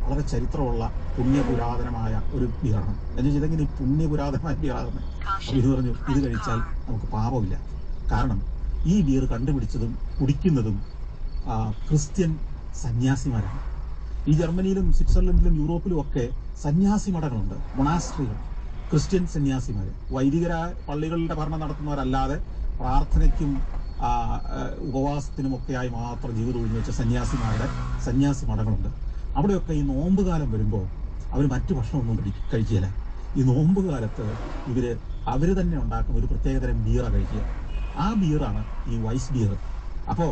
വളരെ ചരിത്രമുള്ള പുണ്യപുരാതനമായ ഒരു ബിയറാണ്. എന്ന് വെച്ചാൽ ഇതെങ്ങനെ ഈ പുണ്യപുരാതനമായ ബിയറാകുന്നത്? അപ്പോൾ ഇത് പറഞ്ഞു, ഇത് കഴിച്ചാൽ നമുക്ക് പാപമില്ല. കാരണം ഈ ബിയർ കണ്ടുപിടിച്ചതും കുടിക്കുന്നതും ക്രിസ്ത്യൻ സന്യാസിമാരാണ്. ഈ ജർമ്മനിയിലും സ്വിറ്റ്സർലൻഡിലും യൂറോപ്പിലും ഒക്കെ സന്യാസി മഠങ്ങളുണ്ട്, മൊണാസ്ട്രികൾ. ക്രിസ്ത്യൻ സന്യാസിമാർ വൈദികരായ പള്ളികളുടെ ഭരണം നടത്തുന്നവരല്ലാതെ പ്രാർത്ഥനയ്ക്കും ഉപവാസത്തിനുമൊക്കെയായി മാത്രം ജീവിതം ഒഴിഞ്ഞു വെച്ച സന്യാസി മഠങ്ങളുണ്ട്. അവിടെയൊക്കെ ഈ നോമ്പ് കാലം വരുമ്പോൾ അവർ മറ്റു ഭക്ഷണമൊന്നും കഴിക്കുകയില്ല. ഈ നോമ്പ് കാലത്ത് അവർ തന്നെ ഉണ്ടാക്കുന്ന ഒരു പ്രത്യേകതരം ബിയറാണ് കഴിക്കുക. ആ ബിയറാണ് ഈ വൈസ് ബിയർ. അപ്പോൾ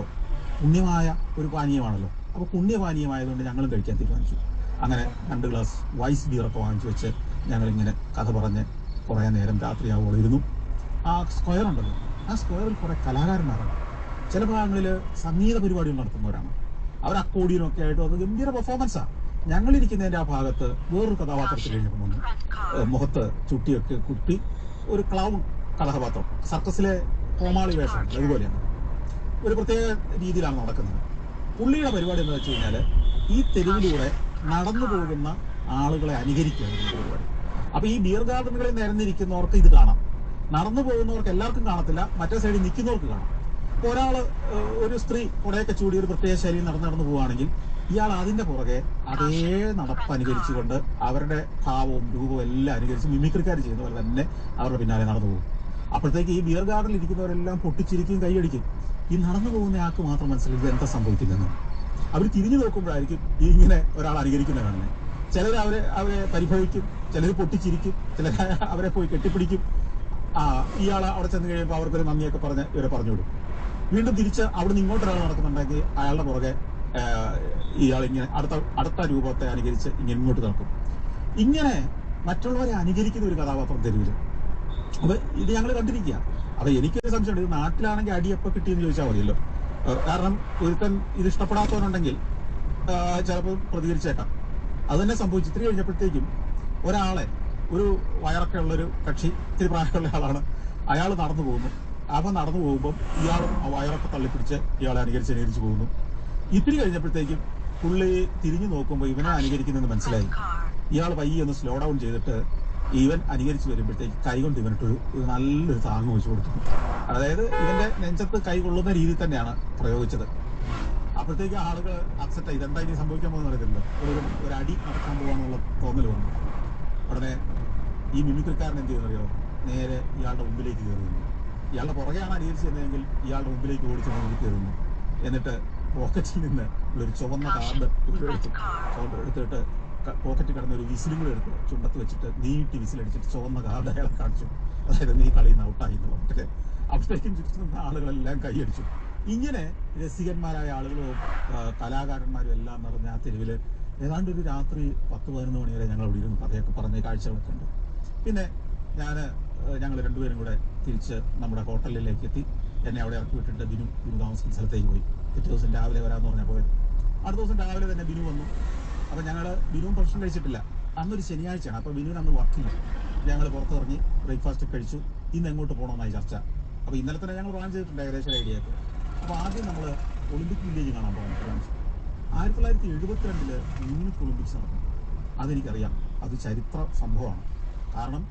പുണ്യമായ ഒരു പാനീയമാണല്ലോ. അപ്പോൾ പുണ്യപാനീയമായതുകൊണ്ട് ഞങ്ങളും കഴിക്കാൻ തീരുമാനിച്ചു. അങ്ങനെ 2 ഗ്ലാസ് വൈസ് ബിയറൊക്കെ വാങ്ങിച്ചു വെച്ച് ഞങ്ങളിങ്ങനെ കഥ പറഞ്ഞ് കുറേ നേരം രാത്രിയാവുമ്പോൾ ഇരുന്നു. ആ സ്ക്വയർ ഉണ്ടല്ലോ, ആ സ്ക്വയറിൽ കുറേ കലാകാരന്മാരാണ്. ചില ഭാഗങ്ങളിൽ സംഗീത പരിപാടികൾ നടത്തുന്നവരാണ്. അവർ അക്കോഡിയനൊക്കെ ആയിട്ട് അത് ഗംഭീര പെർഫോമൻസാണ്. ഞങ്ങളിരിക്കുന്നതിൻ്റെ ആ ഭാഗത്ത് വേറൊരു കഥാപാത്രത്തിൽ കഴിഞ്ഞപ്പോൾ വന്നു, മുഖത്ത് ചുട്ടിയൊക്കെ കുട്ടി ഒരു ക്ലൗൺ കഥാപാത്രം, സർക്കസിലെ കോമാളി വേഷം അതുപോലെയാണ്. ഒരു പ്രത്യേക രീതിയിലാണ് നടക്കുന്നത്. പുള്ളിയുടെ പരിപാടി എന്ന് വെച്ച് കഴിഞ്ഞാൽ ഈ തെരുവിലൂടെ നടന്നു പോകുന്ന ആളുകളെ അനുകരിക്കുക പരിപാടി. അപ്പോൾ ഈ ബിയർ ഗാർഡനുകളിൽ നിരന്നിരിക്കുന്നവർക്ക് ഇത് കാണാം, നടന്നു പോകുന്നവർക്ക് എല്ലാവർക്കും കാണത്തില്ല, മറ്റേ സൈഡിൽ നിൽക്കുന്നവർക്ക് കാണാം. അപ്പോൾ ഒരാൾ ഒരു സ്ത്രീ കുടയൊക്കെ ചൂടി ഒരു പ്രത്യേക ശൈലിയിൽ നടന്നു പോവുകയാണെങ്കിൽ ഇയാൾ അതിന്റെ പുറകെ അതേ നടപ്പ് അനുകരിച്ചുകൊണ്ട് അവരുടെ ഭാവവും രൂപവും എല്ലാം അനുകരിച്ച് മിമിക്രിക്കാർ ചെയ്യുന്ന പോലെ തന്നെ അവരുടെ പിന്നാലെ നടന്നു പോകും. അപ്പോഴത്തേക്ക് ഈ ബിയർ ഗാർഡനിൽ ഇരിക്കുന്നവരെല്ലാം പൊട്ടിച്ചിരിക്കും, കൈയടിക്കും. ഈ നടന്നു പോകുന്ന ആൾക്ക് മാത്രം മനസ്സിലാക്കി ഇത് എന്താ സംഭവിക്കുന്നതെന്ന്. അവർ തിരിഞ്ഞു നോക്കുമ്പോഴായിരിക്കും ഈ ഇങ്ങനെ ഒരാൾ അനുകരിക്കുന്ന കാണുന്നത്. ചിലർ അവരെ പരിഭവിക്കും, ചിലർ പൊട്ടിച്ചിരിക്കും, ചിലർ അവരെ പോയി കെട്ടിപ്പിടിക്കും. ഇയാൾ അവിടെ ചെന്ന് കഴിയുമ്പോൾ അവർക്കൊരു നന്ദിയൊക്കെ പറഞ്ഞ് ഇവരെ പറഞ്ഞുവിടും. വീണ്ടും തിരിച്ച് അവിടുന്ന് ഇങ്ങോട്ടൊരാൾ നടക്കുന്നുണ്ടെങ്കിൽ അയാളുടെ പുറകെ ഇയാൾ ഇങ്ങനെ അടുത്ത രൂപത്തെ അനുകരിച്ച് ഇങ്ങനെ ഇങ്ങോട്ട് നടക്കും. ഇങ്ങനെ മറ്റുള്ളവരെ അനുകരിക്കുന്ന ഒരു കഥാപാത്രം തെരുവില്. അപ്പൊ ഇത് ഞങ്ങൾ കണ്ടിരിക്കുക. അപ്പൊ എനിക്കൊരു സംശയമുണ്ട്, ഇത് നാട്ടിലാണെങ്കിൽ അടിയപ്പം കിട്ടിയെന്ന് ചോദിച്ചാൽ മതിയല്ലോ. കാരണം ഒരുത്തൻ ഇത് ഇഷ്ടപ്പെടാത്തവനുണ്ടെങ്കിൽ ചിലപ്പോൾ പ്രതികരിച്ചേക്കാം. അത് തന്നെ സംഭവിച്ചു. ഇത്തിരി കഴിഞ്ഞപ്പോഴത്തേക്കും ഒരാളെ, ഒരു വയറൊക്കെ ഉള്ളൊരു കക്ഷി, ഇത്തിരി പ്രായമുള്ള ആളാണ്, അയാൾ നടന്നു പോകുന്നു. അപ്പൊ നടന്നു പോകുമ്പോൾ ഇയാളും ആ വയറൊക്കെ തള്ളിപ്പിടിച്ച് ഇയാളെ അനുകരിച്ച് പോകുന്നു. ഇത്തിരി കഴിഞ്ഞപ്പോഴത്തേക്കും പുള്ളി തിരിഞ്ഞു നോക്കുമ്പോൾ ഇവനെ അനുകരിക്കുന്നെന്ന് മനസ്സിലായി. ഇയാൾ പയ്യെ ഒന്ന് സ്ലോ ഡൗൺ ചെയ്തിട്ട് ഇവൻ അനുകരിച്ച് വരുമ്പോഴത്തേക്ക് കൈകൊണ്ട് ഇവനിട്ടൊരു നല്ലൊരു താങ്ങ് വെച്ച് കൊടുത്തു. അതായത് ഇവന്റെ നെഞ്ചത്ത് കൈ കൊള്ളുന്ന രീതിയിൽ തന്നെയാണ് പ്രയോഗിച്ചത്. അപ്പോഴത്തേക്ക് ആളുകൾ അപ്സെറ്റ് ആയി. ഇതെന്താ ഇനി സംഭവിക്കാൻ പോകുന്ന അറിയത്തില്ല. ഒരു അടി നടക്കാൻ പോകാന്നുള്ള തോന്നൽ വന്നു. ഉടനെ ഈ മിമിക്രിക്കാരൻ എന്ത് ചെയ്യുന്നറിയോ, നേരെ ഇയാളുടെ മുമ്പിലേക്ക് കയറുന്നു. ഇയാളുടെ പുറകെയാണ് അനുകരിച്ച് ചെന്നതെങ്കിൽ ഇയാളുടെ മുമ്പിലേക്ക് ഓടിച്ച് മുമ്പിൽ കയറുന്നു. എന്നിട്ട് പോക്കറ്റിൽ നിന്ന് ഒരു ചുവന്ന കാർഡ് എടുത്തിട്ട് പോക്കറ്റിൽ കിടന്ന ഒരു വിസിലും കൂടെ എടുത്ത് ചുണ്ടത്ത് വെച്ചിട്ട് നീട്ടി വിസിലടിച്ചിട്ട് ചുവന്ന കാർഡ് അയാളെ കാണിച്ചു. അതായത് നീ കളിയിൽ നിന്ന് ഔട്ടായി എന്ന് പറഞ്ഞിട്ട്. അപ്പോഴത്തേക്കും ചുറ്റും നിന്ന ആളുകളെല്ലാം കൈയടിച്ചു. ഇങ്ങനെ രസികന്മാരായ ആളുകളും കലാകാരന്മാരും എല്ലാം നിറഞ്ഞ ആ തെരുവില് ഏതാണ്ട് ഒരു രാത്രി 10-11 മണി വരെ ഞങ്ങൾ അവിടെ ഇരുന്ന് കഥയൊക്കെ പറഞ്ഞ കാഴ്ചകളൊക്കെ ഉണ്ട്. പിന്നെ ഞങ്ങൾ രണ്ടുപേരും കൂടെ തിരിച്ച് നമ്മുടെ ഹോട്ടലിലേക്ക് എത്തി. എന്നെ അവിടെ ഇറക്കി വിട്ടിട്ട് ബിനു താമസിക്കുന്ന സ്ഥലത്തേക്ക് പോയി. പിറ്റേ ദിവസം രാവിലെ വരാമെന്ന് പറഞ്ഞാൽ പോയത്. അടുത്ത ദിവസം രാവിലെ തന്നെ ബിനു വന്നു. അപ്പം ഞങ്ങൾ ബിനുവും ഭക്ഷണം കഴിച്ചിട്ടില്ല. അന്നൊരു ശനിയാഴ്ചയാണ്. അപ്പോൾ ബിനുവിന് അന്ന് വർക്കില്ല. ഞങ്ങൾ പുറത്തിറങ്ങി ബ്രേക്ക്ഫാസ്റ്റ് കഴിച്ചു. ഇന്ന് എങ്ങോട്ട് പോകണമെന്നായി ചർച്ച. അപ്പോൾ ഇന്നലെ തന്നെ ഞങ്ങൾ പ്ലാൻ ചെയ്തിട്ടുണ്ട് ഏകദേശം ഐഡിയ ഒക്കെ. അപ്പോൾ ആദ്യം നമ്മൾ ഒളിമ്പിക് വില്ലേജ് കാണാൻ പോകാൻ തീരുമാനിച്ചു. 1972 മ്യൂണിക് ഒളിമ്പിക്സ് നടന്നു. അതെനിക്കറിയാം, അത് ചരിത്ര സംഭവമാണ്. കാരണം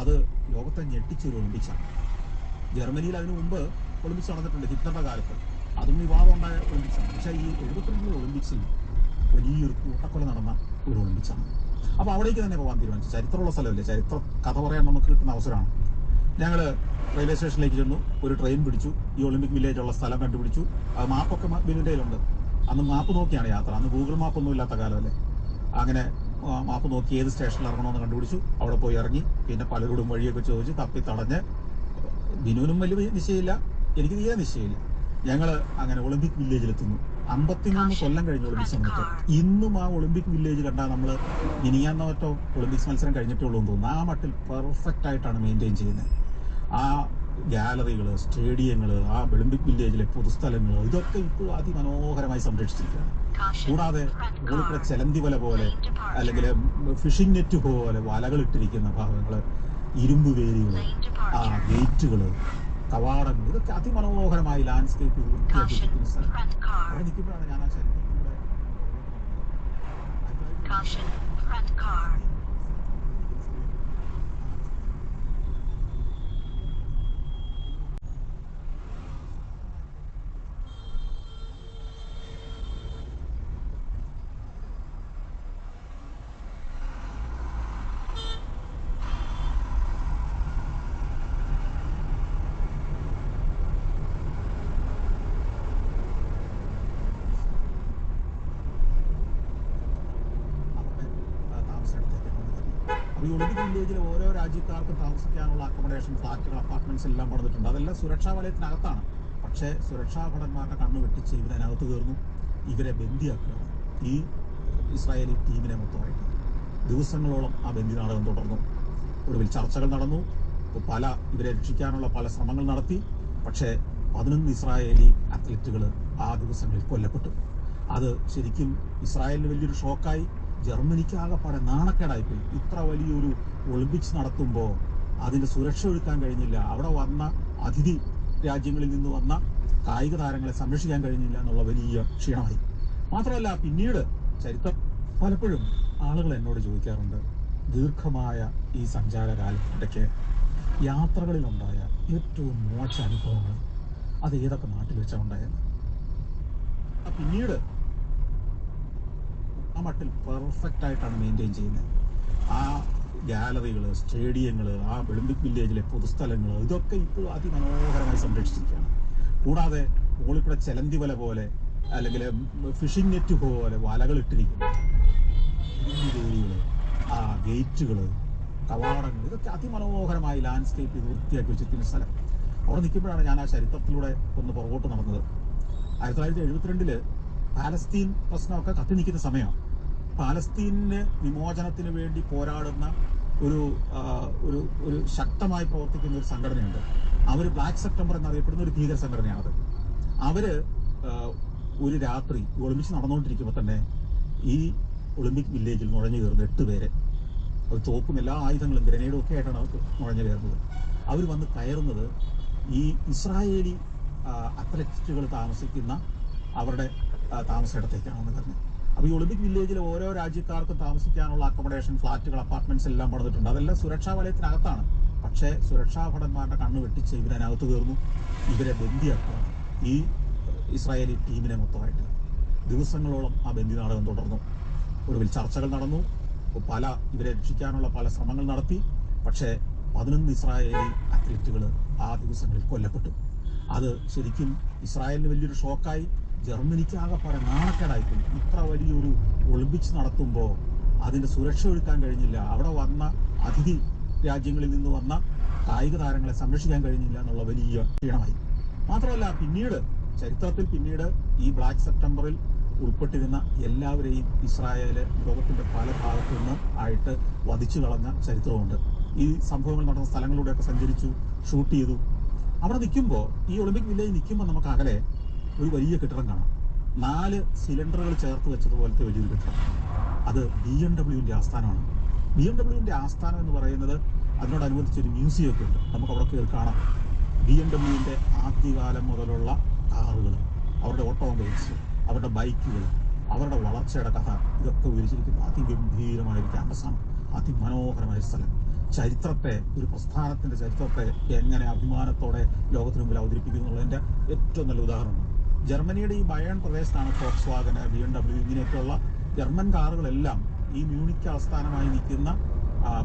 അത് ലോകത്തെ ഞെട്ടിച്ചൊരു ഒളിമ്പിക്സാണ്. ജർമ്മനിയിൽ അതിനു മുമ്പ് ഒളിമ്പിക്സ് നടന്നിട്ടുണ്ട്, ഹിറ്റ്ലറുടെ കാലത്ത്. അതും വിവാദം ഉണ്ടായ ഒളിമ്പിക്സാണ്. പക്ഷേ ഈ 72 ഒളിമ്പിക്സിൽ വലിയൊരു കൂട്ടക്കൊല നടന്ന ഒരു ഒളിമ്പിക്സാണ്. അപ്പോൾ അവിടേക്ക് തന്നെ പോകാൻ തീരുമാനിച്ചു. ചരിത്രമുള്ള സ്ഥലമല്ലേ, ചരിത്ര കഥ പറയാൻ നമുക്ക് കിട്ടുന്ന അവസരമാണ്. ഞങ്ങൾ റെയിൽവേ സ്റ്റേഷനിലേക്ക് ചെന്നു, ഒരു ട്രെയിൻ പിടിച്ചു, ഈ ഒളിമ്പിക് വില്ലേജ് ഉള്ള സ്ഥലം കണ്ടുപിടിച്ചു. മാപ്പൊക്കെ ബിനുവിൻ്റെ കയ്യിലുണ്ട്. അന്ന് മാപ്പ് നോക്കിയാണ് യാത്ര. അന്ന് ഗൂഗിൾ മാപ്പൊന്നും ഇല്ലാത്ത കാലമല്ലേ. അങ്ങനെ മാപ്പ് നോക്കി ഏത് സ്റ്റേഷനിൽ ഇറങ്ങണമെന്ന് കണ്ടുപിടിച്ചു. അവിടെ പോയി ഇറങ്ങി. പിന്നെ പലരോടും വഴിയൊക്കെ ചോദിച്ച് തപ്പി തടഞ്ഞ്. ബിനുവിനും വലിയ നിശ്ചയമില്ല, എനിക്ക് തീരെ നിശ്ചയമില്ല. ഞങ്ങൾ അങ്ങനെ ഒളിമ്പിക് വില്ലേജിലെത്തുന്നു. 53 കൊല്ലം കഴിഞ്ഞ ഒളിമ്പിക്സ് വന്നിട്ട് ഇന്നും ആ ഒളിമ്പിക് വില്ലേജ് കണ്ടാൽ നമ്മൾ ഇനിയാന്നോ മറ്റോ ഒളിമ്പിക്സ് മത്സരം കഴിഞ്ഞിട്ടേ ഉള്ളൂ എന്ന് തോന്നുന്നു. ആ മട്ടിൽ പെർഫെക്റ്റ് ആയിട്ടാണ് മെയിൻറ്റെയിൻ ചെയ്യുന്നത്. ആ ഗാലറികൾ, സ്റ്റേഡിയങ്ങൾ, ആ ഒളിമ്പിക് വില്ലേജിലെ പൊതുസ്ഥലങ്ങൾ, ഇതൊക്കെ ഇപ്പോൾ അതിമനോഹരമായി സംരക്ഷിച്ചിരിക്കുകയാണ്. കൂടാതെ ഇവിടെ ചെലന്തി വല പോലെ അല്ലെങ്കിൽ ഫിഷിംഗ് നെറ്റ് പോലെ വലകൾ ഇട്ടിരിക്കുന്ന ഭാഗങ്ങൾ, ഇരുമ്പ് വേലികൾ, ആ ഗേറ്റുകൾ, കവാടങ്ങൾ, ഇതൊക്കെ അതിമനോഹരമായി ലാൻഡ്സ്കേപ്പ് വൃത്തിയാക്കിയിരിക്കുന്ന സ്ഥലം. അവിടെ നിൽക്കുമ്പോഴാണ് ഞാൻ ആ ചരിത്രത്തിലൂടെ ഈ ഒളിമ്പിക് വില്ലേജിൽ ഓരോ രാജ്യക്കാർക്കും താമസിക്കാനുള്ള അക്കോമഡേഷൻ, ഫ്ലാറ്റുകൾ, അപ്പാർട്ട്മെന്റ്സ് എല്ലാം പണിതിട്ടുണ്ട്. അതെല്ലാം സുരക്ഷാ വലയത്തിനകത്താണ്. പക്ഷേ സുരക്ഷാ ഭടന്മാരുടെ കണ്ണ് വെട്ടിച്ച് ഇവരതിനകത്ത് കയറുന്നു, ഇവരെ ബന്ദിയാക്കുകയാണ്. ഈ ഇസ്രായേലി ടീമിനെ മൊത്തമായിട്ട് ദിവസങ്ങളോളം ആ ബന്ദി നാടകം തുടർന്നു. ഒടുവിൽ ചർച്ചകൾ നടന്നു. ഇവരെ രക്ഷിക്കാനുള്ള പല ശ്രമങ്ങൾ നടത്തി. പക്ഷേ 11 ഇസ്രായേലി അത്ലറ്റുകൾ ആ ദിവസങ്ങളിൽ കൊല്ലപ്പെട്ടു. അത് ശരിക്കും ഇസ്രായേലിന് വലിയൊരു ഷോക്കായി. ജർമ്മനിക്ക് ആകെപ്പാടെ നാണക്കേടായിപ്പോയി. ഇത്ര വലിയൊരു ഒളിമ്പിക്സ് നടത്തുമ്പോൾ അതിൻ്റെ സുരക്ഷ ഒരുക്കാൻ കഴിഞ്ഞില്ല, അവിടെ വന്ന അതിഥി രാജ്യങ്ങളിൽ നിന്ന് വന്ന കായിക താരങ്ങളെ സംരക്ഷിക്കാൻ കഴിഞ്ഞില്ല എന്നുള്ള വലിയ ക്ഷീണമായി. മാത്രമല്ല പിന്നീട് ചരിത്രം പലപ്പോഴും ആളുകൾ എന്നോട് ചോദിക്കാറുണ്ട്, ദീർഘമായ ഈ സഞ്ചാരകാലത്തിനിടയ്ക്ക് യാത്രകളിലുണ്ടായ ഏറ്റവും മോശ അനുഭവങ്ങൾ അത് ഏതൊക്കെ നാട്ടിൽ വെച്ചാണ് ഉണ്ടായത്. പിന്നീട് ആ മട്ടിൽ പെർഫെക്റ്റ് ആയിട്ടാണ് മെയിൻറ്റെയിൻ ചെയ്യുന്നത്. ആ ഗാലറികൾ, സ്റ്റേഡിയങ്ങൾ, ആ ഒളിമ്പിക് വില്ലേജിലെ പൊതുസ്ഥലങ്ങൾ, ഇതൊക്കെ ഇപ്പോഴും അതിമനോഹരമായി സംരക്ഷിച്ചിരിക്കുകയാണ്. കൂടാതെ മുകളിൽക്കൂടെ ചെലന്തി വല പോലെ അല്ലെങ്കിൽ ഫിഷിംഗ് നെറ്റ് പോലെ വലകൾ ഇട്ടിരിക്കുന്നു. വേലികൾ, ആ ഗേറ്റുകൾ, കവാടങ്ങൾ, ഇതൊക്കെ അതിമനോഹരമായി ലാൻഡ്സ്കേപ്പ് ചെയ്ത് വൃത്തിയാക്കി വെച്ചിരിക്കുന്ന സ്ഥലം. അവിടെ നിൽക്കുമ്പോഴാണ് ഞാൻ ആ ചരിത്രത്തിലൂടെ ഒന്ന് പുറകോട്ട് നടന്നത്. 1972 പാലസ്തീൻ പ്രശ്നമൊക്കെ കത്തി നിൽക്കുന്ന സമയമാണ്. പാലസ്തീനിന് വിമോചനത്തിന് വേണ്ടി പോരാടുന്ന ഒരു ഒരു ഒരു ശക്തമായി പ്രവർത്തിക്കുന്ന ഒരു സംഘടനയുണ്ട്. അവർ ബ്ലാക്ക് സെപ്റ്റംബർ എന്നറിയപ്പെടുന്ന ഒരു ഭീകര സംഘടനയാണത്. അവര് ഒരു രാത്രി ഒളിമ്പിക്സ് നടന്നുകൊണ്ടിരിക്കുമ്പോൾ തന്നെ ഈ ഒളിമ്പിക് വില്ലേജിൽ നുഴഞ്ഞു കയറുന്ന 8 പേര്, അവർ തോക്കും എല്ലാ ആയുധങ്ങളും ഗ്രനേഡും ഒക്കെ ആയിട്ടാണ് അവർക്ക് നുഴഞ്ഞു കയറുന്നത്. അവർ വന്ന് കയറുന്നത് ഈ ഇസ്രായേലി അത്ലറ്റുകൾ താമസിക്കുന്ന അവരുടെ താമസയിടത്തേക്കാണെന്ന് പറഞ്ഞത്. അപ്പോൾ ഈ ഒളിമ്പിക് വില്ലേജിലെ ഓരോ രാജ്യക്കാർക്കും താമസിക്കാനുള്ള അക്കോമഡേഷൻ, ഫ്ലാറ്റുകൾ, അപ്പാർട്ട്മെന്റ്സ് എല്ലാം പണിതിട്ടുണ്ട്. അതെല്ലാം സുരക്ഷാ വലയത്തിനകത്താണ്. പക്ഷേ സുരക്ഷാ ഭടന്മാരുടെ കണ്ണ് വെട്ടിച്ച് ഇവരതിനകത്ത് കയറുന്നു, ഇവരെ ബന്ദിയാക്കുകയാണ്. ഈ ഇസ്രായേലി ടീമിനെ മൊത്തമായിട്ട് ദിവസങ്ങളോളം ആ ബന്ദി നാടകം തുടർന്നു. ഒടുവിൽ ചർച്ചകൾ നടന്നു, ഇവരെ രക്ഷിക്കാനുള്ള പല ശ്രമങ്ങൾ നടത്തി. പക്ഷേ 11 ഇസ്രായേലി അത്ലറ്റുകൾ ആ ദിവസങ്ങളിൽ കൊല്ലപ്പെട്ടു. അത് ശരിക്കും ഇസ്രായേലിന് വലിയൊരു ഷോക്കായി. ജർമ്മനിക്ക് ആകെപ്പാടെ നാണക്കേടായിപ്പോയി. ഇത്ര വലിയൊരു ഒളിമ്പിക്സ് നടത്തുമ്പോൾ അതിൻ്റെ സുരക്ഷ ഒരുക്കാൻ കഴിഞ്ഞില്ല, അവിടെ വന്ന അതിഥി രാജ്യങ്ങളിൽ നിന്ന് വന്ന കായിക താരങ്ങളെ സംരക്ഷിക്കാൻ കഴിഞ്ഞില്ല എന്നുള്ള വലിയ ക്ഷീണമായി. മാത്രമല്ല ചരിത്രത്തിൽ പിന്നീട് ഈ ബ്ലാക്ക് സെപ്റ്റംബറിൽ ഉൾപ്പെട്ടിരുന്ന എല്ലാവരെയും ഇസ്രായേല് ലോകത്തിന്റെ പല ഭാഗത്തു നിന്ന് ആയിട്ട് വധിച്ചു കളഞ്ഞ ചരിത്രമുണ്ട്. ഈ സംഭവങ്ങൾ നടന്ന സ്ഥലങ്ങളിലൂടെയൊക്കെ സഞ്ചരിച്ചു, ഷൂട്ട് ചെയ്തു. അവിടെ നിൽക്കുമ്പോൾ, ഈ ഒളിമ്പിക് വില്ലേജ് നിൽക്കുമ്പോൾ നമുക്ക് അകലെ ഒരു വലിയ കെട്ടിടം കാണാം. 4 സിലിണ്ടറുകൾ ചേർത്ത് വെച്ചതുപോലത്തെ വലിയൊരു കെട്ടിടം. അത് BMW ആസ്ഥാനമാണ്. BMW ആസ്ഥാനം എന്ന് പറയുന്നത് അതിനോടനുബന്ധിച്ചൊരു മ്യൂസിയം ഒക്കെ ഉണ്ട്. നമുക്ക് അവിടെ കയറി കാണാം. BMW ആദ്യകാലം മുതലുള്ള കാറുകൾ, അവരുടെ ഓട്ടോമൊബൈൽസ്, അവരുടെ ബൈക്കുകൾ, അവരുടെ വളർച്ചയുടെ കഥ, ഇതൊക്കെ വിവരിച്ചിരിക്കുന്ന അതിഗംഭീരമായൊരു ക്യാമ്പസാണ്. അതിമനോഹരമായ സ്ഥലം. ചരിത്രത്തെ, ഒരു പ്രസ്ഥാനത്തിന്റെ ചരിത്രത്തെ എങ്ങനെ അഭിമാനത്തോടെ ലോകത്തിന് മുമ്പിൽ അവതരിപ്പിക്കുന്നു എന്നുള്ളതിന്റെ ഏറ്റവും നല്ല ഉദാഹരണമാണ്. ജർമ്മനിയുടെ ഈ ബയേൺ പ്രദേശത്താണ് ഫോക്സ്വാഗൻ, BMW ഇങ്ങനെയൊക്കെയുള്ള ജർമ്മൻ കാറുകളെല്ലാം ഈ മ്യൂണിക്ക് ആസ്ഥാനമായി നിൽക്കുന്ന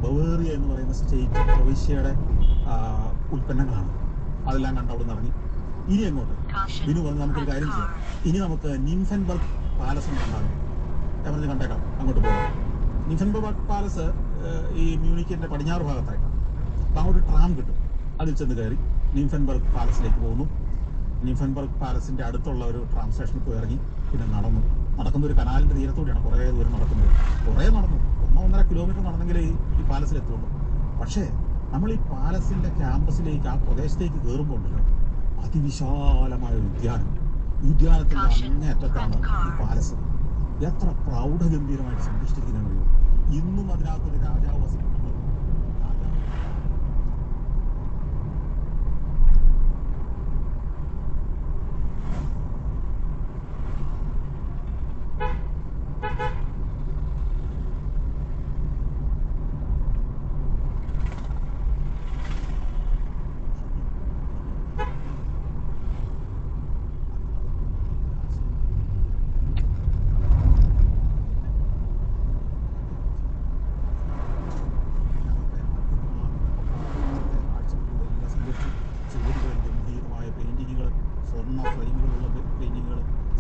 ബവേറിയ എന്ന് പറയുന്ന സ്റ്റേറ്റ് പ്രവിശ്യയുടെ ഉൽപ്പന്നങ്ങളാണ്. അതെല്ലാം കണ്ട് അവിടെ നിന്ന് ഇറങ്ങി. ഇനി അങ്ങോട്ട് വിനു പറഞ്ഞ് നമുക്കൊരു കാര്യം ചെയ്യാം. ഇനി നമുക്ക് നിംഫൻബർഗ് പാലസ് കണ്ടാകും. ഞാൻ പറഞ്ഞ് കണ്ടേക്കാം, അങ്ങോട്ട് പോകാം. നിംഫൻബർഗ് പാലസ് ഈ മ്യൂണിക്കിന്റെ പടിഞ്ഞാറ് ഭാഗത്തായിട്ടാണ്. അപ്പം അങ്ങോട്ട് ട്രാം കിട്ടും. അതിൽ ചെന്ന് കയറി നിംഫൻബർഗ് പാലസിലേക്ക് പോകുന്നു. നിംഫൻബർഗ് പാലസിന്റെ അടുത്തുള്ള ഒരു ട്രാം സ്റ്റേഷനിൽ പോയി ഇറങ്ങി പിന്നെ നടക്കുന്ന ഒരു കനാലിന്റെ തീരത്തോടെയാണ് കുറേ ദൂരം നടക്കുന്നത്. നടന്നു 1-1.5 കിലോമീറ്റർ നടന്നെങ്കിലേ ഈ പാലസിലെത്തുള്ളൂ. പക്ഷേ നമ്മൾ ഈ പാലസിന്റെ ക്യാമ്പസിലേക്ക്, ആ പ്രദേശത്തേക്ക് കയറുമ്പോൾ ഉണ്ടല്ലോ, അതിവിശാലമായ ഒരു ഉദ്യാനത്തിന്റെ അങ്ങേയറ്റത്താണ് ഈ പാലസ്. എത്ര പ്രൗഢഗംഭീരമായിട്ട് സംരക്ഷിച്ചിരിക്കുന്നതെന്നറിയോ. ഇന്നും അതിനകത്തൊരു രാജാവ് വസിക്കുന്നുണ്ട്.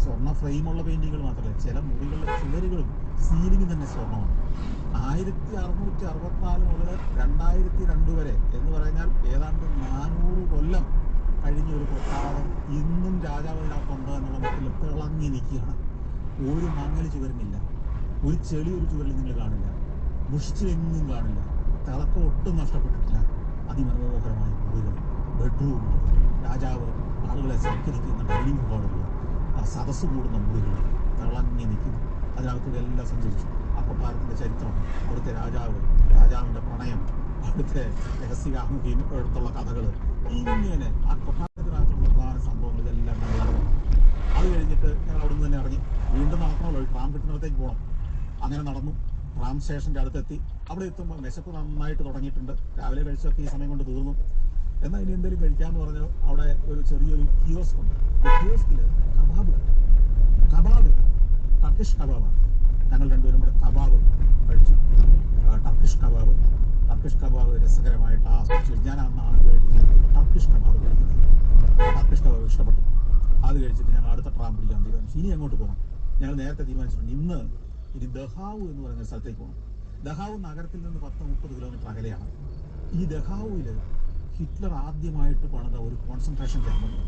സ്വർണ്ണ ഫ്രെയിമുള്ള പെയിന്റിങ്ങുകൾ മാത്രമല്ല, ചില മുറികളുടെ ചുവരുകളും സീലിംഗ് തന്നെ സ്വർണ്ണമാണ്. 1664 മുതൽ 2002 വരെ എന്ന് പറഞ്ഞാൽ ഏതാണ്ട് 400 കൊല്ലം കഴിഞ്ഞ ഒരു കൊട്ടാരം ഇന്നും രാജാവിനകത്തുണ്ട് എന്നുള്ള മട്ടിൽ തിളങ്ങി നിൽക്കുകയാണ്. ഒരു മങ്ങൽ ചുവരുന്നില്ല, ഒരു ചെളി ഒരു ചുവരിൽ നിങ്ങൾ കാണില്ല, മുഷിച്ചെങ്ങും കാണില്ല, തിളക്കം ഒട്ടും നഷ്ടപ്പെട്ടിട്ടില്ല. അതിമനോഹരമായ മുറികൾ, ബെഡ്റൂമുകൾ, രാജാവ് ആളുകളെ സൽക്കരിക്കുന്ന ഡൈനിങ് ഹാളുകൾ, സദസ്സ് കൂടുന്ന മുറികൾ തിളങ്ങി നിൽക്കുന്നു. അതിനകത്തൂടെ എല്ലാം സഞ്ചരിച്ചു. ആ കൊട്ടാരത്തിന്റെ ചരിത്രം, അവിടുത്തെ രാജാവിന്റെ പ്രണയം, അവിടുത്തെ രഹസ്യകാമുകിയും അടുത്തുള്ള കഥകൾ, ഇങ്ങനെ ആ കൊട്ടാരത്തിനകത്തുള്ള പ്രധാന സംഭവങ്ങൾ ഇതെല്ലാം നമ്മൾ നടന്നു. അത് കഴിഞ്ഞിട്ട് ഞങ്ങൾ അവിടെ നിന്ന് തന്നെ ഇറങ്ങി വീണ്ടും നടക്കണമല്ലോ, ട്രാം കിട്ടുന്നിടത്തേക്ക് പോകണം. അങ്ങനെ നടന്നു. ട്രാം സ്റ്റേഷന്റെ അടുത്തെത്തി. അവിടെ എത്തുമ്പോൾ വിശപ്പ് നന്നായിട്ട് തുടങ്ങിയിട്ടുണ്ട്. രാവിലെ കഴിച്ചൊക്കെ ഈ സമയം കൊണ്ട് തീർന്നു. എന്നാൽ ഇനി എന്തെങ്കിലും കഴിക്കാമെന്ന് പറഞ്ഞു അവിടെ ഒരു ചെറിയൊരു കിയോസ്ക് ഉണ്ട്. കിയോസ്കിൽ കബാബ് ടർക്കിഷ് കബാബാണ്. ഞങ്ങൾ രണ്ടുപേരും കൂടെ കബാബ് കഴിച്ചു. ടർക്കിഷ് കബാബ് രസകരമായിട്ട് ആസ്വദിച്ചു. ഞാൻ അന്ന് ആദ്യമായിട്ട് ടർക്കിഷ് കബാബ് കഴിക്കുന്നത്. ടർക്കിഷ് കബാബ് ഇഷ്ടപ്പെട്ടു. അത് കഴിച്ചിട്ട് ഞങ്ങൾ അടുത്ത ട്രാം പിടിക്കാൻ തീരുമാനിച്ചു. ഇനി അങ്ങോട്ട് പോകണം. ഞങ്ങൾ നേരത്തെ തീരുമാനിച്ചിട്ടുണ്ട് ഇനി ദഹാവു എന്ന് പറയുന്ന സ്ഥലത്തേക്ക് പോകണം. ദഹാവു നഗരത്തിൽ നിന്ന് 10-30 കിലോമീറ്റർ അകലെയാണ്. ഈ ദഹാവുവിൽ ഹിറ്റ്ലർ ആദ്യമായിട്ട് പണിത ഒരു കോൺസെൻട്രേഷൻ ക്യാമ്പുണ്ട്.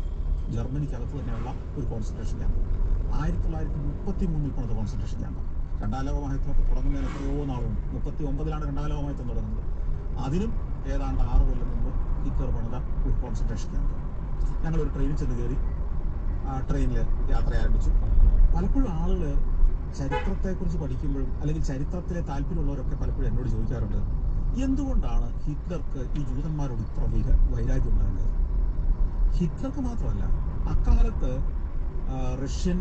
ജർമ്മനിക്കകത്ത് തന്നെയുള്ള ഒരു കോൺസെൻട്രേഷൻ ക്യാമ്പ്. 1933 പണിത കോൺസെൻട്രേഷൻ ക്യാമ്പ്. രണ്ടാം ലോകമഹായുദ്ധമൊക്കെ തുടങ്ങുന്നതിന് എത്രയോ നാളുണ്ട്. 39-ലാണ് രണ്ടാം ലോകമഹായുദ്ധം തുടങ്ങുന്നത്. അതിനും ഏതാണ്ട് 6 കൊല്ലം മുമ്പ് ഹിറ്റ്ലർ പണിത ഒരു കോൺസെൻട്രേഷൻ ക്യാമ്പ്. ഞങ്ങളൊരു ട്രെയിനിൽ ചെന്ന് കയറി. ആ ട്രെയിനിൽ യാത്ര ആരംഭിച്ചു. പലപ്പോഴും ആളുകൾ ചരിത്രത്തെക്കുറിച്ച് പഠിക്കുമ്പോഴും അല്ലെങ്കിൽ ചരിത്രത്തിലെ താല്പര്യമുള്ളവരൊക്കെ പലപ്പോഴും എന്നോട് ചോദിക്കാറുണ്ട്, എന്തുകൊണ്ടാണ് ഹിറ്റ്ലർക്ക് ഈ ജൂതന്മാരോട് ഇത്ര വൈരാഗ്യം ഉണ്ടാകുന്നത്? ഹിറ്റ്ലർക്ക് മാത്രമല്ല, അക്കാലത്ത് റഷ്യൻ